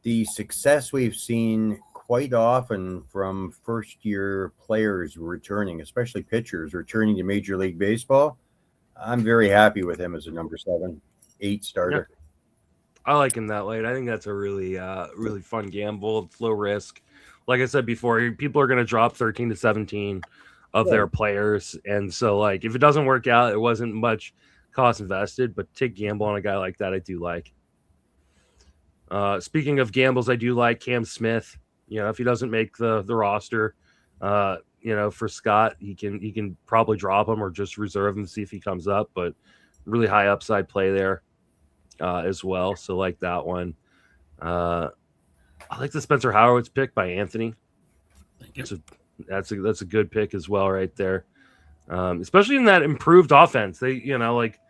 the success we've seen quite often from first-year players returning, especially pitchers returning to Major League Baseball, I'm very happy with him as a number 7, 8 starter. Yeah. I like him that late. I think that's a really, really fun gamble. It's low risk. Like I said before, people are going to drop 13 to 17 of their players. And so, like, if it doesn't work out, it wasn't much cost invested. But take gamble on a guy like that, I do like. Speaking of gambles, I do like Cam Smith. You know, if he doesn't make the roster, you know, for Scott, he can probably drop him or just reserve him to see if he comes up. But really high upside play there. As well, so like that one. I like the Spencer Howard's pick by Anthony. That's a good pick as well, right there. Especially in that improved offense, they like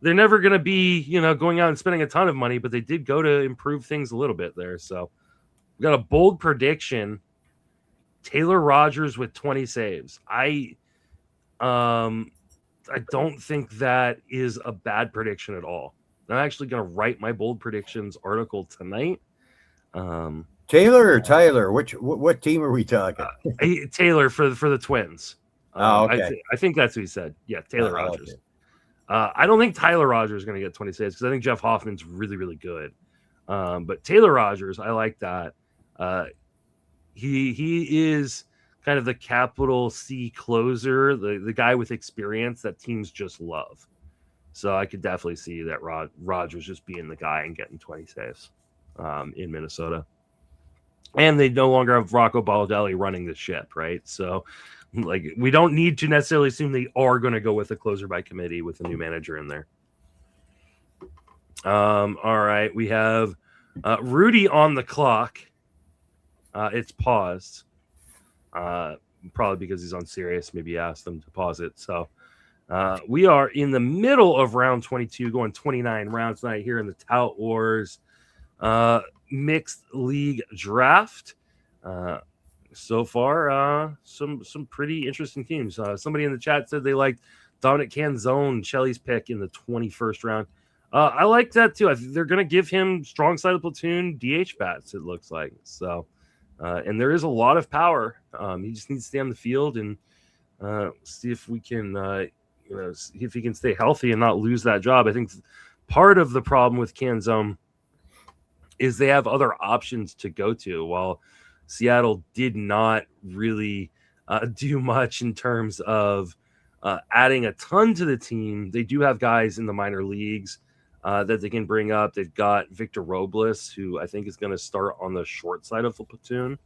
they're never going to be going out and spending a ton of money, but they did go to improve things a little bit there. So we got a bold prediction: Taylor Rogers with 20 saves. I don't think that is a bad prediction at all. I'm actually going to write my bold predictions article tonight. Taylor or Tyler? What team are we talking? Taylor for the Twins. Okay. I think that's what he said. Yeah, Taylor Rogers. Okay. I don't think Tyler Rogers is going to get 20 saves because I think Jeff Hoffman's really, really good. But Taylor Rogers, I like that. He is kind of the capital C closer, the guy with experience that teams just love. So I could definitely see that Rogers just being the guy and getting 20 saves in Minnesota. And they no longer have Rocco Baldelli running the ship, right? So, like, we don't need to necessarily assume they are going to go with a closer by committee with a new manager in there. All right, we have Rudy on the clock. It's paused. Probably because he's on Sirius. Maybe asked them to pause it. So, we are in the middle of round 22, going 29 rounds tonight here in the Tout Wars mixed league draft. So far, some pretty interesting teams. Somebody in the chat said they liked Dominic Canzone, Shelley's pick in the 21st round. I like that too. I think they're going to give him strong side of platoon DH bats, it looks like. So, and there is a lot of power. He just needs to stay on the field and see if we can if he can stay healthy and not lose that job. I think part of the problem with Canzone is they have other options to go to, while Seattle did not really do much in terms of adding a ton to the team. They do have guys in the minor leagues that they can bring up. They've got Victor Robles, who I think is going to start on the short side of the platoon.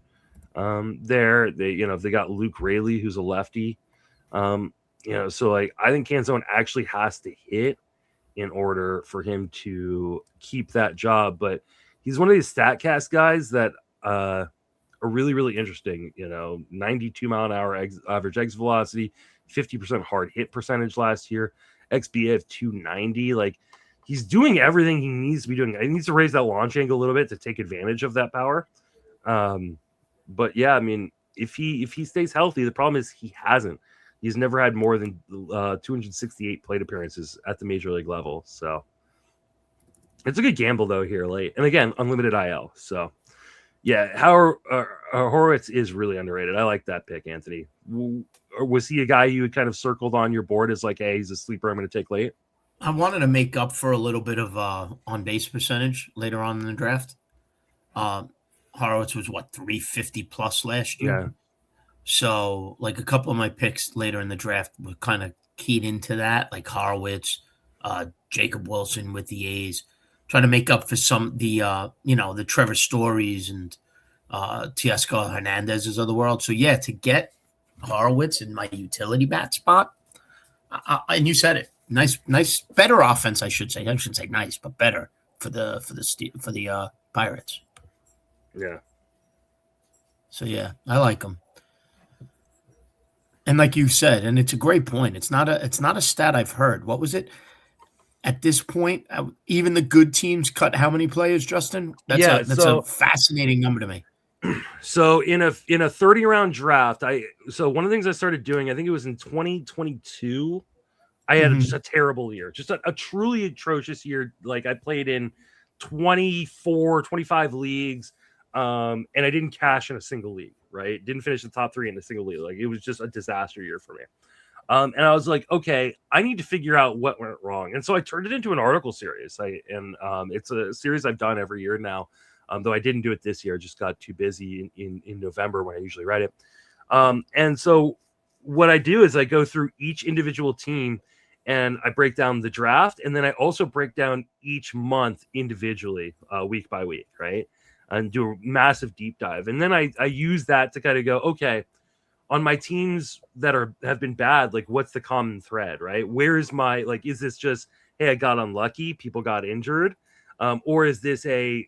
They got Luke Raley, who's a lefty. So like I think Canzone actually has to hit in order for him to keep that job. But he's one of these StatCast guys that are really, really interesting. 92 mile an hour average exit velocity, 50% hard hit percentage last year, XBA of 290. Like, he's doing everything he needs to be doing. He needs to raise that launch angle a little bit to take advantage of that power. But yeah, I mean, if he stays healthy, the problem is he hasn't. He's never had more than 268 plate appearances at the major league level. So it's a good gamble though here late. And again, unlimited IL. So yeah, Horowitz is really underrated. I like that pick, Anthony. Was he a guy you had kind of circled on your board as like, hey, he's a sleeper I'm going to take late? I wanted to make up for a little bit of on-base percentage later on in the draft. Horowitz was, 350 plus last year? So, like, a couple of my picks later in the draft were kind of keyed into that, like Horowitz, Jacob Wilson with the A's, trying to make up for the Trevor Stories and Teoscar Hernandez's of the world. So, yeah, to get Horowitz in my utility bat spot, and you said it, nice, better offense, I should say. I shouldn't say nice, but better for the Pirates. Yeah. So yeah, I like them. And like you said, and it's a great point. It's not a stat I've heard. What was it? At this point, even the good teams cut how many players, Justin? That's a fascinating number to me. So in a 30-round draft, one of the things I started doing, I think it was in 2022, I had just a terrible year, just a truly atrocious year. Like, I played in 24, 25 leagues, and I didn't cash in a single league, right? Didn't finish the top 3 in a single league. Like, it was just a disaster year for me. And I was like, okay, I need to figure out what went wrong. And so I turned it into an article series. It's a series I've done every year now. Though I didn't do it this year, I just got too busy in November when I usually write it. And so what I do is I go through each individual team and I break down the draft. And then I also break down each month individually, week by week, right? And do a massive deep dive. And then I use that to kind of go, okay, on my teams that have been bad, like, what's the common thread, right? Where's my, like, is this just, hey, I got unlucky, people got injured, or is this an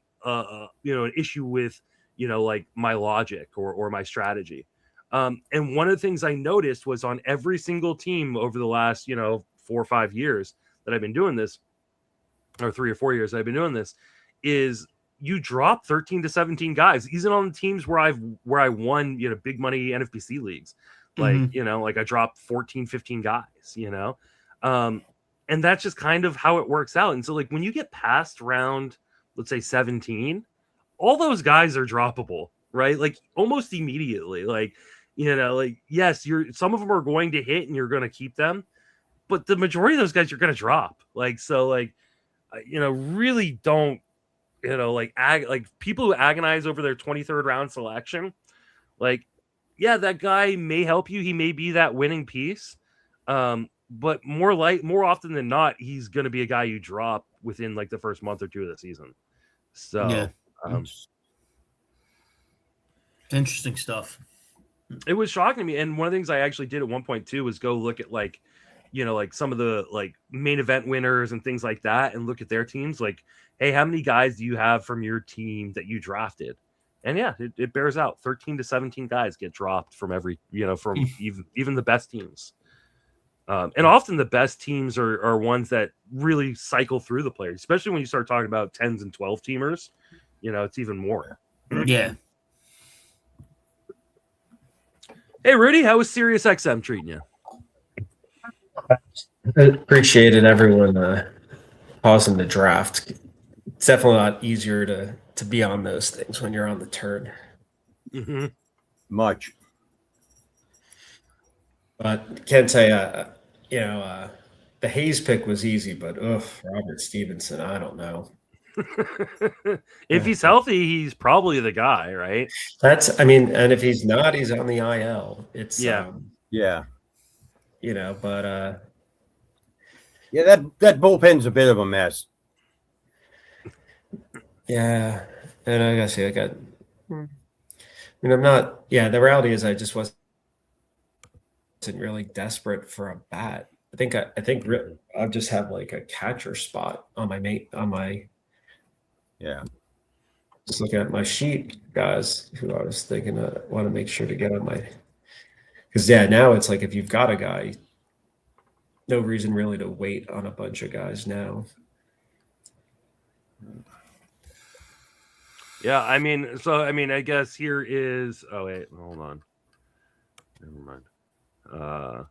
issue with, like, my logic or my strategy? And one of the things I noticed was on every single team over the last 4 or 5 years that I've been doing this, or 3 or 4 years I've been doing this, is you drop 13 to 17 guys, even on the teams where I won, big money NFBC leagues. Like, like I dropped 14, 15 guys, and that's just kind of how it works out. And so, like, when you get past round, let's say 17, all those guys are droppable, right? Like, almost immediately. Like, like, yes, some of them are going to hit and you're going to keep them, but the majority of those guys you're going to drop. Like, so, like, really don't, like people who agonize over their 23rd round selection, like, yeah, that guy may help you. He may be that winning piece. But more often than not, he's going to be a guy you drop within, like, the first month or two of the season. So yeah, interesting stuff. It was shocking to me. And one of the things I actually did at one point too was go look at, like, like some of the, like, main event winners and things like that, and look at their teams. Like, hey, how many guys do you have from your team that you drafted? And yeah, it bears out. 13 to 17 guys get dropped from every, from even the best teams. And often the best teams are ones that really cycle through the players, especially when you start talking about 10s and 12 teamers. It's even more. Yeah. Hey, Rudy, how was SiriusXM treating you? I appreciated everyone pausing the draft. It's definitely a lot easier to be on those things when you're on the turn. Mm-hmm. Much. But can't say, the Hayes pick was easy, but Robert Stevenson, I don't know. If he's healthy, he's probably the guy, right? And if he's not, he's on the IL. It's yeah. But yeah, that bullpen's a bit of a mess. Yeah, and I gotta say, I'm not. Yeah, the reality is, I just wasn't really desperate for a bat. I think I just have, like, a catcher spot on my. Yeah. Just looking at my sheet, guys, who I was thinking I want to make sure to get on my. Because now it's like, if you've got a guy, no reason really to wait on a bunch of guys now. Yeah, I guess here is. Oh wait, hold on. Never mind.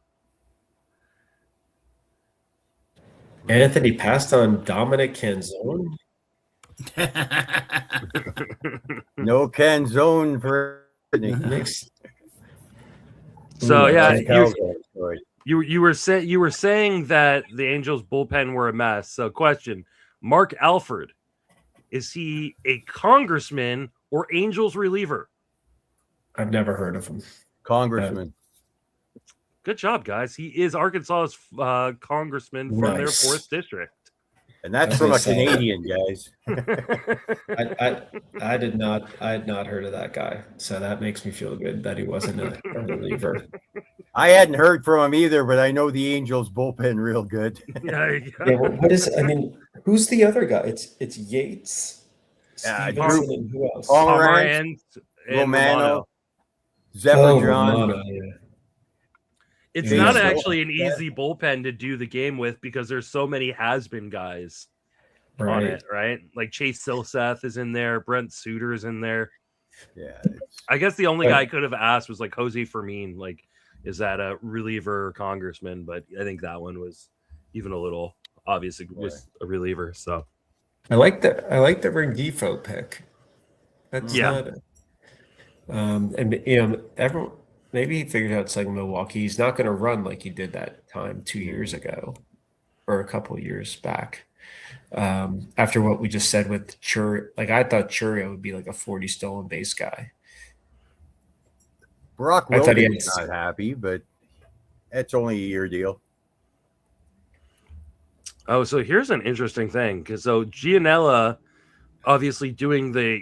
Anthony passed on Dominic Canzone. No Canzone for So yeah, you were saying that the Angels bullpen were a mess. So question: Mark Alford, is he a congressman or Angels reliever? I've never heard of him. Congressman. Good job, guys. He is Arkansas's congressman from their 4th district. And that's from a Canadian, guys. I had not heard of that guy. So that makes me feel good that he wasn't a reliever. I hadn't heard from him either, but I know the Angels bullpen real good. Yeah, what is it? I mean, who's the other guy? It's Yates, Stevenson, and who else? Pomerantz and Romano. Zephyr Romano, yeah. It's not actually an easy bullpen to do the game with because there's so many has-been guys on it, right? Like Chase Silseth is in there, Brent Suter is in there. Yeah. I guess the only guy I could have asked was like Jose Fermin, like, is that a reliever or congressman? But I think that one was even a little obvious it was a reliever. So I like the Rengifo pick. That's not and everyone maybe he figured out it's like Milwaukee. He's not going to run like he did that time 2 years ago or a couple of years back. After what we just said with Churio, like I thought Churio would be like a 40 stolen base guy. Brock Wilson's not happy, but it's only a year deal. Oh, so here's an interesting thing because so Gianella, obviously doing the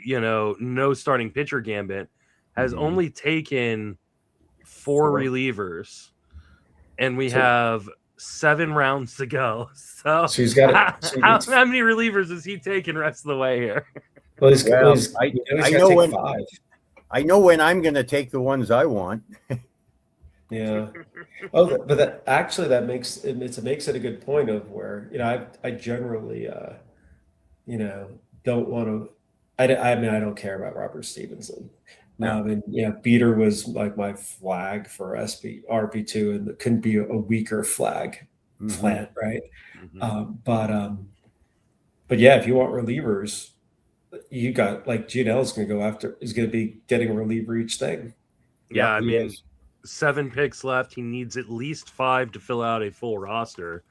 no starting pitcher gambit, has only taken 4 relievers, and we have 7 rounds to go. So he's got how many relievers is he taking rest of the way here? Well, I know when I'm going to take the ones I want. Yeah. Oh, but that makes it a good point of where I generally don't want to. I mean I don't care about Robert Stevenson. Beater was like my flag for RP2, and it couldn't be a weaker flag plant, right? But yeah, if you want relievers, you got like Gianel's going to be getting a reliever each thing. Yeah, I mean, 7 picks left. He needs at least 5 to fill out a full roster.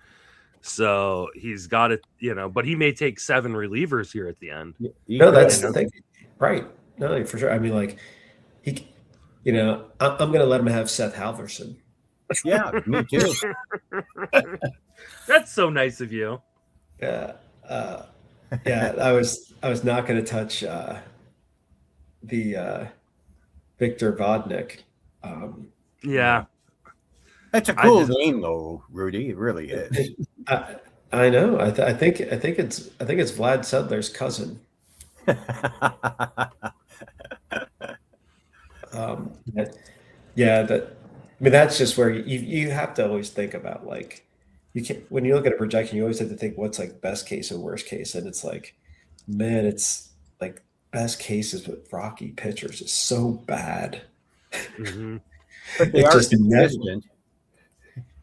So he's got it, but he may take 7 relievers here at the end. No, that's the thing. Right. No, for sure. I mean, like I'm going to let him have Seth Halverson. Yeah, me too. That's so nice of you. Yeah. I was not going to touch the Victor Vodnik. Yeah. That's a cool name, though, Rudy. It really is. I know. I think it's Vlad Sedler's cousin. That's just where you have to always think about, like, you can't, when you look at a projection, you always have to think what's like best case and worst case, and it's like, man, it's like best cases with Rocky pitchers is so bad. But they are consistent.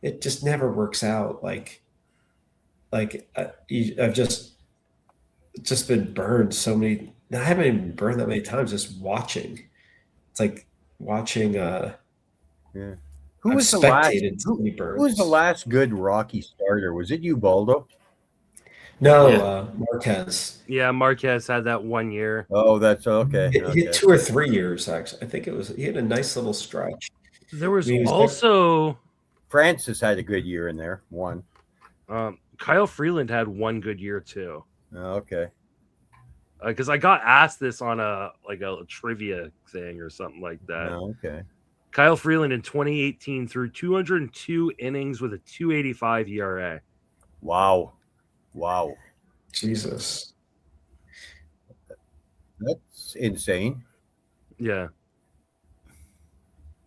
It just never works out. I've just been burned so many. I haven't even burned that many times. Just watching, it's like watching. Who was the last good Rocky starter? Was it Ubaldo? No, Marquez. Yeah, Marquez had that 1 year. Oh, that's okay. He had 2 or 3 years, actually. I think he had a nice little stretch. There was also Francis had a good year in there. 1. Kyle Freeland had 1 good year too. Oh, okay. Because I got asked this on a trivia thing or something like that. Oh, okay. Kyle Freeland in 2018 threw 202 innings with a 2.85 ERA. Wow. Jesus. That's insane. Yeah.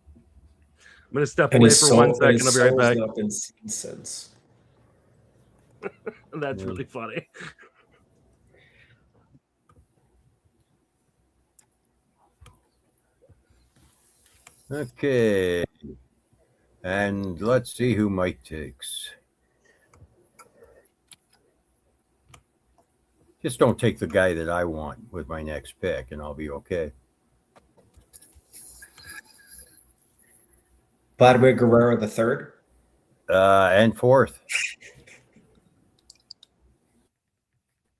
I'm going to step away for 1 second. I'll be right back. Not been seen since. That's really funny. Okay. And let's see who Mike takes. Just don't take the guy that I want with my next pick, and I'll be okay. Vladimir Guerrero the third? And 4th.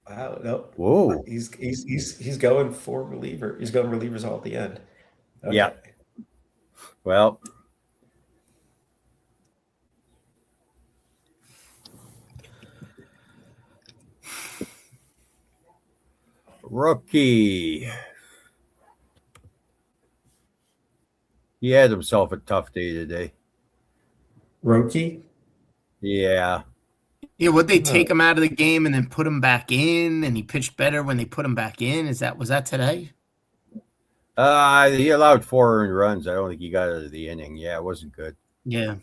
Wow, no. Whoa. He's going for reliever. He's going relievers all at the end. Okay. Yeah. Well, rookie. He had himself a tough day today. Roki? Yeah. Yeah, would they take him out of the game and then put him back in, and he pitched better when they put him back in? Was that today? He allowed 4 earned runs. I don't think he got out of the inning. Yeah, it wasn't good. Yeah.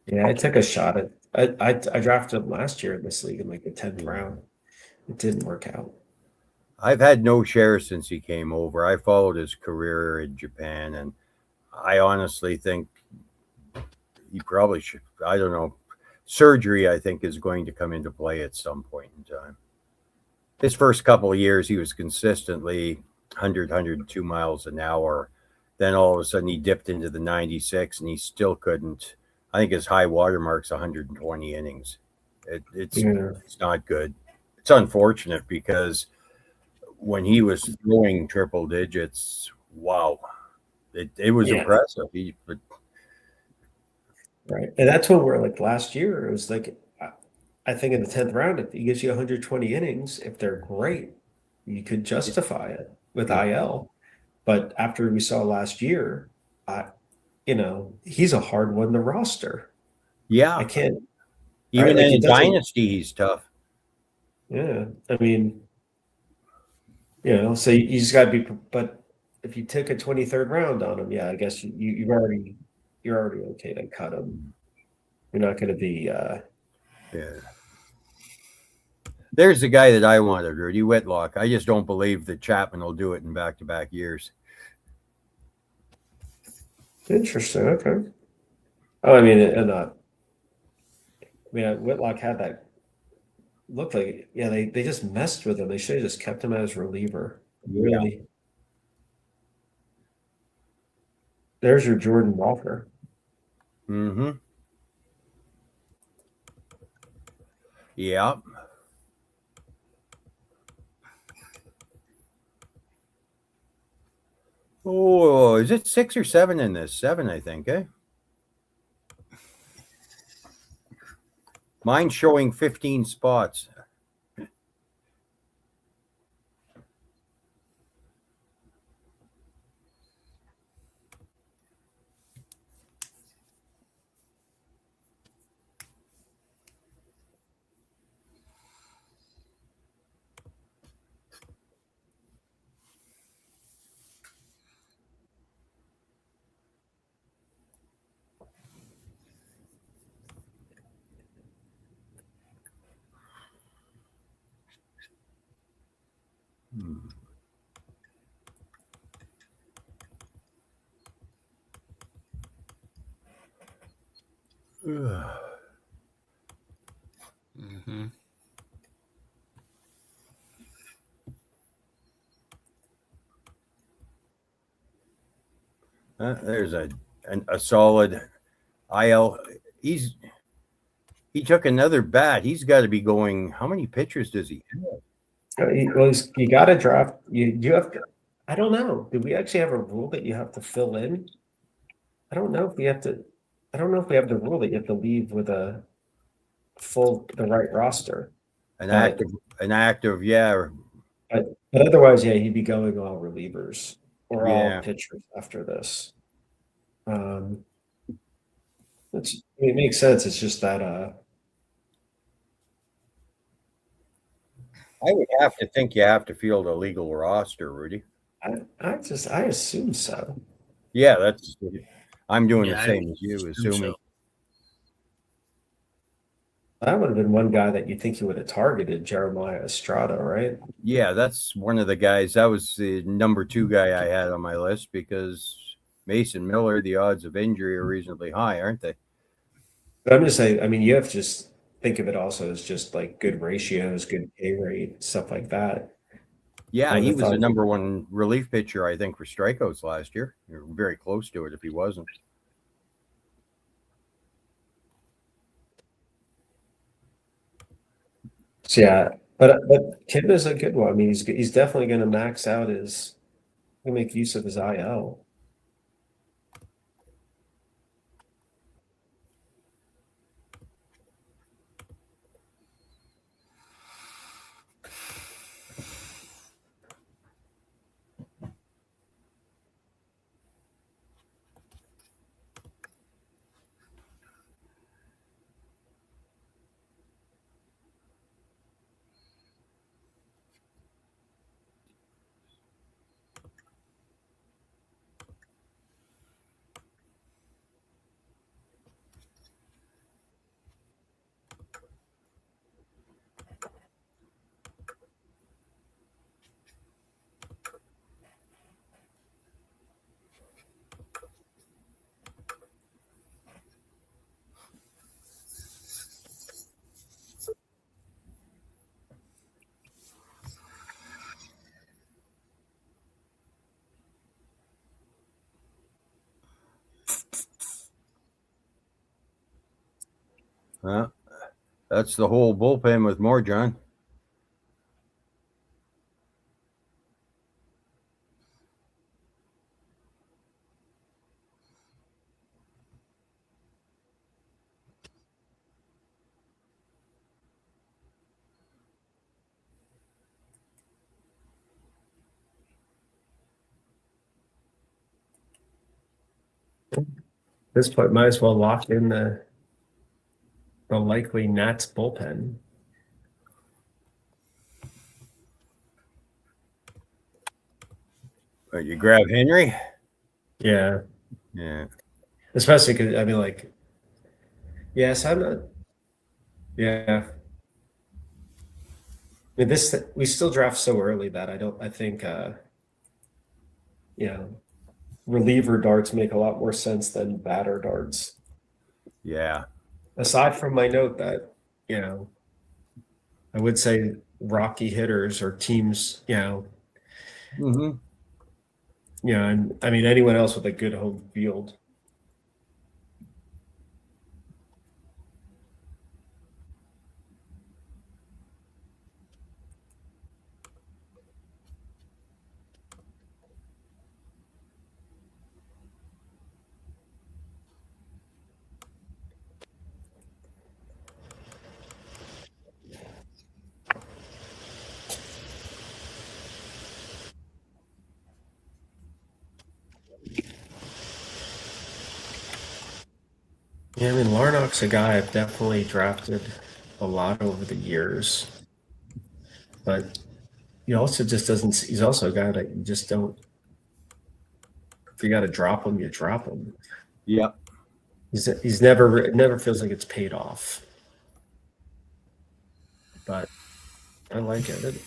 Yeah, I took a shot at. I drafted him last year in this league in like the 10th round. It didn't work out. I've had no share since he came over. I followed his career in Japan, and I honestly think he probably should. I don't know. Surgery, I think, is going to come into play at some point in time. His first couple of years, he was consistently 100, 102 miles an hour. Then all of a sudden, he dipped into the 96, and he still couldn't. I think his high water mark's 120 innings. It's not good. It's unfortunate because when he was throwing triple digits, wow, it was impressive. Right, and that's when we're like last year. It was like I think in the 10th round, if he gives you 120 innings, if they're great, you could justify it with IL. But after we saw last year, he's a hard one to roster. Yeah, I can't. Even in a dynasty, he's tough. Yeah, I mean, so you just got to be. But if you took a 23rd round on him, yeah, I guess you're already okay to cut him. You're not going to be. Yeah. There's the guy that I wanted, Rudy Whitlock. I just don't believe that Chapman will do it in back-to-back years. Interesting. Okay. Oh, I mean, Whitlock had that. Looked like, yeah, they just messed with him. They should have just kept him as reliever. Really. Yeah. There's your Jordan Walker. Mm-hmm. Yeah. Oh, is it 6 or 7 in this? 7, I think, eh? Mine's showing 15 spots. Mm-hmm. There's a solid IL. He took another bat. He's got to be going. How many pitchers does he have? You got to draft. You have to. I don't know. Do we actually have a rule that you have to fill in? I don't know if we have to. I don't know if we have the rule that you have to leave with the right roster. An active, yeah. But otherwise, yeah, he'd be going all relievers or all pitchers after this. It makes sense. It's just that I would have to think you have to field a legal roster, Rudy. I assume so. Yeah, I'm doing the same as you, assuming. So. That would have been one guy that you think you would have targeted, Jeremiah Estrada, right? Yeah, that's one of the guys. That was the number 2 guy I had on my list because Mason Miller, the odds of injury are reasonably high, aren't they? But I'm just saying, I mean, you have to just think of it also as just like good ratios, good pay rate, stuff like that. Yeah, he was the number 1 relief pitcher, I think, for strikeouts last year. You're very close to it if he wasn't. So yeah, But Kim is a good one. I mean, he's definitely going to max out his. Going to make use of his IL. That's the whole bullpen with more, John. This point might as well lock in the likely Nats bullpen. You grab Henry? Yeah. Yeah. Especially because, I mean, like, yes, I'm not. Yeah. I mean, we still draft so early that I think, reliever darts make a lot more sense than batter darts. Yeah. Aside from my note that, I would say rocky hitters or teams, Mm-hmm. And I mean, anyone else with a good home field. Yeah, I mean, Larnock's a guy I've definitely drafted a lot over the years, but he also just doesn't. He's also a guy that you just don't. If you got to drop him, you drop him. Yep. He's never. It never feels like it's paid off. But I like it.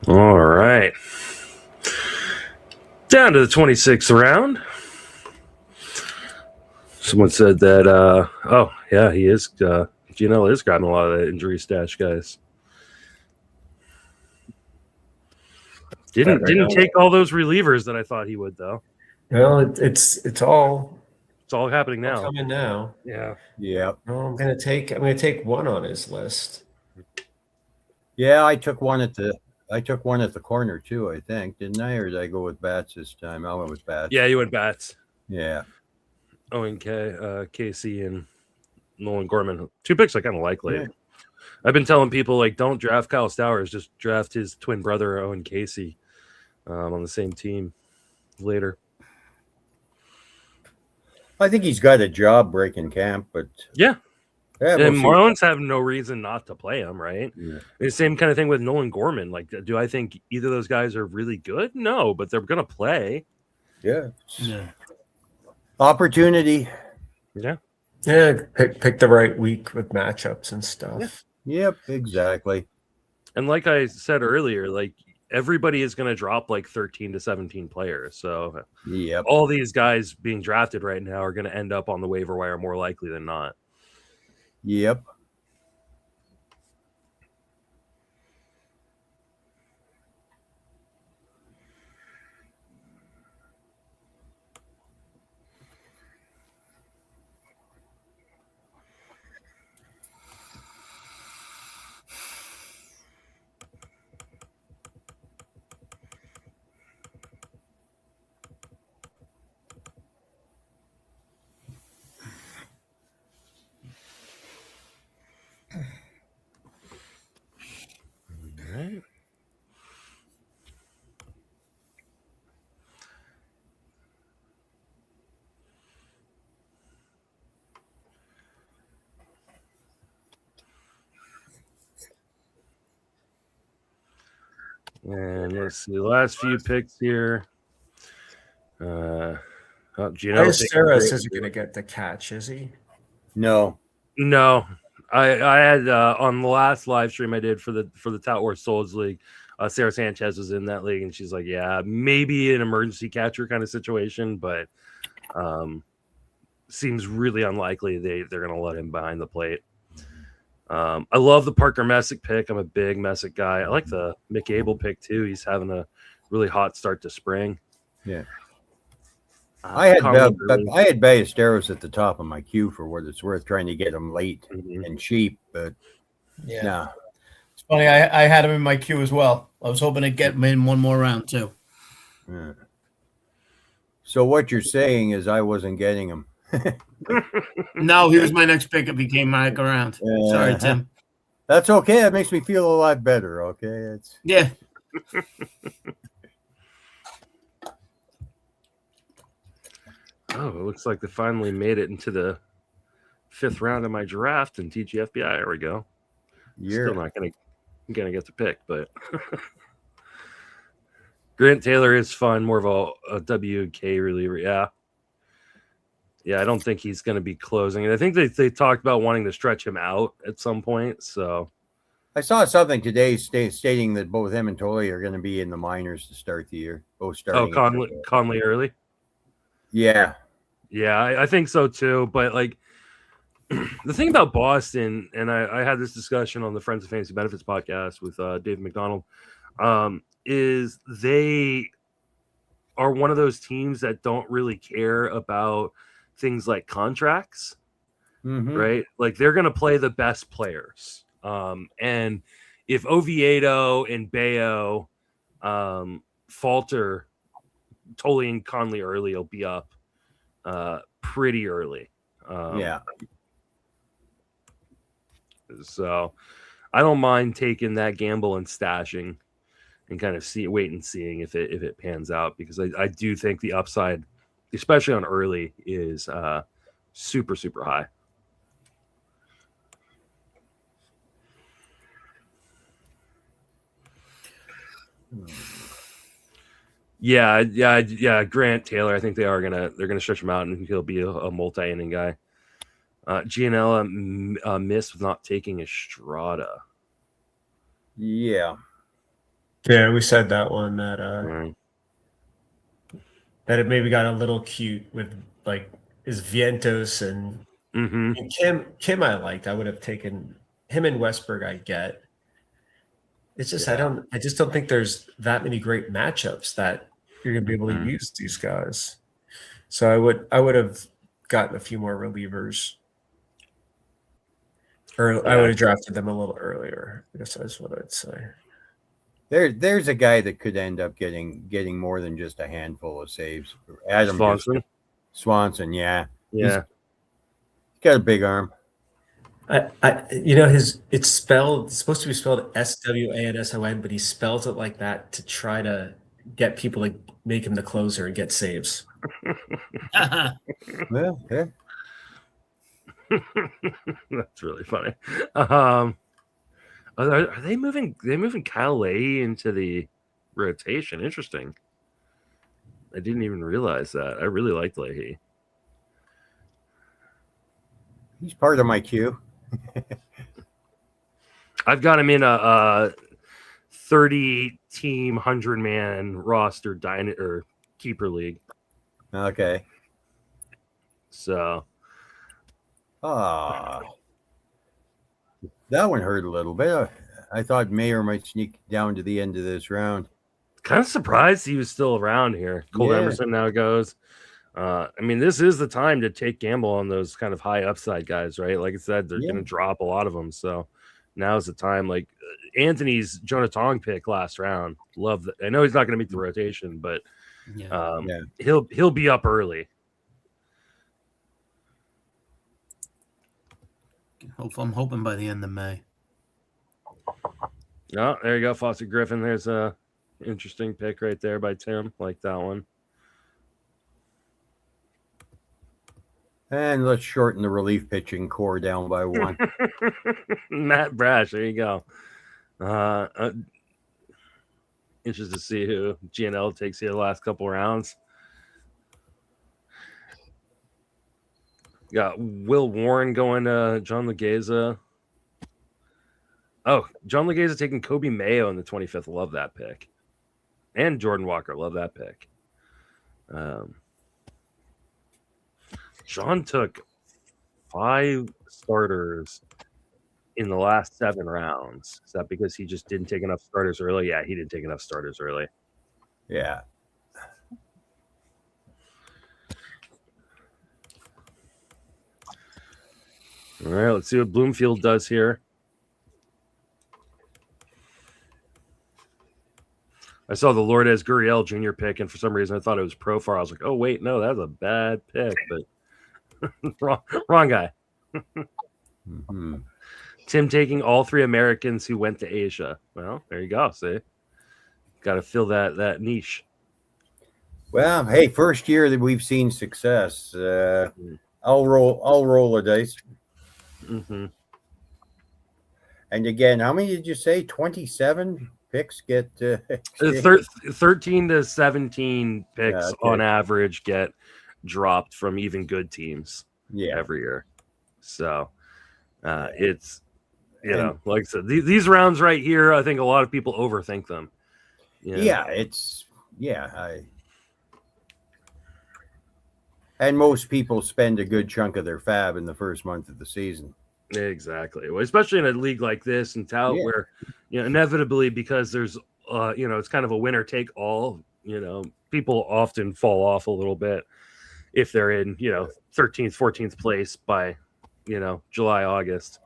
All right. Down to the 26th round. Someone said that, he is, Gianella has gotten a lot of that injury stash, guys. Didn't take all those relievers that I thought he would, though. Well, it's all happening now. coming now. Yeah. Well, I'm gonna take one on his list. Yeah, I took one at the corner too, I think, didn't I? Or did I go with bats this time? I went with bats. Yeah, you went bats. Yeah. Owen Casey and Nolan Gorman. 2 picks I kind of like late. Yeah. I've been telling people, like, don't draft Kyle Stowers, just draft his twin brother Owen Casey on the same team later. I think he's got a job breaking camp, but yeah, we'll and see. Marlins have no reason not to play him, right? Yeah. The same kind of thing with Nolan Gorman. Like, do I think either of those guys are really good? No, but they're going to play. Yeah. Opportunity. Yeah. Yeah, pick the right week with matchups and stuff. Yep, exactly. And like I said earlier, like, everybody is going to drop like 13 to 17 players. So yep, all these guys being drafted right now are going to end up on the waiver wire more likely than not. Yep. Right. And let's see the last few picks here. Esteros isn't going to get the catch, is he? No. I had on the last live stream I did for the Tout or Souls League, Sarah Sanchez was in that league, and she's like, yeah, maybe an emergency catcher kind of situation, but seems really unlikely they're going to let him behind the plate. I love the Parker Messick pick. I'm a big Messick guy. I like the Mick Abel pick too. He's having a really hot start to spring. Yeah. I had Ballesteros at the top of my queue for what it's worth, trying to get him late and cheap, but yeah, it's funny. I had him in my queue as well. I was hoping to get him in one more round too. Yeah. So what you're saying is I wasn't getting him. No, he was my next pick if he came back around. Sorry, Tim. That's okay. It makes me feel a lot better. Okay, yeah. Oh, it looks like they finally made it into the 5th round of my draft in TGFBI. There we go. Still not gonna get to pick, but Grant Taylor is fun, more of a WK reliever. Yeah, I don't think he's going to be closing. And I think they talked about wanting to stretch him out at some point. So I saw something today stating that both him and Tolley are going to be in the minors to start the year. Both starting. Oh, Conley early. Yeah, I think so too. But like the thing about Boston, and I had this discussion on the Friends of Fantasy Benefits podcast with Dave McDonald, is they are one of those teams that don't really care about things like contracts, right? Like they're going to play the best players. And if Oviedo and Bayo falter, Tolley and Conley early will be up pretty early. Yeah. So I don't mind taking that gamble and stashing and kind of wait and seeing if it pans out, because I do think the upside, especially on early, is super, super high. Yeah. Grant Taylor, I think they're gonna stretch him out, and he'll be a multi-inning guy. Gianella missed with not taking Estrada. Yeah, we said that one that that it maybe got a little cute with like his Vientos and Kim. I liked. I would have taken him and Westberg. I get, It's just I just don't think there's that many great matchups that you're gonna be able to use these guys. So I would have gotten a few more relievers. Or I would have drafted them a little earlier. I guess that's what I'd say. There's a guy that could end up getting more than just a handful of saves. Adam Swanson, yeah. He's got a big arm. It's supposed to be spelled SWANSON, but he spells it like that to try to get people to make him the closer and get saves. Well, yeah. That's really funny. Are they moving? They moving Kyle Leahy into the rotation? Interesting. I didn't even realize that. I really liked Leahy. He's part of my queue. I've got him in a 30-team, 100-man roster or keeper league. Okay. So. That one hurt a little bit. I thought Mayer might sneak down to the end of this round. Kind of surprised he was still around here. Cole Emerson now goes. I mean, this is the time to take gamble on those kind of high upside guys, right? Like I said, they're going to drop a lot of them. So now's the time. Like Anthony's Jonah Tong pick last round. Love that. I know he's not going to make the rotation, but he'll be up early. I'm hoping by the end of May. Oh, there you go, Foster Griffin. There's a interesting pick right there by Tim. Like that one. And let's shorten the relief pitching core down by one. Matt Brash, there you go. Interested to see who GNL takes here the last couple rounds. Got Will Warren going to John Legueza. Oh, John Legueza taking Kobe Mayo in the 25th. Love that pick. And Jordan Walker. Love that pick. John took 5 starters in the last 7 rounds. Is that because he just didn't take enough starters early? Yeah, he didn't take enough starters early. Yeah. All right, let's see what Bloomfield does here. I saw the Lourdes Gurriel Jr. pick, and for some reason I thought it was Profar. I was like, oh, wait, no, that's a bad pick, but wrong guy. Tim taking all 3 Americans who went to Asia. Well, there you go. See, got to fill that niche. Well, hey, first year that we've seen success. I'll roll a dice. Mm-hmm. And again, how many did you say? 27 picks get 13 to 17 picks on average get dropped from even good teams every year. So it's like I said, these rounds right here, I think a lot of people overthink them. And most people spend a good chunk of their fab in the first month of the season. Exactly. Well, especially in a league like this and Tout, where inevitably, because there's it's kind of a winner take all. People often fall off a little bit if they're in 13th, 14th place by July, August.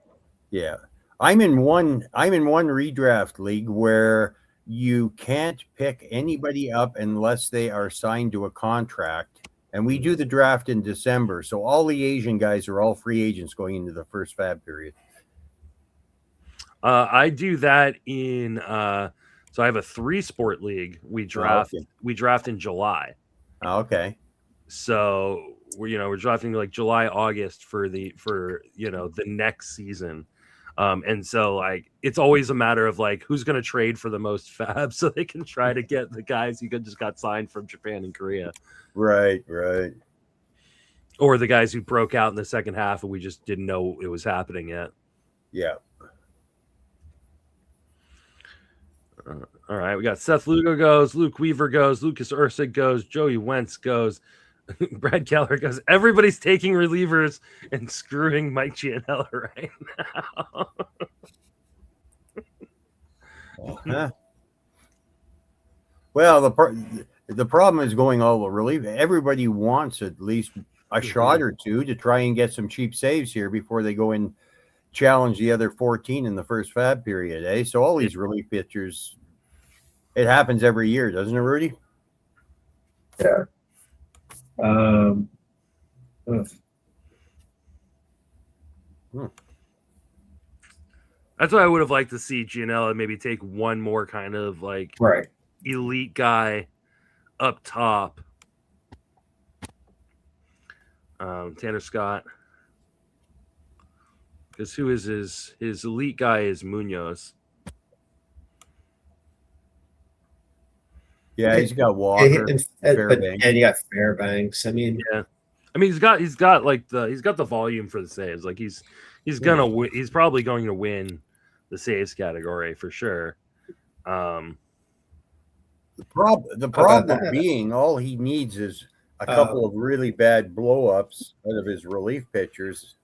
Yeah, I'm in one redraft league where you can't pick anybody up unless they are signed to a contract. And we do the draft in December. So all the Asian guys are all free agents going into the first fab period. I do that in so I have a 3-sport league. We draft in July. Okay. So we're drafting like July, August for the next season. And so like it's always a matter of like who's going to trade for the most fab so they can try to get the guys who just got signed from Japan and Korea. Right. Or the guys who broke out in the second half and we just didn't know it was happening yet. Yeah. All right, we got Seth Lugo goes, Luke Weaver goes, Lucas Ursig goes, Joey Wentz goes, Brad Keller goes. Everybody's taking relievers and screwing Mike Gianella right now. Huh? Well, the problem is going all the relief. Everybody wants at least a shot or two to try and get some cheap saves here before they go and challenge the other 14 in the first fab period, eh? So all these relief pitchers, it happens every year, doesn't it, Rudy? Yeah. That's why I would have liked to see Gianella maybe take one more kind of like elite guy up top. Tanner Scott. Because who is his elite guy is Munoz. Yeah, he's got Walker, Fairbanks. And you got Fairbanks. I mean, yeah. I mean, he's got the volume for the saves. Like he's gonna win. He's probably going to win the saves category for sure. The problem being all he needs is a couple of really bad blow-ups out of his relief pitchers.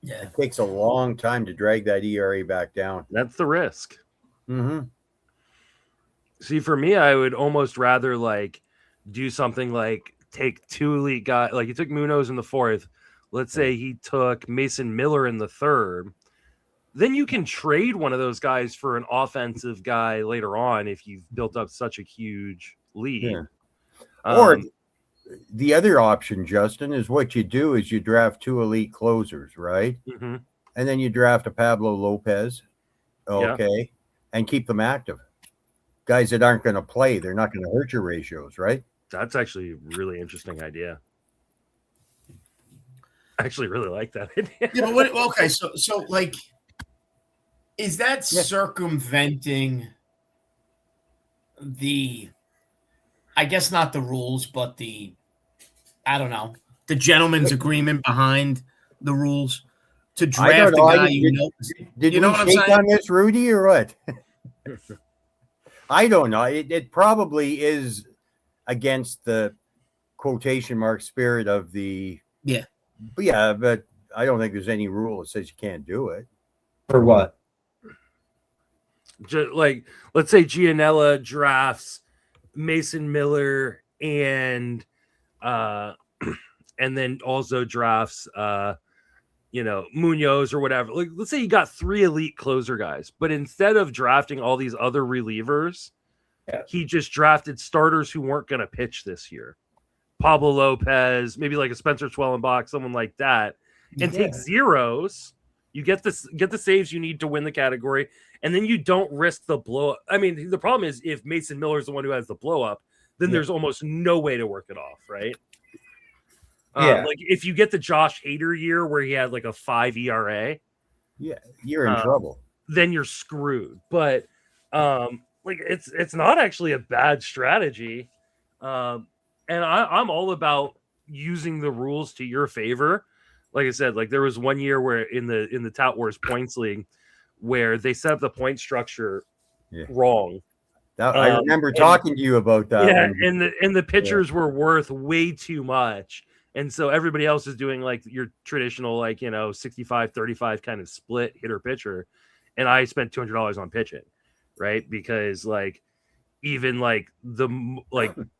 Yeah, it takes a long time to drag that ERA back down. That's the risk. Mm-hmm. See, for me, I would almost rather like do something like take two elite guys. Like he took Munoz in the fourth. Let's say he took Mason Miller in the third. Then you can trade one of those guys for an offensive guy later on if you've built up such a huge lead. Yeah. Or the other option, Justin, is what you do is you draft two elite closers, right? Mm-hmm. And then you draft a Pablo Lopez, and keep them active. Guys that aren't going to play, they're not going to hurt your ratios, right? That's actually a really interesting idea. I actually really like that idea. Yeah, but okay, so like, is that circumventing the, I guess not the rules, but the gentleman's agreement behind the rules to draft a guy Did you know what shake on this, Rudy, or what? I don't know. It probably is against the quotation mark spirit of the but I don't think there's any rule that says you can't do it. For what? Just like, let's say Gianella drafts Mason Miller and then also drafts Munoz or whatever. Like, let's say you got three elite closer guys, but instead of drafting all these other relievers, he just drafted starters who weren't going to pitch this year. Pablo Lopez, maybe like a Spencer Schwellenbach, someone like that, and take zeros. You get the saves you need to win the category, and then you don't risk the blow up. I mean, the problem is if Mason Miller is the one who has the blow up, then there's almost no way to work it off, right? Like if you get the Josh Hader year where he had like a 5 ERA, you're in trouble. Then you're screwed. But like it's not actually a bad strategy. And I'm all about using the rules to your favor. Like I said, like there was one year where in the Tout Wars Points League where they set up the point structure wrong. I remember talking to you about that. Yeah, and the pitchers were worth way too much. And so everybody else is doing like your traditional, like, 65-35 kind of split hitter pitcher. And I spent $200 on pitching, right? Because like, even like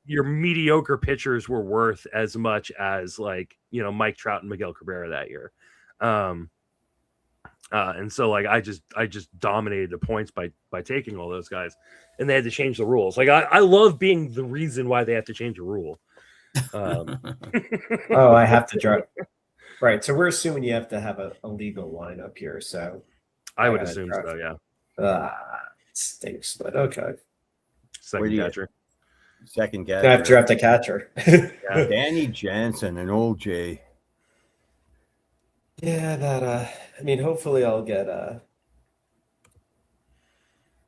your mediocre pitchers were worth as much as like, Mike Trout and Miguel Cabrera that year. And so like, I just dominated the points by taking all those guys, and they had to change the rules. Like I love being the reason why they have to change a rule. I have to draw. Right. So we're assuming you have to have a legal lineup here. So I would assume so. Yeah. Stinks, but okay. Second catcher. I have to draft a catcher. Danny Jansen and Old J. Yeah, that. I mean, hopefully I'll get.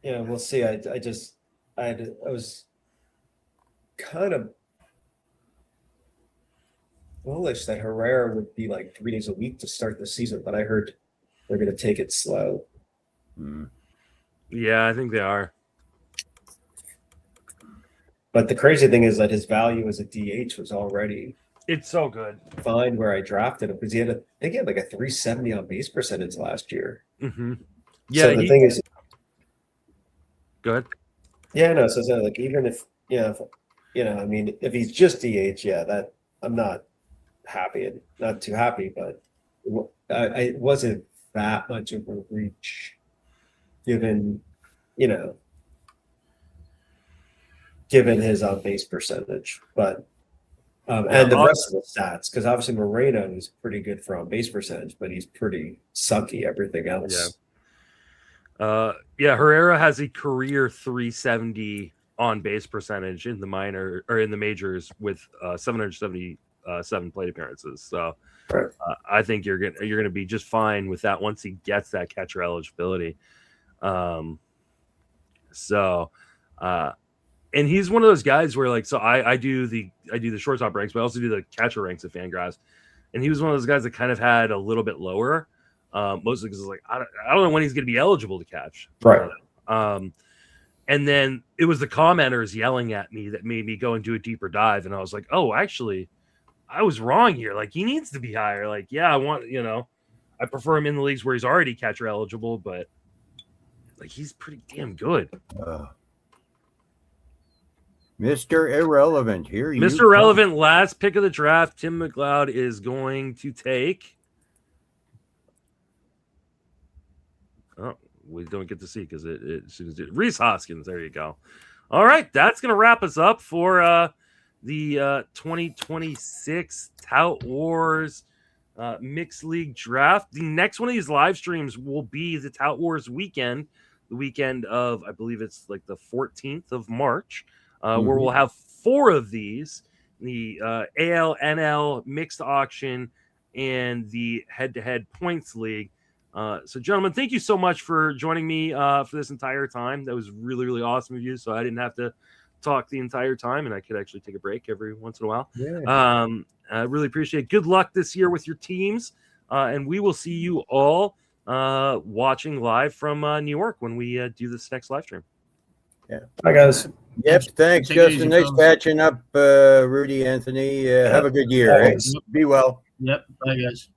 We'll see. I was kind of bullish that Herrera would be like 3 days a week to start the season, but I heard they're going to take it slow. Yeah, I think they are. But the crazy thing is that his value as a DH was already it's so good. Fine where I drafted him because he had like a 370 on base percentage last year. Mm-hmm. Yeah. So the thing is, Go ahead. Yeah, no. So like, even if I mean, if he's just DH, that I'm not happy and not too happy, but it wasn't that much of a reach, given his on base percentage, but and the rest of the stats, because obviously Moreno is pretty good for on base percentage, but he's pretty sucky everything else. Herrera has a career 370 on base percentage in the minor or in the majors with 777 plate appearances. So right. I think you're gonna be just fine with that once he gets that catcher eligibility. And he's one of those guys where, like, so I do the shortstop ranks, but I also do the catcher ranks at Fangraphs. And he was one of those guys that kind of had a little bit lower, mostly because like I don't know when he's going to be eligible to catch. Right. And then it was the commenters yelling at me that made me go and do a deeper dive. And I was like, oh, actually, I was wrong here. Like, he needs to be higher. Like, yeah, I prefer him in the leagues where he's already catcher eligible, but like, he's pretty damn good. Mr. Irrelevant, here you Mr. Irrelevant, last pick of the draft, Tim McLeod is going to take. Oh, we don't get to see because Rhys Hoskins. There you go. All right, that's going to wrap us up for the 2026 Tout Wars Mixed League Draft. The next one of these live streams will be the Tout Wars weekend, the weekend of, I believe it's like the 14th of March. Where we'll have 4 of these, the AL, NL, mixed auction, and the head-to-head points league. So, gentlemen, thank you so much for joining me for this entire time. That was really, really awesome of you, so I didn't have to talk the entire time, and I could actually take a break every once in a while. Yeah. I really appreciate it. Good luck this year with your teams, and we will see you all watching live from New York when we do this next live stream. Yeah. Bye, guys. Yep. Thanks, Justin. Nice catching up, Rudy, Anthony. Have a good year. Thanks. Be well. Yep. Bye, guys.